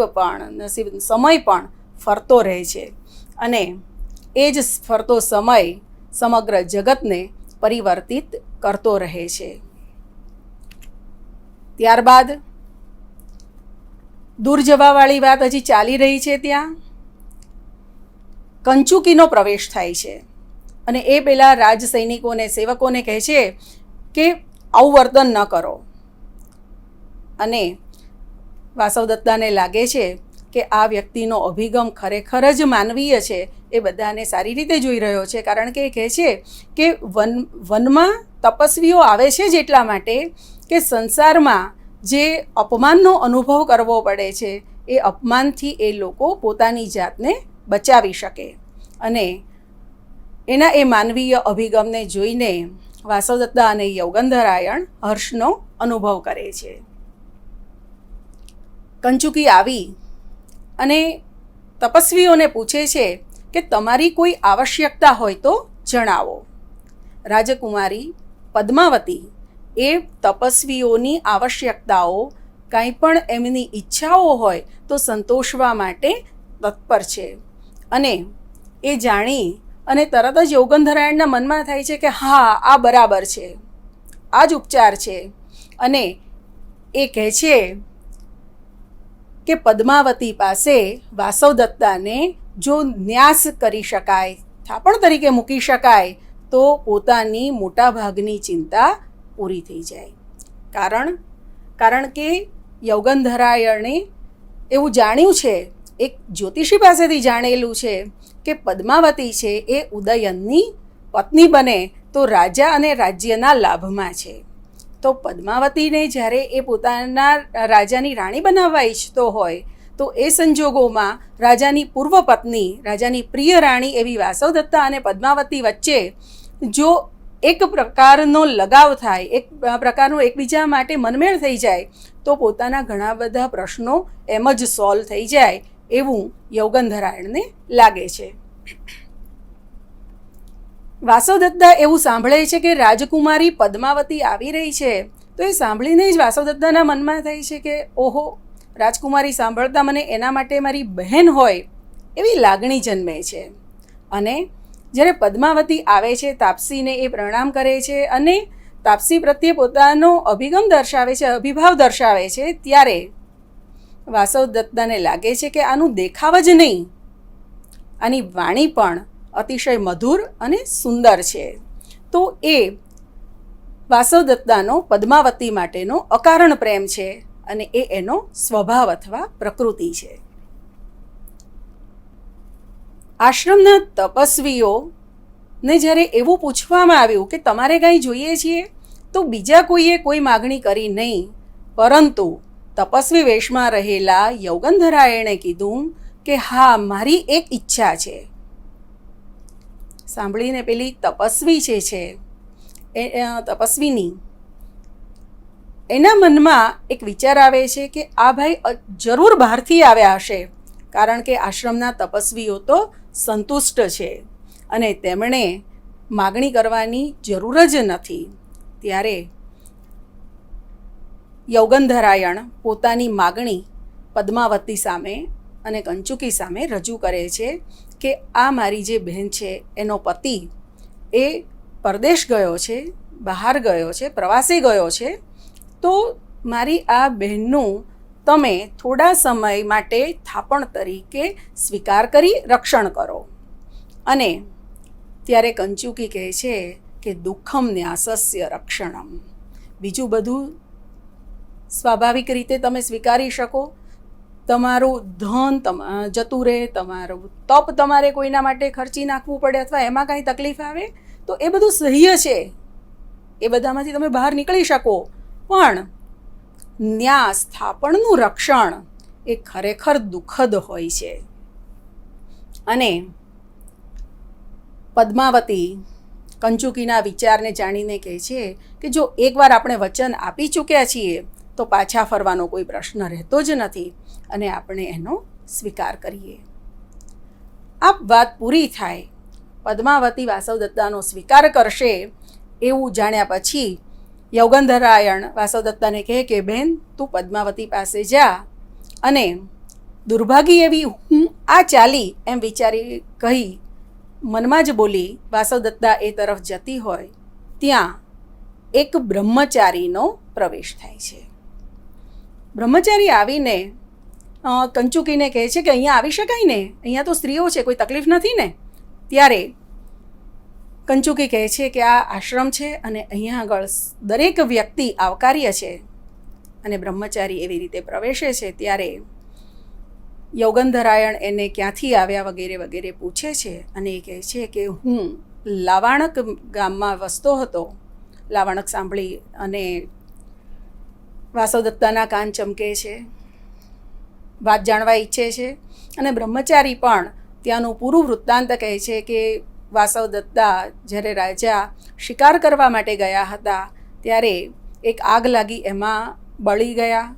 Speaker 5: સમય પણ ફરતો રહે છે અને એ જ ફરતો સમય સમગ્ર જગતને પરિવર્તિત કરતો રહે છે. ત્યારબાદ દૂર જવાવાળી વાત હજી ચાલી રહી છે. ત્યાં કંચુકીનો પ્રવેશ થાય છે અને એ પેલા રાજ સૈનિકોને સેવકોને કહે છે કે આવું વર્તન ન કરો. અને વાસવદત્તાને લાગે છે કે આ વ્યક્તિનો અભિગમ ખરેખર જ માનવીય છે. એ બધાને સારી રીતે જોઈ રહ્યો છે, કારણ કે એ કહે છે કે વનમાં તપસ્વીઓ આવે છે જ એટલા માટે કે સંસારમાં જે અપમાનનો અનુભવ કરવો પડે છે એ અપમાનથી એ લોકો પોતાની જાતને બચાવી શકે. અને એના એ માનવીય અભિગમને જોઈને વાસવદત્તા અને યૌગંધરાયણ હર્ષનો અનુભવ કરે છે. કંચુકી આવી અને તપસ્વીઓને પૂછે છે કે તમારી કોઈ આવશ્યકતા હોય તો જણાવો. રાજકુમારી પદ્માવતી એ તપસ્વીઓની આવશ્યકતાઓ, કાંઈ પણ એમની ઈચ્છાઓ હોય તો સંતોષવા માટે તત્પર છે. અને એ જાણી અને તરત જ યૌગંધરાયણના મનમાં થાય છે કે હા, આ બરાબર છે, આ જ ઉપચાર છે. અને એ કહે છે કે પદ્માવતી પાસે વાસવદત્તાને જો ન્યાસ કરી શકાય, થાપણ તરીકે મૂકી શકાય તો પોતાની મોટાભાગની ચિંતા પૂરી થઈ જાય. કારણ કે યૌગંધરાયણે એવું જાણ્યું છે, એક જ્યોતિષી પાસેથી જાણેલું છે કે પદ્માવતી છે એ ઉદયનની પત્ની બને તો રાજા અને રાજ્યના લાભમાં છે. તો પદ્માવતીને જ્યારે એ પોતાના રાજાની રાણી બનાવવા ઈચ્છતો હોય તો એ સંજોગોમાં રાજાની પૂર્વ પત્ની, રાજાની પ્રિય રાણી એવી વાસવદત્તા અને પદ્માવતી વચ્ચે જો એક પ્રકારનો લગાવ થાય, એક પ્રકારનો એકબીજા માટે મનમેળ થઈ જાય તો પોતાના ઘણા બધા પ્રશ્નો એમ જ સોલ્વ થઈ જાય એવું યૌગંધરાયણને લાગે છે. વાસવદત્તા એવું સાંભળે છે કે રાજકુમારી પદ્માવતી આવી રહી છે તો એ સાંભળીને જ વાસવદત્તાના મનમાં થાય છે કે ઓહો, રાજકુમારી સાંભળતા મને એના માટે મારી બહેન હોય એવી લાગણી જન્મે છે. અને જ્યારે પદ્માવતી આવે છે, તાપસીને એ પ્રણામ કરે છે અને તાપસી પ્રત્યે પોતાનો અભિગમ દર્શાવે છે, અભિભાવ દર્શાવે છે, ત્યારે વાસવદત્તાને લાગે છે કે આનું દેખાવ જ નહીં, આની વાણી પણ અતિશય મધુર અને સુંદર છે. તો એ વાસવદત્તાનો પદ્માવતી માટેનો અકારણ પ્રેમ છે અને એ એનો સ્વભાવ અથવા પ્રકૃતિ છે. આશ્રમના તપસ્વીઓને જ્યારે એવું પૂછવામાં આવ્યું કે તમારે કાંઈ જોઈએ છીએ તો બીજા કોઈએ કોઈ માગણી કરી નહીં, પરંતુ તપસ્વી વેશમાં રહેલા યૌગંધરાયણે કીધું કે હા, મારી એક ઈચ્છા છે. સાંભળીને પેલી તપસ્વી છે તપસ્વીની એના મનમાં એક વિચાર આવે છે કે આ ભાઈ જરૂર બહારથી આવ્યા હશે, કારણ કે આશ્રમના તપસ્વીઓ તો સંતુષ્ટ છે અને તેમણે માગણી કરવાની જરૂર જ નથી. ત્યારે યૌગંધરાયણ પોતાની માગણી પદ્માવતી સામે અને કંચુકી સામે રજૂ કરે છે કે આ મારી જે બહેન છે એનો પતિ એ પરદેશ ગયો છે, બહાર ગયો છે, પ્રવાસે ગયો છે, તો મારી આ બહેનનું તમે થોડા સમય માટે થાપણ તરીકે સ્વીકાર કરી રક્ષણ કરો. અને ત્યારે કંચુકી કહે છે કે દુઃખમ ન્યાસસ્ય રક્ષણમ, બીજું બધું સ્વાભાવિક રીતે તમે સ્વીકારી શકો, તમારું ધન જતું રહે, તમારું તપ તમારે કોઈના માટે ખર્ચી નાખવું પડે અથવા એમાં કાંઈ તકલીફ આવે તો એ બધું સહ્ય છે, એ બધામાંથી તમે બહાર નીકળી શકો. પણ ન્યાસ, થાપણનું રક્ષણ એ ખરેખર દુઃખદ હોય છે. અને પદ્માવતી કંચુકીના વિચારને જાણીને કહે છે કે જો એકવાર આપણે વચન આપી ચૂક્યા છીએ તો પાછા ફરવાનો કોઈ પ્રશ્ન રહેતો જ નથી અને આપણે એનો સ્વીકાર કરીએ. આ વાત પૂરી થાય, પદ્માવતી વાસવદત્તાનો સ્વીકાર કરશે એવું જાણ્યા પછી યૌગંધરાયણ વાસવદત્તાને કહે કે બહેન, તું પદ્માવતી પાસે જા અને દુર્ભાગી એવી હું આ ચાલી એમ વિચારી કહી મનમાં જ બોલી વાસવદત્તા એ તરફ જતી હોય ત્યાં એક બ્રહ્મચારીનો પ્રવેશ થાય છે. બ્રહ્મચારી આવીને કંચુકીને કહે છે કે અહીંયા આવી શકાય ને, અહીંયા તો સ્ત્રીઓ છે, કોઈ તકલીફ નથી ને. ત્યારે કંચુકી કહે છે કે આ આશ્રમ છે અને અહીંયા આગળ દરેક વ્યક્તિ આવકાર્ય છે, અને બ્રહ્મચારી એવી રીતે પ્રવેશે છે. ત્યારે યૌગંધરાયણ એને ક્યાંથી આવ્યા વગેરે વગેરે પૂછે છે, અને એ કહે છે કે હું લાવાણક ગામમાં વસતો હતો. લાવાણક સાંભળી અને વાસવદત્તાના કાન ચમકે છે, વાત જાણવા ઈચ્છે છે, અને બ્રહ્મચારી પણ ત્યાંનું પૂરું વૃત્તાંત કહે છે કે વાસવદત્તા જ્યારે રાજા શિકાર કરવા માટે ગયા હતા ત્યારે એક આગ લાગી, એમાં બળી ગયા.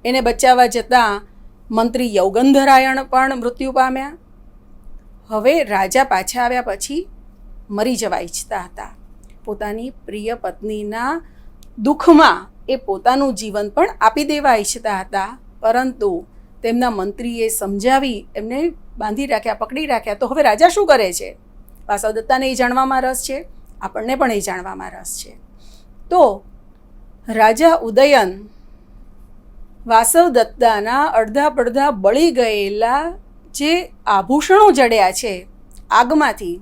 Speaker 5: એને બચાવવા જતાં મંત્રી યૌગંધરાયણ પણ મૃત્યુ પામ્યા. હવે રાજા પાછા આવ્યા પછી મરી જવા ઈચ્છતા હતા. પોતાની પ્રિય પત્નીના દુઃખમાં એ પોતાનું જીવન પણ આપી દેવા ઈચ્છતા હતા, પરંતુ તેમના મંત્રીએ સમજાવી એમને બાંધી રાખ્યા, પકડી રાખ્યા. તો હવે રાજા શું કરે છે? વાસવદત્તાને એ જાણવામાં રસ છે, આપણને પણ એ જાણવામાં રસ છે. તો રાજા ઉદયન વાસવદત્તાના અડધા પડધા બળી ગયેલા જે આભૂષણો જડ્યા છે આગમાંથી,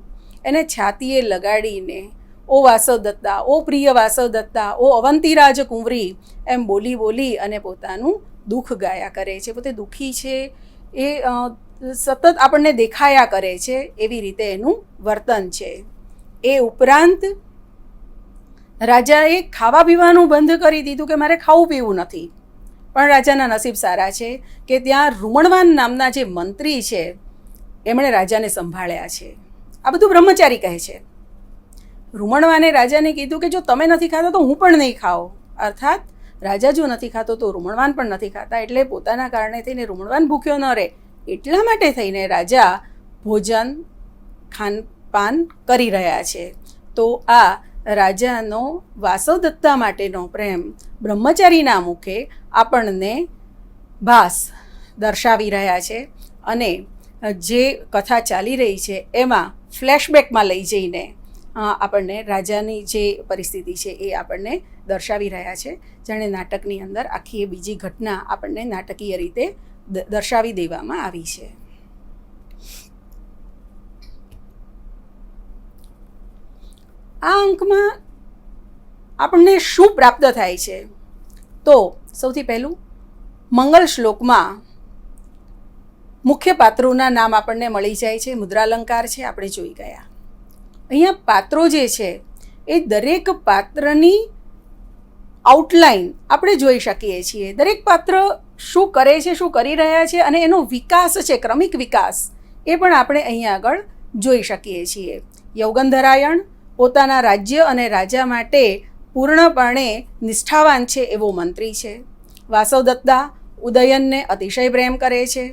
Speaker 5: એને છાતીએ લગાડીને ઓ વાસવદત્તા, ઓ પ્રિય વાસવદત્તા, ઓ અવંતી રાજકુંવરી એમ બોલી બોલી અને પોતાનું દુઃખ ગાયા કરે છે. પોતે દુઃખી છે એ સતત આપણને દેખાયા કરે છે, એવી રીતે એનું વર્તન છે. એ ઉપરાંત રાજાએ ખાવા પીવાનું બંધ કરી દીધું કે મારે ખાવું પીવું નથી. પણ રાજાના નસીબ સારા છે કે ત્યાં રૂમણવાન નામના જે મંત્રી છે એમણે રાજાને સંભાળ્યા છે. આ બધું બ્રહ્મચારી કહે છે. રૂમણવાને રાજાને કીધું કે જો તમે નથી ખાતા તો હું પણ નહીં ખાઉં. અર્થાત રાજા જો નથી ખાતો તો રૂમણવાન પણ નથી ખાતા, એટલે પોતાના કારણે થઈને રૂમણવાન ભૂખ્યો ન રહે એટલા માટે થઈને રાજા ભોજન ખાનપાન કરી રહ્યા છે. તો આ રાજાનો વાસવદત્તા માટેનો પ્રેમ બ્રહ્મચારીના મુખે આપણને ભાસ દર્શાવી રહ્યા છે, અને જે કથા ચાલી રહી છે એમાં ફ્લેશબેકમાં લઈ જઈને આપણને રાજાની જે પરિસ્થિતિ છે એ આપણને દર્શાવી રહ્યા છે. જાણે નાટકની અંદર આખી એ બીજી ઘટના આપણને નાટકીય રીતે દર્શાવી દેવામાં આવી છે. આ અંકમાં આપણને શું પ્રાપ્ત થાય છે? તો સૌથી પહેલું મંગલ શ્લોકમાં મુખ્ય પાત્રોના નામ આપણને મળી જાય છે. મુદ્રાલંકાર છે, આપણે જોઈ ગયા. અહીંયા પાત્રો જે છે એ દરેક પાત્રની આઉટલાઈન આપણે જોઈ શકીએ છીએ. દરેક પાત્ર શું કરે છે, શું કરી રહ્યા છે, અને એનો વિકાસ છે, ક્રમિક વિકાસ, એ પણ આપણે અહીંયા આગળ જોઈ શકીએ છીએ. યૌગંધરાયણ પોતાના રાજ્ય અને રાજા માટે પૂર્ણપણે નિષ્ઠાવાન છે એવો મંત્રી છે. વાસવદત્તા ઉદયનને અતિશય પ્રેમ કરે છે.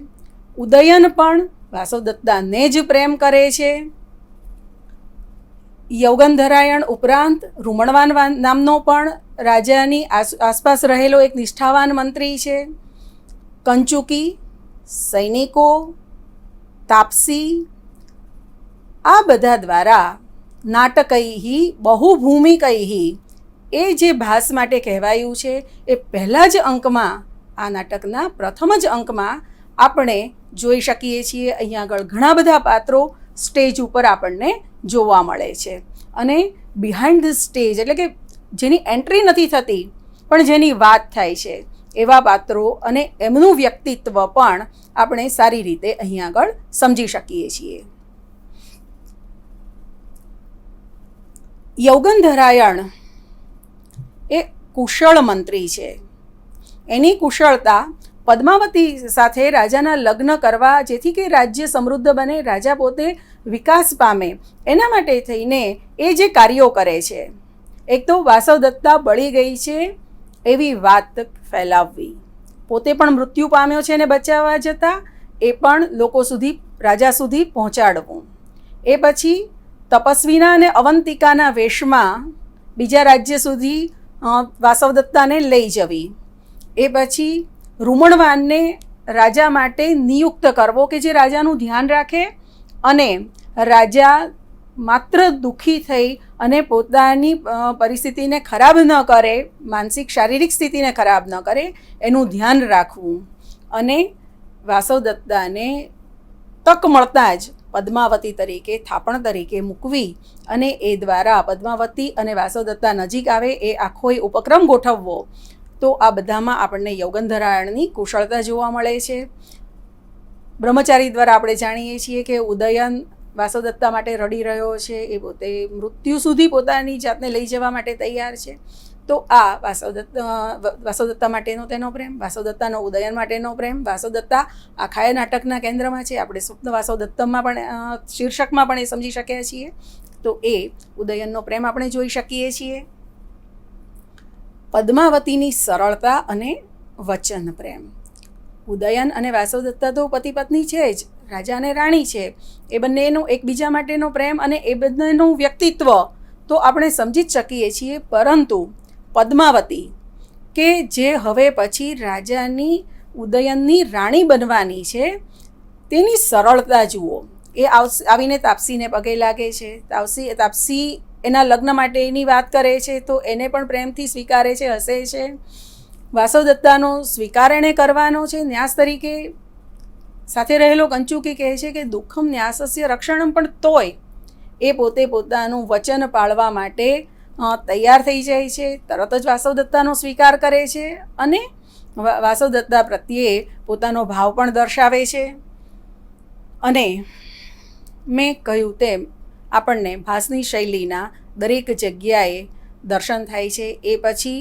Speaker 5: ઉદયન પણ વાસવદત્તાને જ પ્રેમ કરે છે. યૌગંધરાયણ ઉપરાંત રૂમણવાન નામનો પણ રાજાની આસપાસ રહેલો એક નિષ્ઠાવાન મંત્રી છે. કંચુકી, સૈનિકો, તાપસી, આ બધા દ્વારા નાટકૈહી બહુભૂમિકૈહી એ જે ભાસ માટે કહેવાયું છે એ પહેલાં જ અંકમાં, આ નાટકના પ્રથમ જ અંકમાં આપણે જોઈ શકીએ છીએ. અહીંયા આગળ ઘણા બધા પાત્રો સ્ટેજ ઉપર આપણને જોવા મળે છે, અને બિહાઇન્ડ ધ સ્ટેજ એટલે કે જેની એન્ટ્રી નથી થતી પણ જેની વાત થાય છે એવા પાત્રો અને એમનું વ્યક્તિત્વ પણ આપણે સારી રીતે અહીંયા આગળ સમજી શકીએ છીએ. યૌગંધરાયણ એ કુશળ મંત્રી છે. એની કુશળતા પદ્માવતી સાથે રાજાના લગ્ન કરવા, જેથી કે રાજ્ય સમૃદ્ધ બને, રાજા પોતે વિકાસ પામે, એના માટે થઈને એ જે કાર્યો કરે છે. એક તો વાસવદત્તા બળી ગઈ છે એવી વાત ફેલાવવી, પોતે પણ મૃત્યુ પામ્યો છે એને બચાવવા જતાં એ પણ લોકો સુધી, રાજા સુધી પહોંચાડવું. એ પછી તપસ્વીના અને અવંતિકાના વેશમાં બીજા રાજ્ય સુધી વાસવદત્તાને લઈ જવી. એ પછી રૂમણવાનને રાજા માટે નિયુક્ત કરવો કે જે રાજાનું ધ્યાન રાખે, અને રાજા માત્ર દુઃખી થઈ અને પોતાની પરિસ્થિતિને ખરાબ ન કરે, માનસિક શારીરિક સ્થિતિને ખરાબ ન કરે એનું ધ્યાન રાખવું. અને વાસવદત્તાને તક મળતા જ પદ્માવતી તરીકે થાપણ તરીકે મૂકવી અને એ દ્વારા પદ્માવતી અને વાસવદત્તા નજીક આવે એ આખો ઉપક્રમ ગોઠવવો, તો આ બધામાં આપણને યૌગંધરાયણની કુશળતા જોવા મળે છે. બ્રહ્મચારી દ્વારા આપણે જાણીએ છીએ કે ઉદયન વાસવદત્તા માટે રડી રહ્યો છે, એ પોતે મૃત્યુ સુધી પોતાની જાતને લઈ જવા માટે તૈયાર છે. તો આ વાસવદત્તા માટેનો તેનો પ્રેમ, વાસવદત્તાનો ઉદયન માટેનો પ્રેમ. વાસવદત્તા આખાય નાટકના કેન્દ્રમાં છે. આપણે સ્વપ્ન વાસવદત્તમમાં પણ શીર્ષકમાં પણ એ સમજી શકીએ છીએ. તો એ ઉદયનનો પ્રેમ આપણે જોઈ શકીએ છીએ. પદ્માવતીની સરળતા અને વચન પ્રેમ. ઉદયન અને વાસવદત્તા તો પતિ પત્ની છે જ, રાજા અને રાણી છે. એ બંનેનો એકબીજા માટેનો પ્રેમ અને એ બંનેનું વ્યક્તિત્વ તો આપણે સમજી જ શકીએ છીએ. પરંતુ પદ્માવતી કે જે હવે પછી રાજાની ઉદયનની રાણી બનવાની છે, તેની સરળતા જુઓ. એ આવીને તાપસીને પગે લાગે છે. તાપસી એના લગ્ન માટેની વાત કરે છે તો એને પણ પ્રેમથી સ્વીકારે છે, હસે છે. વાસવદત્તાનો સ્વીકાર એણે કરવાનો છે ન્યાસ તરીકે. સાથે રહેલો કંચુકી કહે છે કે દુઃખમ ન્યાસસ્ય રક્ષણમ, પણ તોય એ પોતે પોતાનું વચન પાળવા માટે તૈયાર થઈ જાય છે. તરત જ વાસવદત્તાનો સ્વીકાર કરે છે અને વાસવદત્તા પ્રત્યે પોતાનો ભાવ પણ દર્શાવે છે. અને મેં કહ્યું તેમ આપણને ભાસની શૈલીના દરેક જગ્યાએ દર્શન થાય છે. એ પછી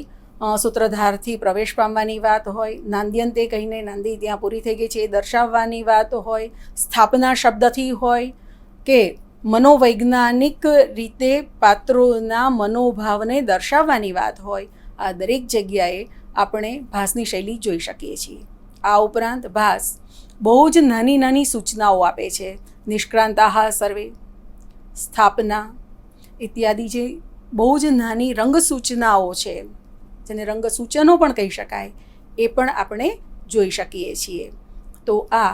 Speaker 5: સૂત્રધારથી પ્રવેશ પામવાની વાત હોય, નાંદ્યંતે કહીને નાંદી ત્યાં પૂરી થઈ ગઈ છે એ દર્શાવવાની વાત હોય, સ્થાપના શબ્દથી હોય કે મનોવૈજ્ઞાનિક રીતે પાત્રોના મનોભાવને દર્શાવવાની વાત હોય, આ દરેક જગ્યાએ આપણે ભાસની શૈલી જોઈ શકીએ છીએ. આ ઉપરાંત ભાસ બહુ જ નાની નાની સૂચનાઓ આપે છે. નિષ્ક્રાંતાહ સર્વે, સ્થાપના ઇત્યાદિ જે બહુ જ નાની રંગ સૂચનાઓ છે, જેને રંગ સૂચનો પણ કહી શકાય, એ પણ આપણે જોઈ શકીએ છીએ. તો આ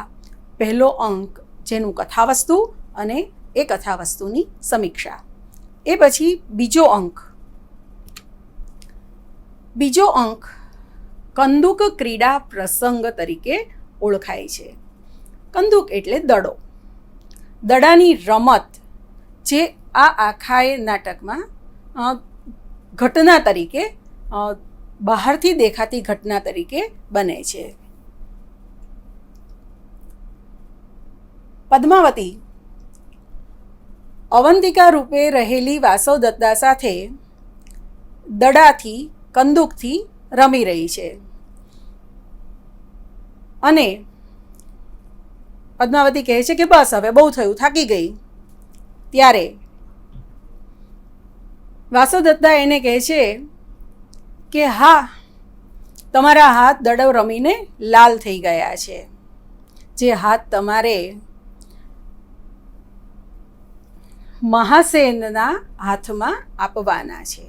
Speaker 5: પહેલો અંક જેનું કથાવસ્તુ અને એ કથાવસ્તુની સમીક્ષા. એ પછી બીજો અંક કંદુક ક્રીડા પ્રસંગ તરીકે ઓળખાય છે. કંદુક એટલે દડો, દડાની રમત જે આ આખાય નાટકમાં ઘટના તરીકે બહારથી દેખાતી ઘટના તરીકે બને છે. પદ્માવતી અવંતિકા રૂપે રહેલી વાસવદત્તા સાથે દડાથી કંદુકથી રમી રહી છે અને પદ્માવતી કહે છે કે બસ હવે બહુ થયું, થાકી ગઈ. ત્યારે વાસવદત્તા એને કહે છે કે હા, તમારા હાથ દડો રમીને લાલ થઈ ગયા છે. જે હાથ તમારે મહાસેનના હાથમાં આપવાના છે,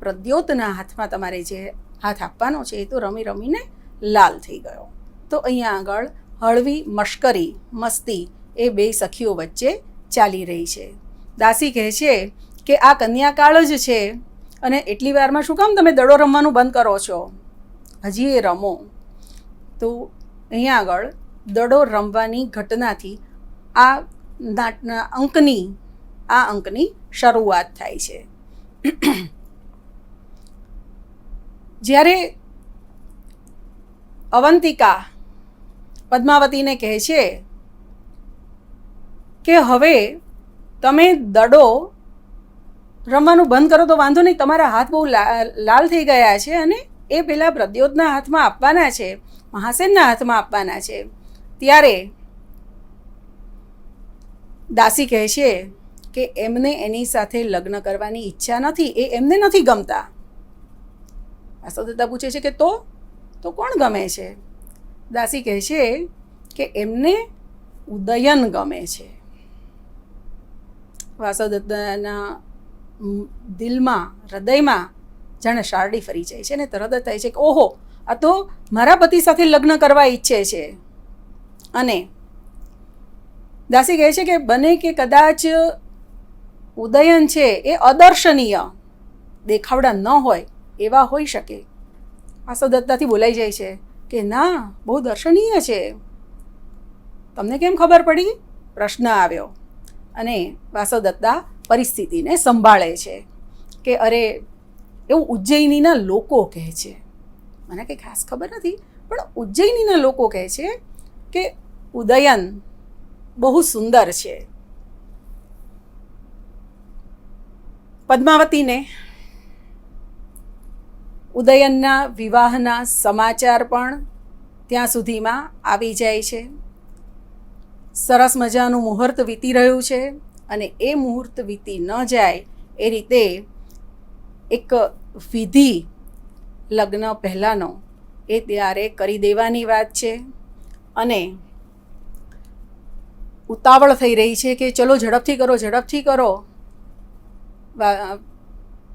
Speaker 5: પ્રદ્યોતના હાથમાં તમારે જે હાથ આપવાનો છે એ તો રમી રમીને લાલ થઈ ગયો. તો અહીંયા આગળ હળવી મશ્કરી, મસ્તી એ બે સખીઓ વચ્ચે ચાલી રહી છે. દાસી કહે છે કે આ કન્યાકાળ જ છે અને એટલી વારમાં શું કામ તમે દડો રમવાનું બંધ કરો છો, હજી એ રમો. તો અહીંયા આગળ દડો રમવાની ઘટનાથી આ અંકની શરૂઆત થાય છે. જ્યારે અવંતિકા પદ્માવતીને કહે છે કે હવે તમે દડો રમવાનું બંધ કરો તો વાંધો નહીં, તમારા હાથ બહુ લાલ થઈ ગયા છે અને એ પેલા પ્રદ્યોતના હાથમાં આપવાના છે, મહાસેનના હાથમાં આપવાના છે. ત્યારે દાસી કહે છે કે એમને એની સાથે લગ્ન કરવાની ઈચ્છા નથી, એ એમને નથી ગમતા. વાસવદત્તા પૂછે છે કે તો કોણ ગમે છે? દાસી કહે છે કે એમને ઉદયન ગમે છે. વાસવદત્તાના દિલમાં, હૃદયમાં જાણે શારડી ફરી જાય છે અને તરત જ થાય છે કે ઓહો, આ તો મારા પતિ સાથે લગ્ન કરવા ઈચ્છે છે. અને દાસી કહે છે કે બને કે કદાચ ઉદયન છે એ અદર્શનીય, દેખાવડા ન હોય એવા હોઈ શકે. વાસવદત્તાથી બોલાઈ જાય છે કે ના, બહુ દર્શનીય છે. તમને કેમ ખબર પડી? પ્રશ્ન આવ્યો. અને વાસવદત્તા પરિસ્થિતિને સંભાળે છે કે અરે, એવું ઉજ્જૈનીના લોકો કહે છે. મને કંઈ ખાસ ખબર નથી, પણ ઉજ્જૈનીના લોકો કહે છે કે ઉદયન બહુ સુંદર છે. પદ્માવતીને ઉદયનના વિવાહના સમાચાર પણ ત્યાં સુધીમાં આવી જાય છે. સરસ મજાનું મુહૂર્ત વીતી રહ્યું છે અને એ મુહૂર્ત વીતી ન જાય એ રીતે એક વિધિ લગ્ન પહેલાંનો એ ત્યારે કરી દેવાની વાત છે. અને ઉતાવળ થઈ રહી છે કે ચલો ઝડપથી કરો, ઝડપથી કરો.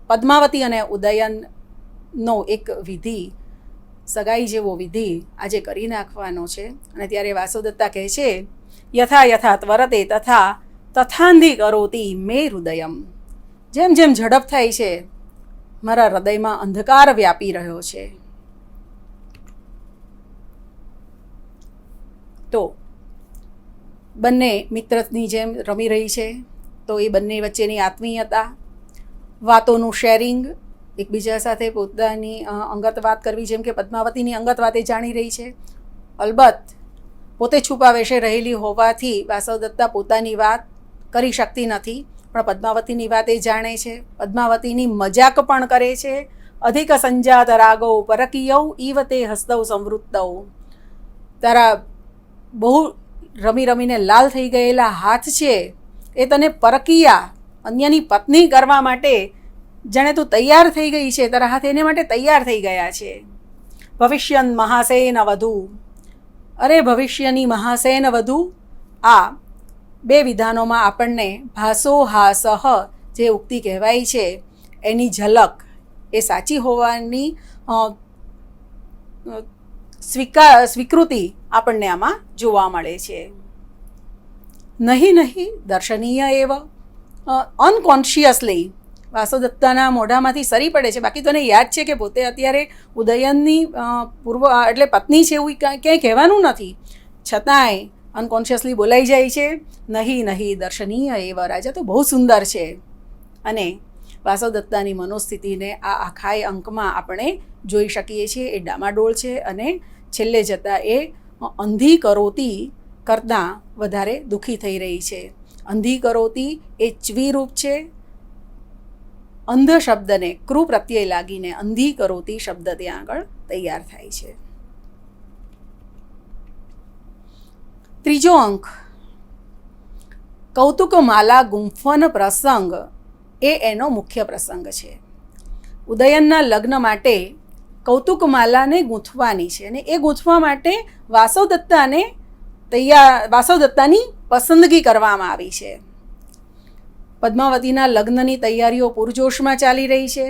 Speaker 5: પદ્માવતી અને ઉદયનનો એક વિધિ, સગાઈ જેવો વિધિ આજે કરી નાખવાનો છે. અને ત્યારે વાસવદત્તા કહે છે, યથા યથા ત્વરતે તથા તથાંધિ કરોતી મે હૃદયમ. જેમ જેમ ઝડપ થાય છે, મારા હૃદયમાં અંધકાર વ્યાપી રહ્યો છે. તો બંને મિત્રની જેમ રમી રહી છે. તો એ બંને વચ્ચેની આત્મીયતા, વાતોનું શેરિંગ, એકબીજા સાથે પોતાની અંગત વાત કરવી, જેમ કે પદ્માવતીની અંગત વાતે જાણી રહી છે. અલબત્ત પોતે છુપાવેશે રહેલી હોવાથી વાસવદત્તા પોતાની વાત કરી શકતી નથી, પણ પદ્માવતીની વાત એ જાણે છે. પદ્માવતીની મજાક પણ કરે છે. અધિક સંજાત રાગો પરકીયૌ ઈવ તે હસ્તૌ સંવૃત્તૌ. તારા બહુ રમી રમીને લાલ થઈ ગયેલા હાથ છે એ તને પરકીયા, અન્યની પત્ની કરવા માટે જાણે તું તૈયાર થઈ ગઈ છે, તારા હાથ એને માટે તૈયાર થઈ ગયા છે. ભવિષ્યન મહાસેન વધુ. અરે ભવિષ્યની મહાસેન વધુ. આ બે વિધાનોમાં આપણને ભાસો હાસહ જે ઉક્તિ કહેવાય છે એની ઝલક, એ સાચી હોવાની સ્વીકૃતિ આપણને આમાં જોવા મળે છે. નહીં નહીં દર્શનીય એવ. અનકોન્શિયસલી વાસવદત્તાના મોઢામાંથી સરી પડે છે. બાકી તને યાદ છે કે પોતે અત્યારે ઉદયનની એટલે પત્ની છે એવું ક્યાંય કહેવાનું નથી, છતાંય અનકોન્શિયસલી બોલાઈ જાય છે, નહીં નહીં દર્શનીય એવા. રાજા તો બહુ સુંદર છે. અને વાસવદત્તાની મનોસ્થિતિને આ આખાય અંકમાં આપણે જોઈ શકીએ છીએ. એ ડામાડોળ છે અને છેલ્લે જતાં એ અંધી કરોતી કરતાં વધારે દુઃખી થઈ રહી છે. અંધી કરોતી એ ચવીરૂપ છે. અંધ શબ્દને ક્રૂ પ્રત્યય લાગીને અંધી કરોતી શબ્દ ત્યાં આગળ તૈયાર થાય છે. ત્રીજો અંક, કૌતુકમાલા ગુંફન પ્રસંગ એ એનો મુખ્ય પ્રસંગ છે. ઉદયનના લગ્ન માટે કૌતુકમાલાને ગૂંથવાની છે અને એ ગૂંથવા માટે વાસવદત્તાની પસંદગી કરવામાં આવી છે. પદ્માવતીના લગ્નની તૈયારીઓ પૂરજોશમાં ચાલી રહી છે.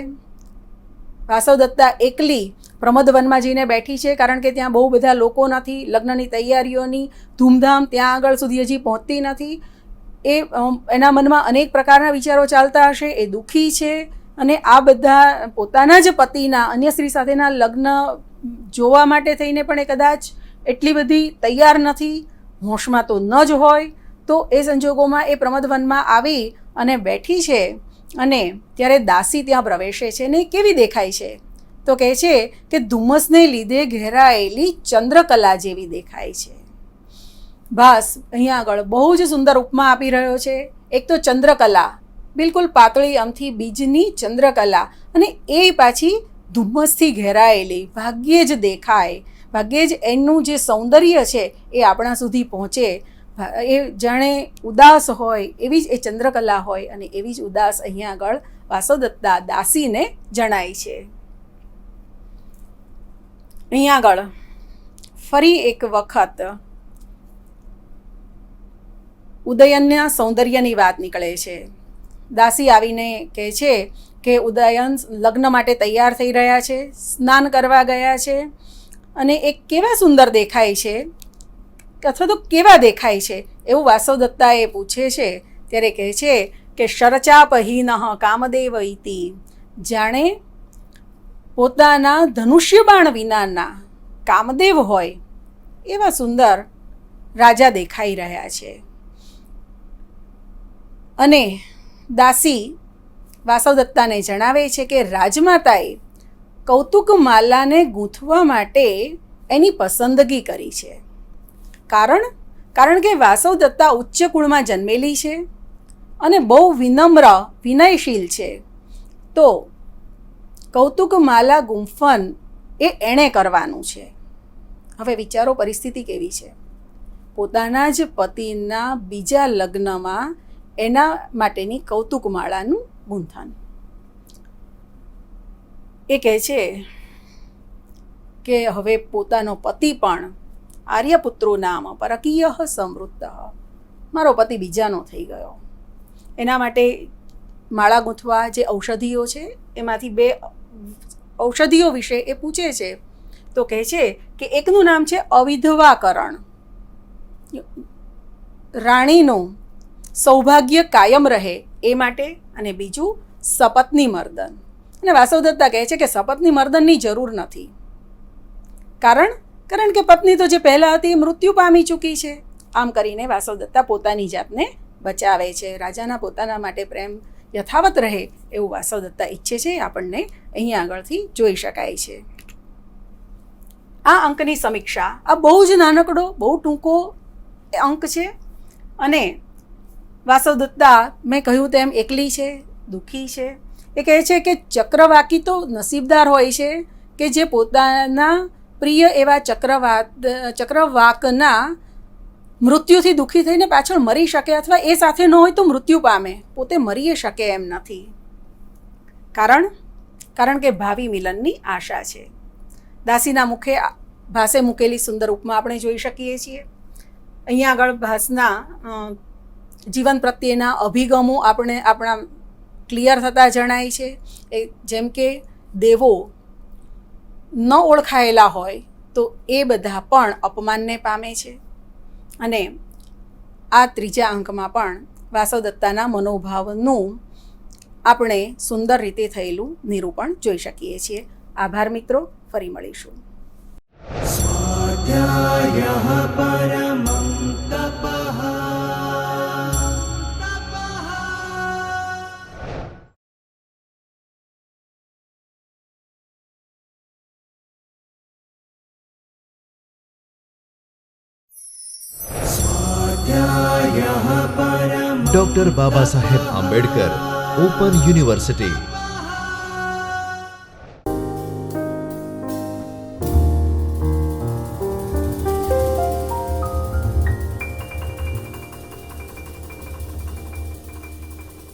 Speaker 5: વાસવદત્તા એકલી પ્રમોદવનમાં જઈને બેઠી છે, કારણ કે ત્યાં બહુ બધા લોકો નથી. લગ્નની તૈયારીઓની ધૂમધામ ત્યાં આગળ સુધી હજી પહોંચતી નથી. એના મનમાં અનેક પ્રકારના વિચારો ચાલતા હશે. એ દુઃખી છે અને આ બધા પોતાના જ પતિના અન્ય સ્ત્રી સાથેના લગ્ન જોવા માટે થઈને પણ એ કદાચ એટલી બધી તૈયાર નથી, હોશમાં તો ન જ હોય. તો એ સંજોગોમાં એ પ્રમોદવનમાં આવી અને બેઠી છે અને ત્યારે દાસી ત્યાં પ્રવેશે છે. ને કેવી દેખાય છે? તો કહે છે કે ધુમ્મસને લીધે ઘેરાયેલી ચંદ્રકલા જેવી દેખાય છે. ભાસ અહીંયા આગળ બહુ જ સુંદર ઉપમા આપી રહ્યો છે. એક તો ચંદ્રકલા, બિલકુલ પાતળી અમથી બીજની ચંદ્રકલા, અને એ પાછી ધુમ્મસથી ઘેરાયેલી, ભાગ્યે જ દેખાય, ભાગ્યે જ એનું જે સૌંદર્ય છે એ આપણા સુધી પહોંચે. એ જાણે ઉદાસ હોય એવી જ એ ચંદ્રકલા હોય, અને એવી જ ઉદાસ અહીંયા આગળ વાસવદત્તા દાસીને જણાય છે. અહીંયા આગળ ફરી એક વખત ઉદયનના સૌંદર્યની વાત નીકળે છે. દાસી આવીને કહે છે કે ઉદયન લગ્ન માટે તૈયાર થઈ રહ્યા છે, સ્નાન કરવા ગયા છે, અને એ કેવા સુંદર દેખાય છે અથવા તો કેવા દેખાય છે એવું વાસવદત્તા એ પૂછે છે. ત્યારે કહે છે કે શરચાપહીન કામદેવ ઇતિ. જાણે પોતાના ધનુષ્ય બાણ વિનાના કામદેવ હોય એવા સુંદર રાજા દેખાઈ રહ્યા છે. અને દાસી વાસવદત્તાને જણાવે છે કે રાજમાતાએ કૌતુક માલાને ગૂંથવા માટે એની પસંદગી કરી છે. કારણ કે વાસવદત્તા ઉચ્ચ કુળમાં જન્મેલી છે અને બહુ વિનમ્ર વિનયશીલ છે. તો કૌતુક માલા ગુંફન એ એણે કરવાનું છે. હવે વિચારો પરિસ્થિતિ કેવી છે. પોતાના જ પતિના બીજા લગ્નમાં એના માટેની કૌતુક માળાનું ગુંથન. એ કહે છે કે હવે પોતાનો પતિ પણ આર્યપુત્રો નામ પરકીય સમૃદ્ધ, મારો પતિ બીજાનો થઈ ગયો. એના માટે માળા ગૂંથવા જે ઔષધિઓ છે એમાંથી 2 ઔષધિઓ વિશે એ પૂછે છે. તો કહે છે કે એકનું નામ છે અવિધવાકરણ, રાણીનું સૌભાગ્ય કાયમ રહે એ માટે, અને બીજું સપત્ની મર્દન. અને વાસવદત્તા કહે છે કે સપત્ની મર્દનની જરૂર નથી, કારણ કે પત્ની તો જે પહેલાં હતી એ મૃત્યુ પામી ચૂકી છે. આમ કરીને વાસવદત્તા પોતાની જાતને બચાવે છે. રાજાના પોતાના માટે પ્રેમ યથાવત રહે એવું વાસવદત્તા ઈચ્છે છે. આપણને અહીંયા આગળથી જોઈ શકાય છે. આ અંકની સમીક્ષા, આ બહુ જ નાનકડો બહુ ટૂંકો અંક છે. અને વાસવદત્તા મેં કહ્યું તેમ એકલી છે, દુઃખી છે. એ કહે છે કે ચક્રવાકી તો નસીબદાર હોય છે કે જે પોતાના પ્રિય એવા ચક્રવાકના મૃત્યુથી દુઃખી થઈને પાછળ મરી શકે, અથવા એ સાથે ન હોય તો મૃત્યુ પામે, પોતે મરી શકે એમ નથી. કારણ કે ભાવિ મિલનની આશા છે. દાસીના મુખે ભાસે મૂકેલી સુંદર ઉપમા આપણે જોઈ શકીએ છીએ. અહીંયા આગળ ભાસના જીવન પ્રત્યેના અભિગમો આપણા ક્લિયર થતા જણાય છે. જેમ કે દેવો ન ઓળખાયેલા હોય તો એ બધા પણ અપમાનને પામે છે. અને આ ત્રીજા અંકમાં પણ વાસવદત્તાના મનોભાવનું આપણે સુંદર રીતે થયેલું નિરૂપણ જોઈ શકીએ છીએ. આભાર મિત્રો, ફરી મળીશું.
Speaker 4: स्वाध्यायः परमं तपः.
Speaker 2: Doctor Baba Saheb Ambedkar open university